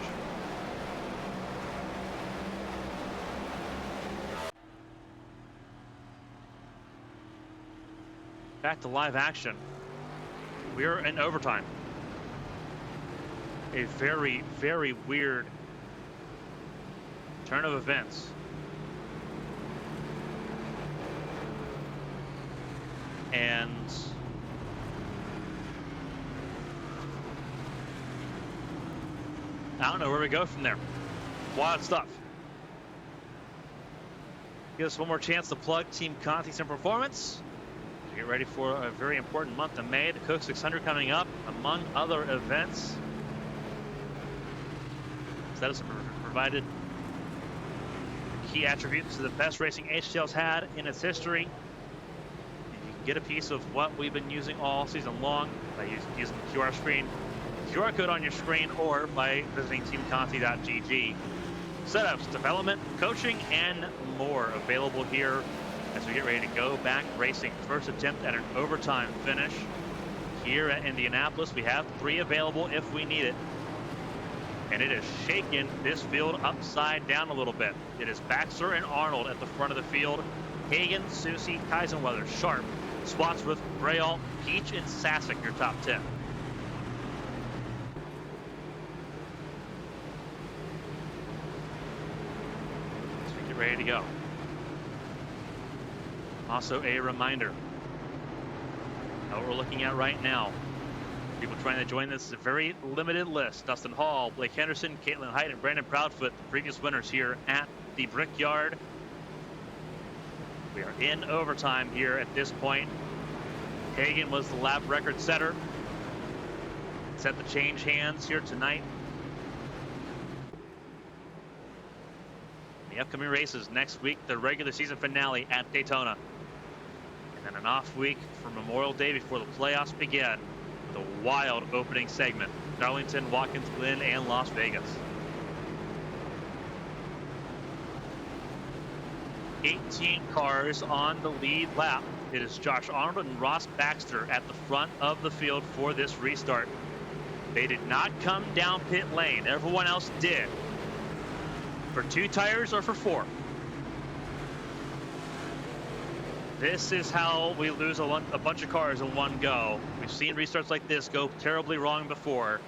Back to live action. We're in overtime. A very, very weird turn of events. And I don't know where we go from there. Wild stuff. Give us one more chance to plug Team Context and Performance. Get ready for a very important month of May. The Coke 600 coming up, among other events. That has provided key attributes to the best racing HTL's had in its history. You can get a piece of what we've been using all season long by using the QR code on your screen, or by visiting teamconti.gg. Setups, development, coaching, and more available here as we get ready to go back racing. First attempt at an overtime finish here at Indianapolis. We have 3 available if we need it. And it has shaken this field upside down a little bit. It is Baxter and Arnold at the front of the field. Hagan, Susie, Kaisenweather, Sharp, Spotsworth, Brayall, Peach, and Sasek, your top 10. So we get ready to go. Also a reminder, what we're looking at right now. People trying to join this is a very limited list. Dustin Hall, Blake Henderson, Caitlin Height, and Brandon Proudfoot, the previous winners here at the Brickyard. We are in overtime here at this point. Hagan was the lap record setter. Set to change hands here tonight. The upcoming races next week, the regular season finale at Daytona. And then an off week for Memorial Day before the playoffs begin. A wild opening segment Darlington, Watkins Glen, and Las Vegas. 18 cars on the lead lap. It is Josh Arnold and Ross Baxter at the front of the field for this restart. They did not come down pit lane. Everyone else did. For 2 tires or for 4. This is how we lose a bunch of cars in one go. We've seen restarts like this go terribly wrong before.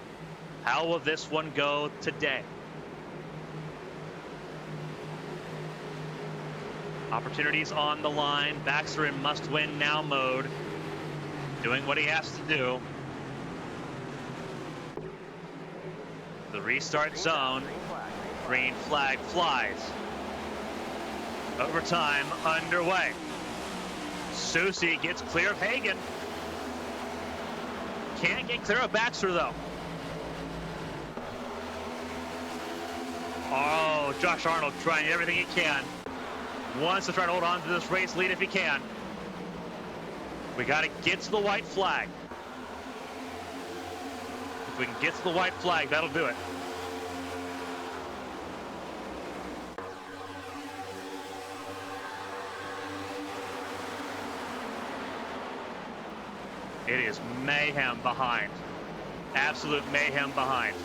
How will this one go today? Opportunities on the line. Baxter in must-win now mode. Doing what he has to do. The restart zone. Green flag flies. Overtime underway. Susie gets clear of Hagan. Can't get clear of Baxter, though. Oh, Josh Arnold trying everything he can. Wants to try to hold on to this race lead if he can. We got to get to the white flag. If we can get to the white flag, that'll do it. It is mayhem behind. Absolute mayhem behind.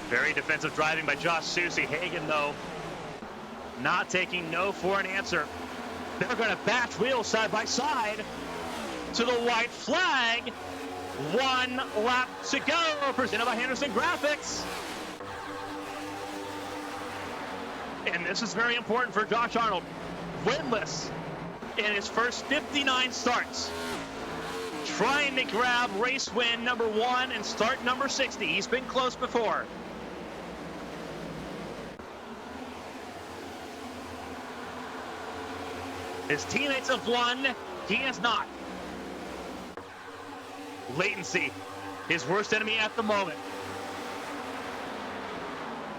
Very defensive driving by Josh Susie. Hagan, though, not taking no for an answer. They're going to batch wheels side by side to the white flag. 1 lap to go, presented by Henderson Graphics. And this is very important for Josh Arnold. Winless in his first 59 starts. Trying to grab race win number 1 and start number 60. He's been close before. His teammates have won. He has not. Latency, his worst enemy at the moment.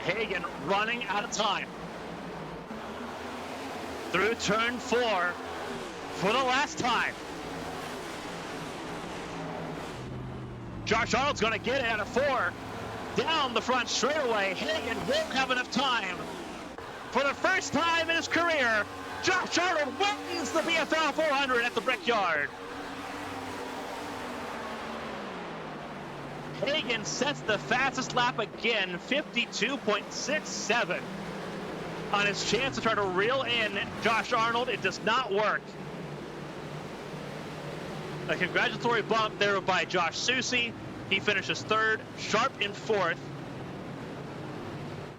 Hagan running out of time. Through turn 4 for the last time. Josh Arnold's going to get it out of 4. Down the front straightaway. Hagan won't have enough time. For the first time in his career, Josh Arnold wins the BFL 400 at the Brickyard. Hagan sets the fastest lap again, 52.67. On his chance to try to reel in Josh Arnold, it does not work. A congratulatory bump there by Josh Susie. He finishes 3rd, Sharp in 4th.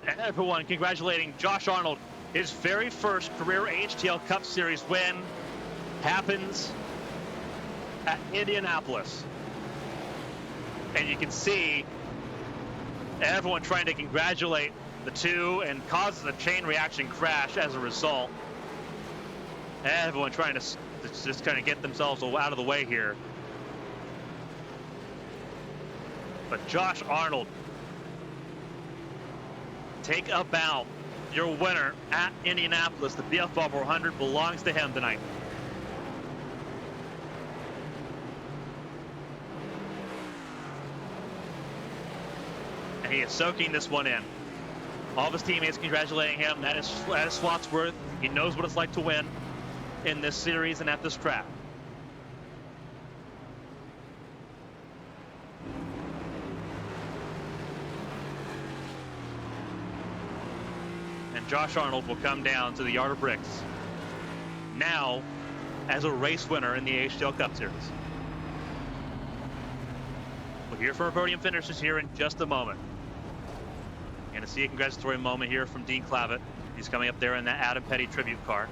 And everyone congratulating Josh Arnold. His very first career HTL Cup Series win happens at Indianapolis. And you can see everyone trying to congratulate the two and causes a chain reaction crash as a result. Everyone trying to just kind of get themselves out of the way here. But Josh Arnold, take a bow. Your winner at Indianapolis. The BFL 400 belongs to him tonight. And he is soaking this one in. All of his teammates congratulating him. That is Swatsworth. He knows what it's like to win in this series and at this track. And Josh Arnold will come down to the Yard of Bricks now as a race winner in the HTL Cup Series. We'll hear from our podium finishers here in just a moment. Going to see a congratulatory moment here from Dean Clavitt. He's coming up there in that Adam Petty tribute car.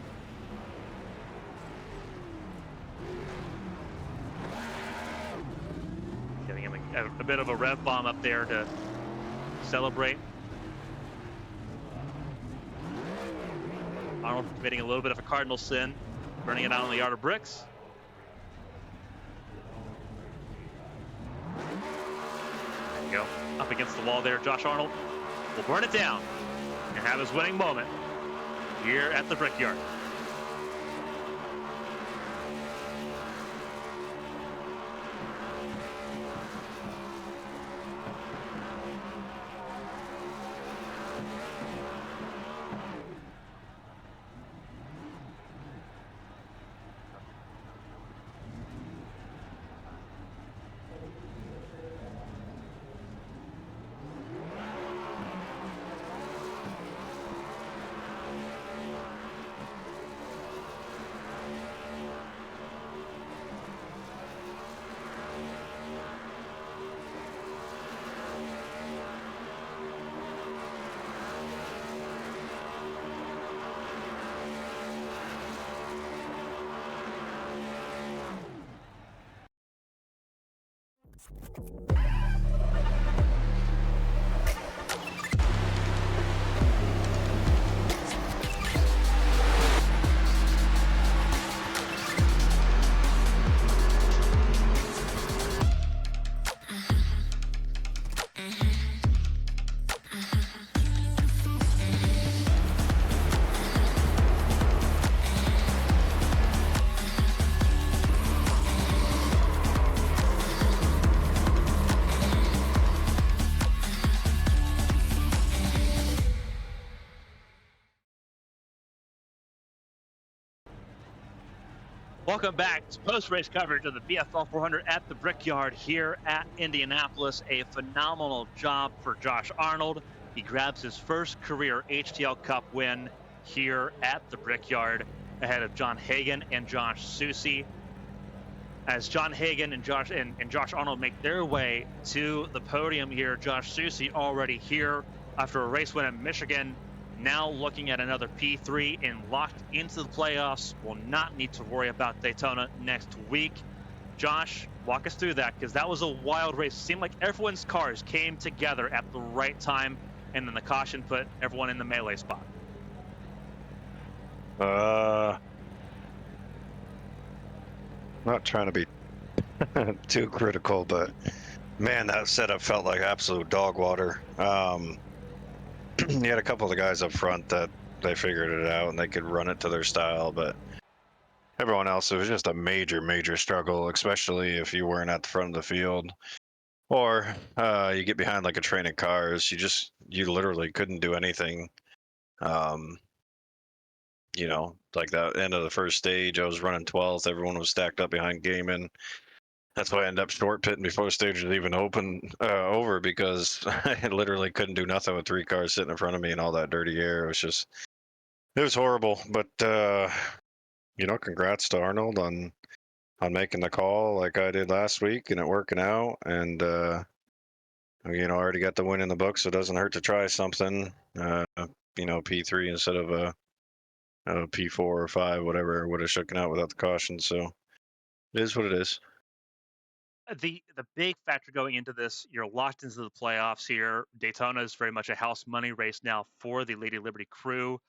Giving him a bit of a rev bomb up there to celebrate. Arnold committing a little bit of a cardinal sin, burning it out on the Yard of Bricks. There you go. Up against the wall there, Josh Arnold will burn it down and have his winning moment here at the Brickyard. Welcome back to post-race coverage of the BFL 400 at the Brickyard here at Indianapolis. A phenomenal job for Josh Arnold. He grabs his first career HTL Cup win here at the Brickyard ahead of John Hagan and Josh Susie. As John Hagan and Josh Arnold make their way to the podium here, Josh Susie already here after a race win in Michigan. Now looking at another P3 and locked into the playoffs. Will not need to worry about Daytona next week. Josh, walk us through that, because that was a wild race. It seemed like everyone's cars came together at the right time, and then the caution put everyone in the melee spot. Not trying to be too critical, but man, that setup felt like absolute dog water. You had a couple of the guys up front that they figured it out and they could run it to their style, but everyone else, it was just a major struggle, especially if you weren't at the front of the field, or you get behind like a train of cars. You literally couldn't do anything. You know, like that end of the first stage, I was running 12th. Everyone was stacked up behind Gaiman. That's why I ended up short pitting before the stage was even over, because I literally couldn't do nothing with 3 cars sitting in front of me and all that dirty air. It was horrible. But you know, congrats to Arnold on making the call like I did last week and it working out. And you know, I already got the win in the book, so it doesn't hurt to try something. You know, P3 instead of a P4 or 5, whatever would have shooken out without the caution. So it is what it is. The big factor going into this, you're locked into the playoffs here. Daytona is very much a house money race now for the Lady Liberty crew.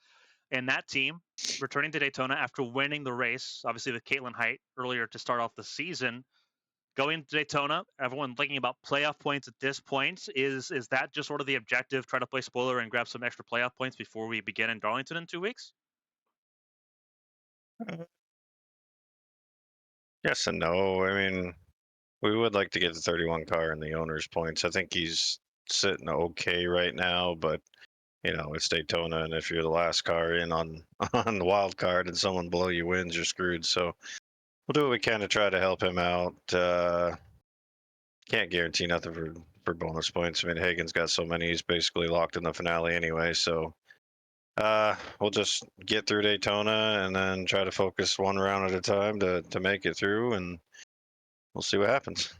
And that team returning to Daytona after winning the race, obviously with Caitlin Height earlier to start off the season. Going to Daytona, everyone thinking about playoff points at this point. Is that just sort of the objective? Try to play spoiler and grab some extra playoff points before we begin in Darlington in 2 weeks? Yes and no. I mean, we would like to get the 31 car in the owner's points. I think he's sitting okay right now, but you know, it's Daytona, and if you're the last car in on on the wild card and someone below you wins, you're screwed. So we'll do what we can to try to help him out. Can't guarantee nothing for bonus points. I mean, Hagen's got so many; he's basically locked in the finale anyway. So we'll just get through Daytona and then try to focus one round at a time to make it through, and we'll see what happens.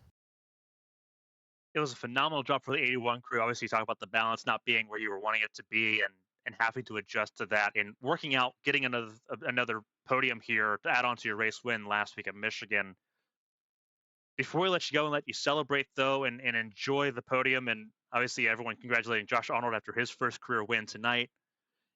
It was a phenomenal job for the 81 crew. Obviously, you talk about the balance not being where you were wanting it to be, and having to adjust to that, and working out, getting another podium here to add on to your race win last week at Michigan. Before we let you go and let you celebrate, though, and enjoy the podium, and obviously everyone congratulating Josh Arnold after his first career win tonight.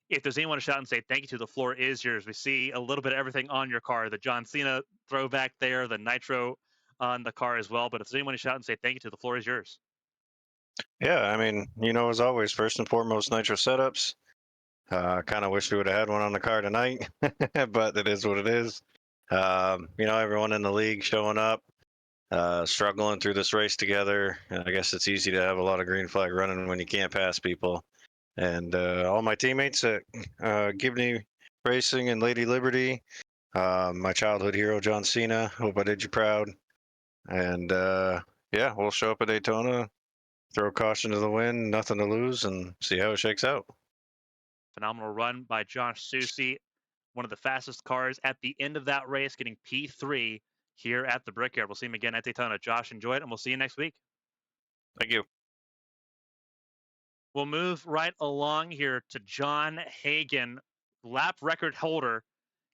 If there's anyone to shout and say thank you to, the floor is yours. We see a little bit of everything on your car, the John Cena throwback there, the Nitro on the car as well. But if there's anyone to shout and say thank you to, the floor is yours. Yeah, I mean, you know, as always, first and foremost, Nitro setups. Kind of wish we would have had one on the car tonight, but it is what it is. You know, everyone in the league showing up, struggling through this race together. And I guess it's easy to have a lot of green flag running when you can't pass people. And all my teammates at Gibney Racing and Lady Liberty, my childhood hero, John Cena. Hope I did you proud. And yeah, we'll show up at Daytona, throw caution to the wind, nothing to lose, and see how it shakes out. Phenomenal run by Josh Susie, one of the fastest cars at the end of that race, getting P3 here at the Brickyard. We'll see him again at Daytona. Josh, enjoy it, and we'll see you next week. Thank you. We'll move right along here to John Hagan, lap record holder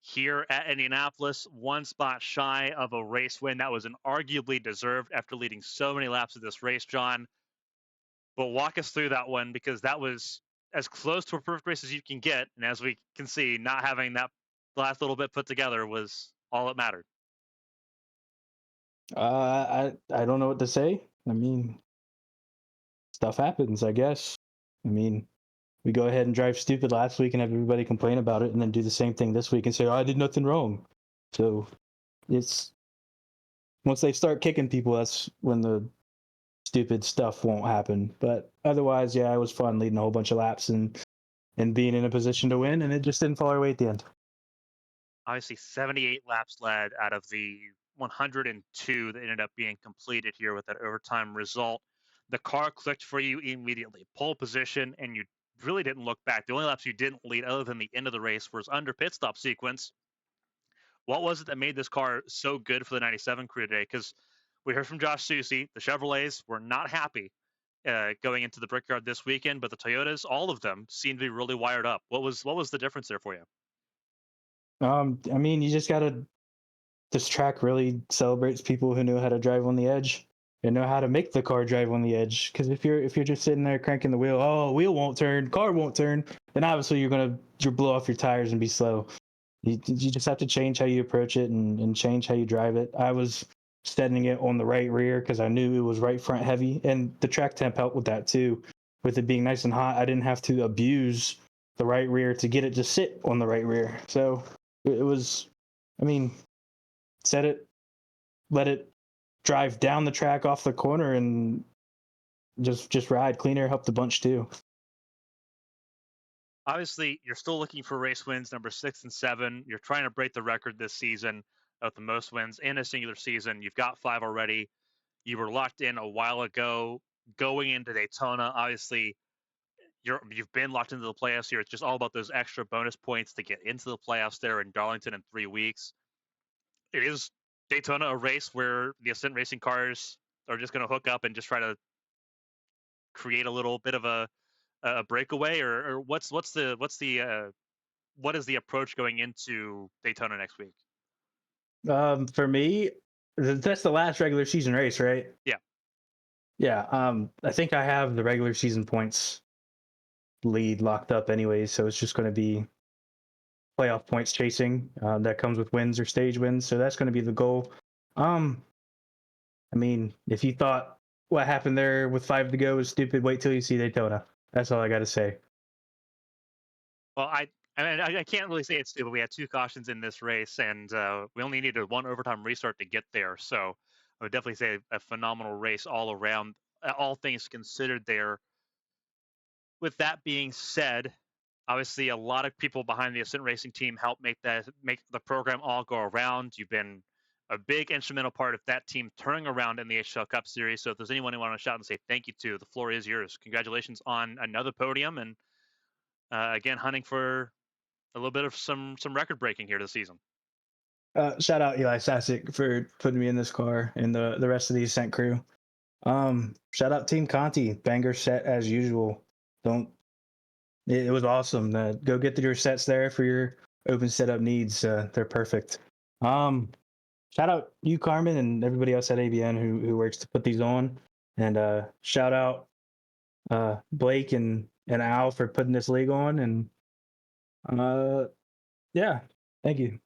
here at Indianapolis, one spot shy of a race win that was an arguably deserved after leading so many laps of this race, John. But walk us through that one, because that was as close to a perfect race as you can get. And as we can see, not having that last little bit put together was all that mattered. I don't know what to say. I mean, stuff happens, I guess. I mean, we go ahead and drive stupid last week and have everybody complain about it, and then do the same thing this week and say, "Oh, I did nothing wrong." So it's once they start kicking people, that's when the stupid stuff won't happen. But otherwise, yeah, it was fun leading a whole bunch of laps and being in a position to win, and it just didn't fall our way at the end. Obviously, 78 laps led out of the 102 that ended up being completed here with that overtime result. The car clicked for you immediately. Pole position, and you really didn't look back. The only laps you didn't lead, other than the end of the race, was under pit stop sequence. What was it that made this car so good for the 97 crew today? Because we heard from Josh Susie, the Chevrolets were not happy going into the Brickyard this weekend, but the Toyotas, all of them, seemed to be really wired up. What was the difference there for you? I mean, you just gotta. This track really celebrates people who know how to drive on the edge and know how to make the car drive on the edge. Because if you're just sitting there cranking the wheel, oh, wheel won't turn, car won't turn, then obviously you'll blow off your tires and be slow. You just have to change how you approach it and change how you drive it. I was setting it on the right rear because I knew it was right front heavy, and the track temp helped with that too. With it being nice and hot, I didn't have to abuse the right rear to get it to sit on the right rear. So it was, I mean, set it, let it drive down the track off the corner, and just ride. Clean air helped a bunch too. Obviously, you're still looking for race wins, number 6 and 7. You're trying to break the record this season of the most wins in a singular season. You've got 5 already. You were locked in a while ago going into Daytona. Obviously, you've been locked into the playoffs here. It's just all about those extra bonus points to get into the playoffs there in Darlington in 3 weeks. It is Daytona, a race where the Ascent Racing cars are just going to hook up and just try to create a little bit of a breakaway, or what is the approach going into Daytona next week? For me, that's the last regular season race, right? Yeah. Yeah. I think I have the regular season points lead locked up anyways, so it's just going to be playoff points chasing. That comes with wins or stage wins, so that's going to be the goal. I mean, if you thought what happened there with 5 to go was stupid, wait till you see Daytona. That's all I got to say. Well, I can't really say it's stupid. We had 2 cautions in this race, and we only needed 1 overtime restart to get there. So I would definitely say a phenomenal race all around, all things considered there. With that being said, obviously a lot of people behind the Ascent Racing team help make the program all go around. You've been a big instrumental part of that team turning around in the HTL Cup Series. So if there's anyone you want to shout and say thank you to, the floor is yours. Congratulations on another podium, and again, hunting for a little bit of some record breaking here this season. Shout out Eli Sasic for putting me in this car and the rest of the Ascent crew. Shout out Team Conti, banger set as usual. It was awesome. Go get your sets there for your open setup needs. They're perfect. Shout out you, Carmen, and everybody else at ABN who works to put these on. And shout out Blake and Al for putting this league on. And yeah, thank you.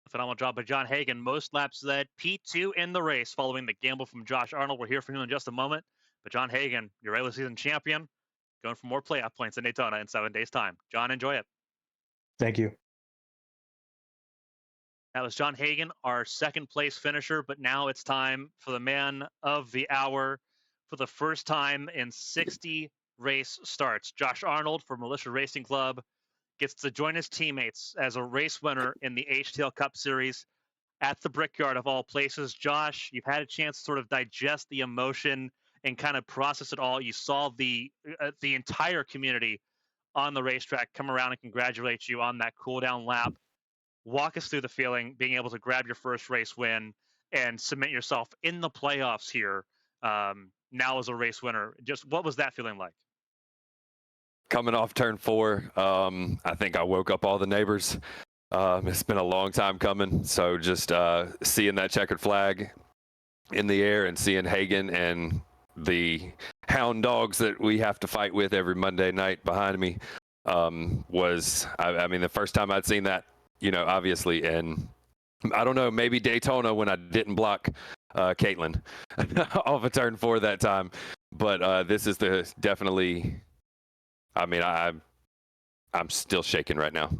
Phenomenal job by John Hagan. Most laps led, P2 in the race following the gamble from Josh Arnold. We'll hear from him in just a moment. But John Hagan, your regular season champion, going for more playoff points in Daytona in 7 days' time. John, enjoy it. Thank you. That was John Hagan, our second place finisher, but now it's time for the man of the hour. For the first time in 60 race starts, Josh Arnold for Militia Racing Club gets to join his teammates as a race winner in the HTL Cup Series at the Brickyard of all places. Josh, you've had a chance to sort of digest the emotion and kind of process it all. You saw the entire community on the racetrack come around and congratulate you on that cool down lap. Walk us through the feeling, being able to grab your first race win and cement yourself in the playoffs here now as a race winner. Just what was that feeling like? Coming off turn 4, I think I woke up all the neighbors. It's been a long time coming. So just seeing that checkered flag in the air and seeing Hagen and the hound dogs that we have to fight with every Monday night behind me was, I mean, the first time I'd seen that, obviously. And I don't know, maybe Daytona when I didn't block Caitlin off of turn 4 that time. But this is definitely, I mean, I'm still shaking right now.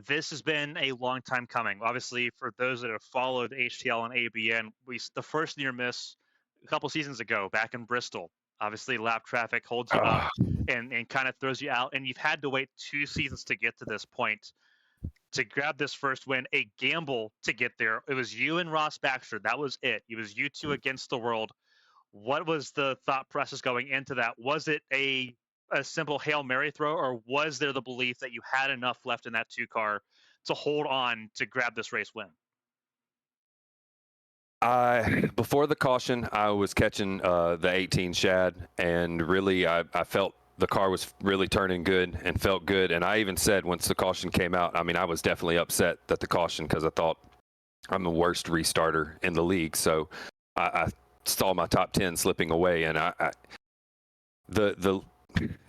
This has been a long time coming. Obviously, for those that have followed HTL and ABN, the first near miss a couple seasons ago back in Bristol. Obviously, lap traffic holds you up and kind of throws you out, and you've had to wait 2 seasons to get to this point to grab this first win. A gamble to get there. It was you and Ross Baxter. That was it. It was you two against the world. What was the thought process going into that? Was it a simple Hail Mary throw, or was there the belief that you had enough left in that 2 car to hold on to grab this race win? Before the caution, I was catching the 18 Shad, and really I felt the car was really turning good and felt good. And I even said once the caution came out, I mean, I was definitely upset that the caution, because I thought I'm the worst restarter in the league. So I saw my top 10 slipping away, and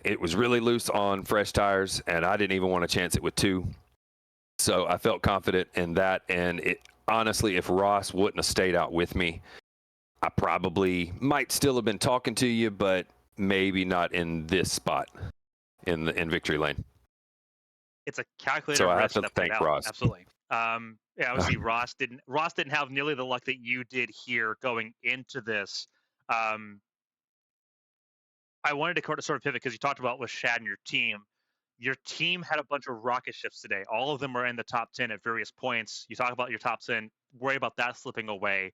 it was really loose on fresh tires, and I didn't even want to chance it with 2. So I felt confident in that. And honestly, if Ross wouldn't have stayed out with me, I probably might still have been talking to you, but maybe not in this spot in victory lane. It's a calculated So I have risk to that thank played out. Ross. Absolutely. Yeah, obviously Ross didn't have nearly the luck that you did here going into this. I wanted to sort of pivot because you talked about with Shad and your team. Your team had a bunch of rocket ships today. All of them are in the top 10 at various points. You talk about your top 10, worry about that slipping away.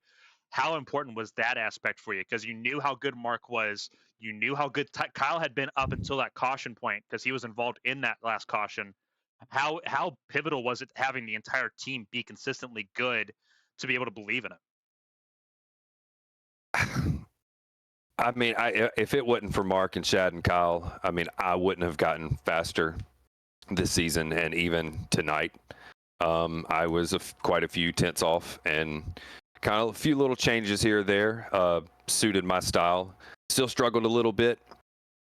How important was that aspect for you? Because you knew how good Mark was. You knew how good Kyle had been up until that caution point because he was involved in that last caution. How pivotal was it having the entire team be consistently good to be able to believe in it? I mean, if it wasn't for Mark and Shad and Kyle, I mean, I wouldn't have gotten faster this season, and even tonight. I was quite a few tenths off, and kind of a few little changes here or there suited my style. Still struggled a little bit,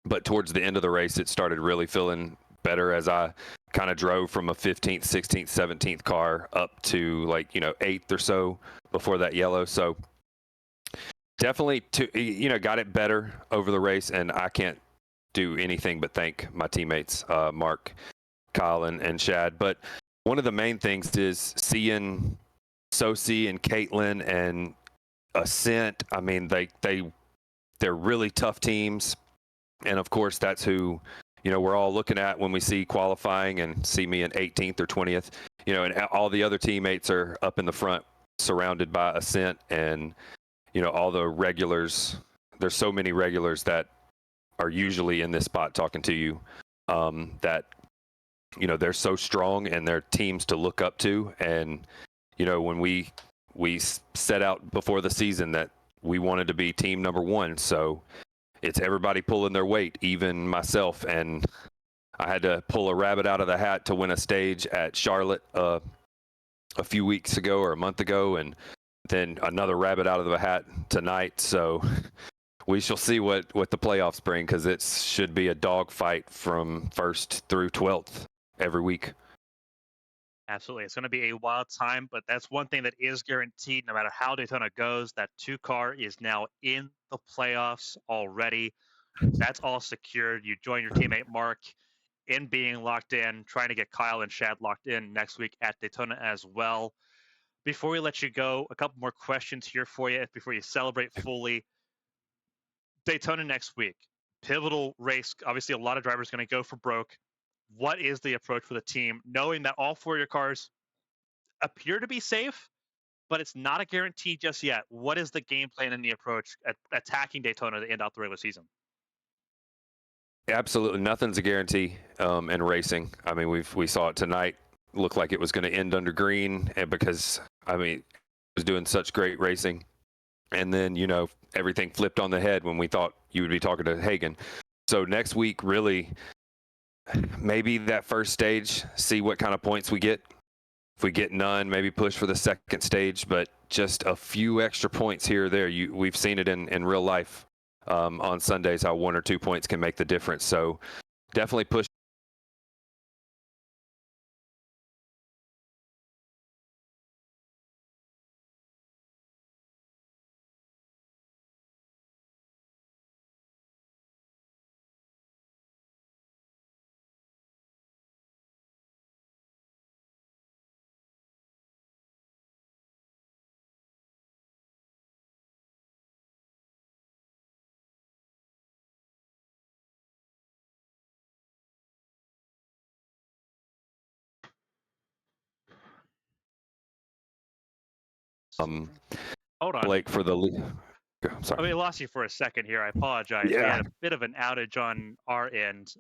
but towards the end of the race, it started really feeling better as I kind of drove from a 15th, 16th, 17th car up to 8th or so before that yellow. So definitely, got it better over the race, and I can't do anything but thank my teammates, Mark, Kyle, and Shad. But one of the main things is seeing Sosi and Caitlin and Ascent. I mean, they're really tough teams, and of course that's who we're all looking at when we see qualifying and see me in 18th or 20th. And all the other teammates are up in the front, surrounded by Ascent and all the regulars. There's so many regulars that are usually in this spot talking to you that they're so strong and they're teams to look up to. And when we set out before the season that we wanted to be team number 1, so it's everybody pulling their weight, even myself. And I had to pull a rabbit out of the hat to win a stage at Charlotte a few weeks ago or a month ago, and then another rabbit out of the hat tonight. So we shall see what the playoffs bring, because it should be a dogfight from 1st through 12th every week. Absolutely. It's going to be a wild time, but that's one thing that is guaranteed no matter how Daytona goes. That 2 car is now in the playoffs already. That's all secured. You join your teammate Mark in being locked in, trying to get Kyle and Shad locked in next week at Daytona as well. Before we let you go, a couple more questions here for you before you celebrate fully. Daytona next week, pivotal race. Obviously, a lot of drivers going to go for broke. What is the approach for the team, knowing that all 4 of your cars appear to be safe, but it's not a guarantee just yet? What is the game plan and the approach at attacking Daytona to end out the regular season? Absolutely, nothing's a guarantee in racing. I mean, we saw it tonight. Looked like it was going to end under green, and because it was doing such great racing, and then everything flipped on the head when we thought you would be talking to Hagen. So next week, really, maybe that first stage, see what kind of points we get. If we get none, maybe push for the second stage, but just a few extra points here or there. We've seen it in real life on Sundays how 1 or 2 points can make the difference. So definitely push. Hold on. Blake for the lead. Sorry. I lost you for a second here. I apologize. Yeah. We had a bit of an outage on our end.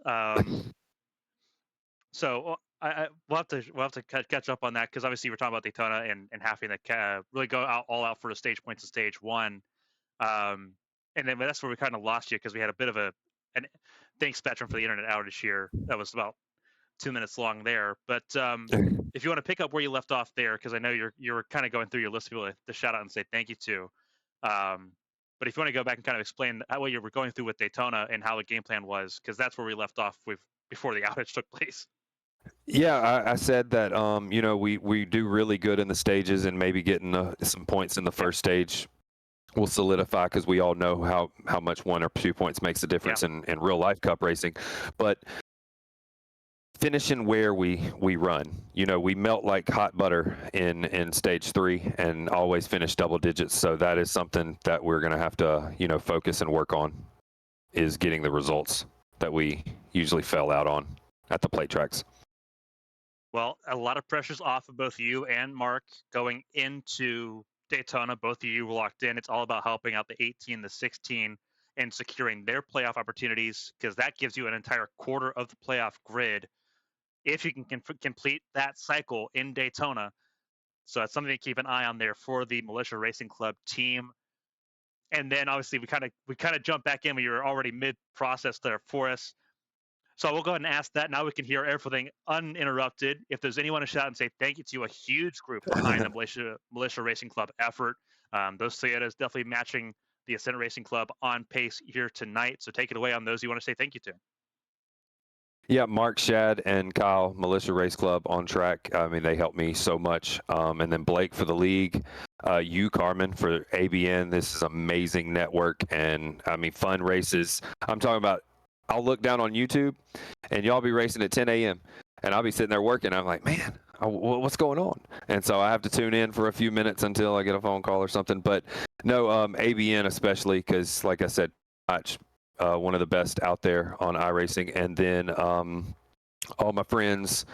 So we'll have to catch up on that because obviously we're talking about Daytona and having to really go all out for the stage points in stage one. And then that's where we kind of lost you because we had a bit of an thanks Spectrum for the internet outage here. That was about 2 minutes long there. But if you want to pick up where you left off there, because I know you're kind of going through your list of people to shout out and say thank you to. But if you want to go back and kind of explain what you were going through with Daytona and how the game plan was, because that's where we left off before the outage took place. Yeah, I said that we do really good in the stages, and maybe getting some points in the first stage will solidify, because we all know how much 1 or 2 points makes a difference in real life cup racing. But finishing where we run, we melt like hot butter in stage 3 and always finish double digits. So that is something that we're going to have to focus and work on, is getting the results that we usually fell out on at the plate tracks. Well, a lot of pressure's off of both you and Mark going into Daytona. Both of you were locked in. It's all about helping out the 18, the 16, and securing their playoff opportunities, because that gives you an entire quarter of the playoff grid if you can complete that cycle in Daytona. So that's something to keep an eye on there for the Militia Racing Club team. And then obviously we kind of jumped back in when you were already mid-process there for us. So we'll go ahead and ask that. Now we can hear everything uninterrupted. If there's anyone to shout and say thank you to, a huge group behind the Militia Racing Club effort. Those Toyotas definitely matching the Ascent Racing Club on pace here tonight. So take it away on those you want to say thank you to. Yeah, Mark, Shad, and Kyle, Militia Race Club on track. I mean, they helped me so much. And then Blake for the league. You, Carmen, for ABN. This is amazing network. And, I mean, fun races. I'm talking about, I'll look down on YouTube, and y'all be racing at 10 a.m. And I'll be sitting there working. I'm like, man, what's going on? And so I have to tune in for a few minutes until I get a phone call or something. But, no, ABN especially, because, like I said, one of the best out there on iRacing, and then all my friends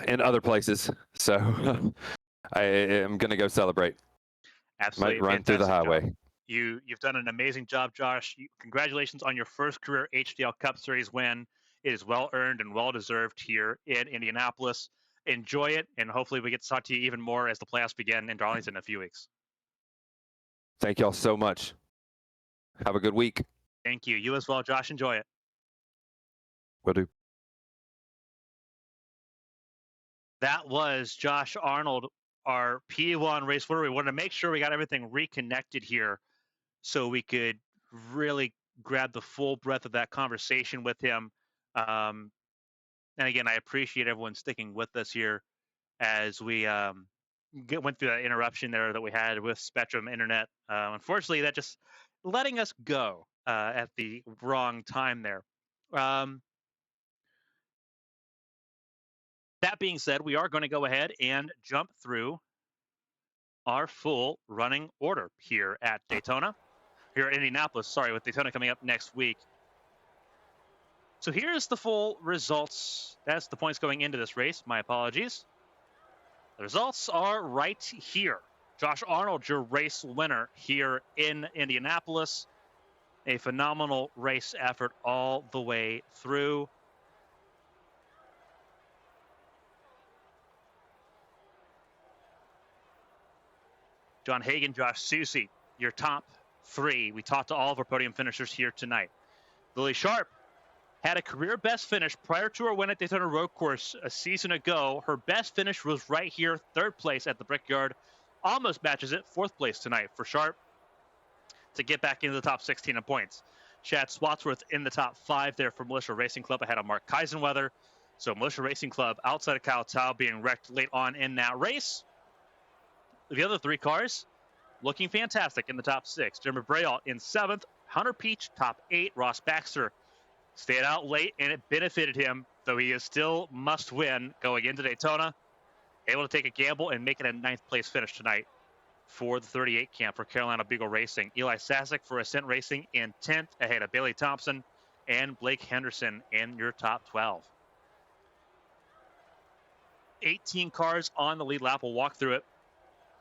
in other places. So I am going to go celebrate. Absolutely. Might run through the highway. Job. You've done an amazing job, Josh. Congratulations on your first career HTL Cup Series win. It is well earned and well deserved here in Indianapolis. Enjoy it, and hopefully we get to talk to you even more as the playoffs begin in Darlington in a few weeks. Thank y'all so much. Have a good week. Thank you. You as well, Josh. Enjoy it. Will do. That was Josh Arnold, our P1 race winner. We wanted to make sure we got everything reconnected here so we could really grab the full breadth of that conversation with him. And again, I appreciate everyone sticking with us here as we went through that interruption there that we had with Spectrum Internet. Unfortunately, that just letting us go at the wrong time there. That being said, we are going to go ahead and jump through our full running order here at Daytona, here at Indianapolis, sorry, with Daytona coming up next week. So here's the full results. That's the points going into this race. My apologies. The results are right here. Josh Arnold, your race winner here in Indianapolis. A phenomenal race effort all the way through. John Hagan, Josh Susie, your top three. We talked to all of our podium finishers here tonight. Lily Sharp, had a career best finish prior to her win at Daytona Road Course a season ago. Her best finish was right here, 3rd place at the Brickyard. Almost matches it, 4th place tonight for Sharp to get back into the top 16 in points. Chad Swatsworth in the top 5 there for Militia Racing Club ahead of Mark Kaisenweather. So Militia Racing Club outside of Kyle Tao being wrecked late on in that race. The other 3 cars looking fantastic in the top 6. Jeremy Brayall in 7th. Hunter Peach, top 8. Ross Baxter stayed out late, and it benefited him, though he is still must win going into Daytona. Able to take a gamble and make it a 9th place finish tonight for the 38 camp for Carolina Beagle Racing. Eli Sasek for Ascent Racing in 10th ahead of Bailey Thompson and Blake Henderson in your top 12. 18 cars on the lead lap. We'll walk through it.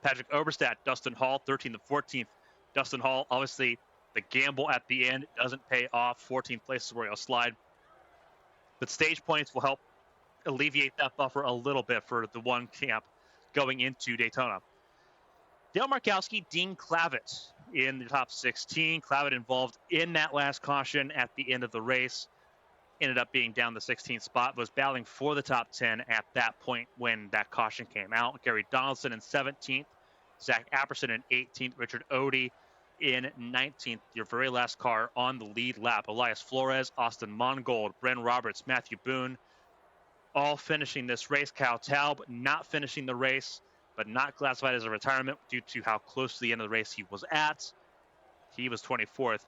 Patrick Oberstadt, Dustin Hall, 13th and 14th. Dustin Hall, obviously, the gamble at the end doesn't pay off. 14th place is where he'll slide. But stage points will help alleviate that buffer a little bit for the one camp going into Daytona. Dale Markowski, Dean Clavitt in the top 16. Clavitt involved in that last caution at the end of the race. Ended up being down the 16th spot, was battling for the top 10 at that point when that caution came out. Gary Donaldson in 17th. Zach Apperson in 18th. Richard Odie in 19th. Your very last car on the lead lap. Elias Flores, Austin Mongold, Bren Roberts, Matthew Boone, all finishing this race. Kyle Taub not finishing the race, but not classified as a retirement due to how close to the end of the race he was at. He was 24th.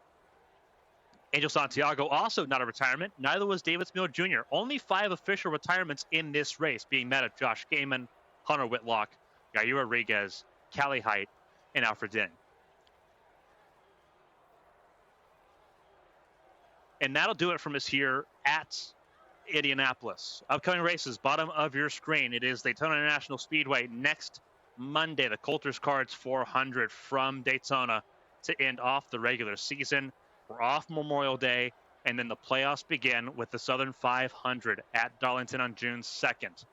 Angel Santiago also not a retirement. Neither was David Mill Jr. Only 5 official retirements in this race, being that of Josh Gaiman, Hunter Whitlock, Yair Rodriguez, Callie Height, and Alfred Ding. And that'll do it from us here at Indianapolis. Upcoming races, bottom of your screen. It is Daytona International Speedway next Monday, the Coulter's Cards 400 from Daytona to end off the regular season. We're off Memorial Day, and then the playoffs begin with the Southern 500 at Darlington on June 2nd.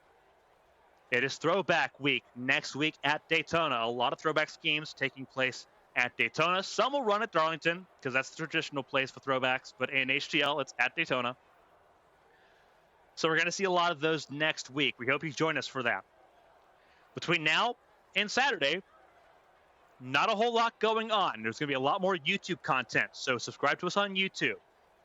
It is throwback week next week at Daytona. A lot of throwback schemes taking place at Daytona. Some will run at Darlington because that's the traditional place for throwbacks, but in HTL, it's at Daytona. So we're going to see a lot of those next week. We hope you join us for that. Between now and Saturday, not a whole lot going on. There's going to be a lot more YouTube content, so subscribe to us on YouTube.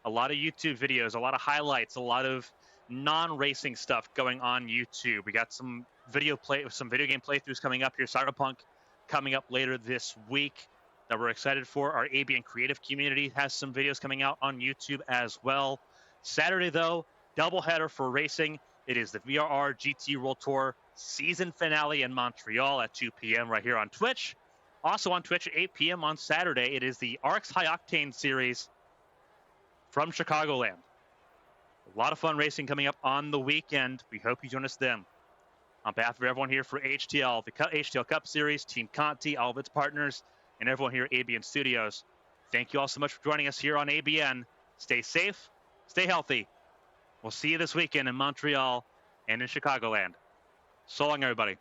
A lot of YouTube videos, a lot of highlights, a lot of non-racing stuff going on YouTube. We got some video game playthroughs coming up here. Cyberpunk coming up later this week that we're excited for. Our ABN creative community has some videos coming out on YouTube as well. Saturday, though, doubleheader for racing. It is the VRR GT World Tour season finale in Montreal at 2 p.m. right here on Twitch. Also on Twitch at 8 p.m. on Saturday, it is the ARX High Octane Series from Chicagoland. A lot of fun racing coming up on the weekend. We hope you join us then. On behalf of everyone here for HTL, the HTL Cup Series, Team Conti, all of its partners, and everyone here at ABN Studios, thank you all so much for joining us here on ABN. Stay safe, stay healthy. We'll see you this weekend in Montreal and in Chicagoland. So long, everybody.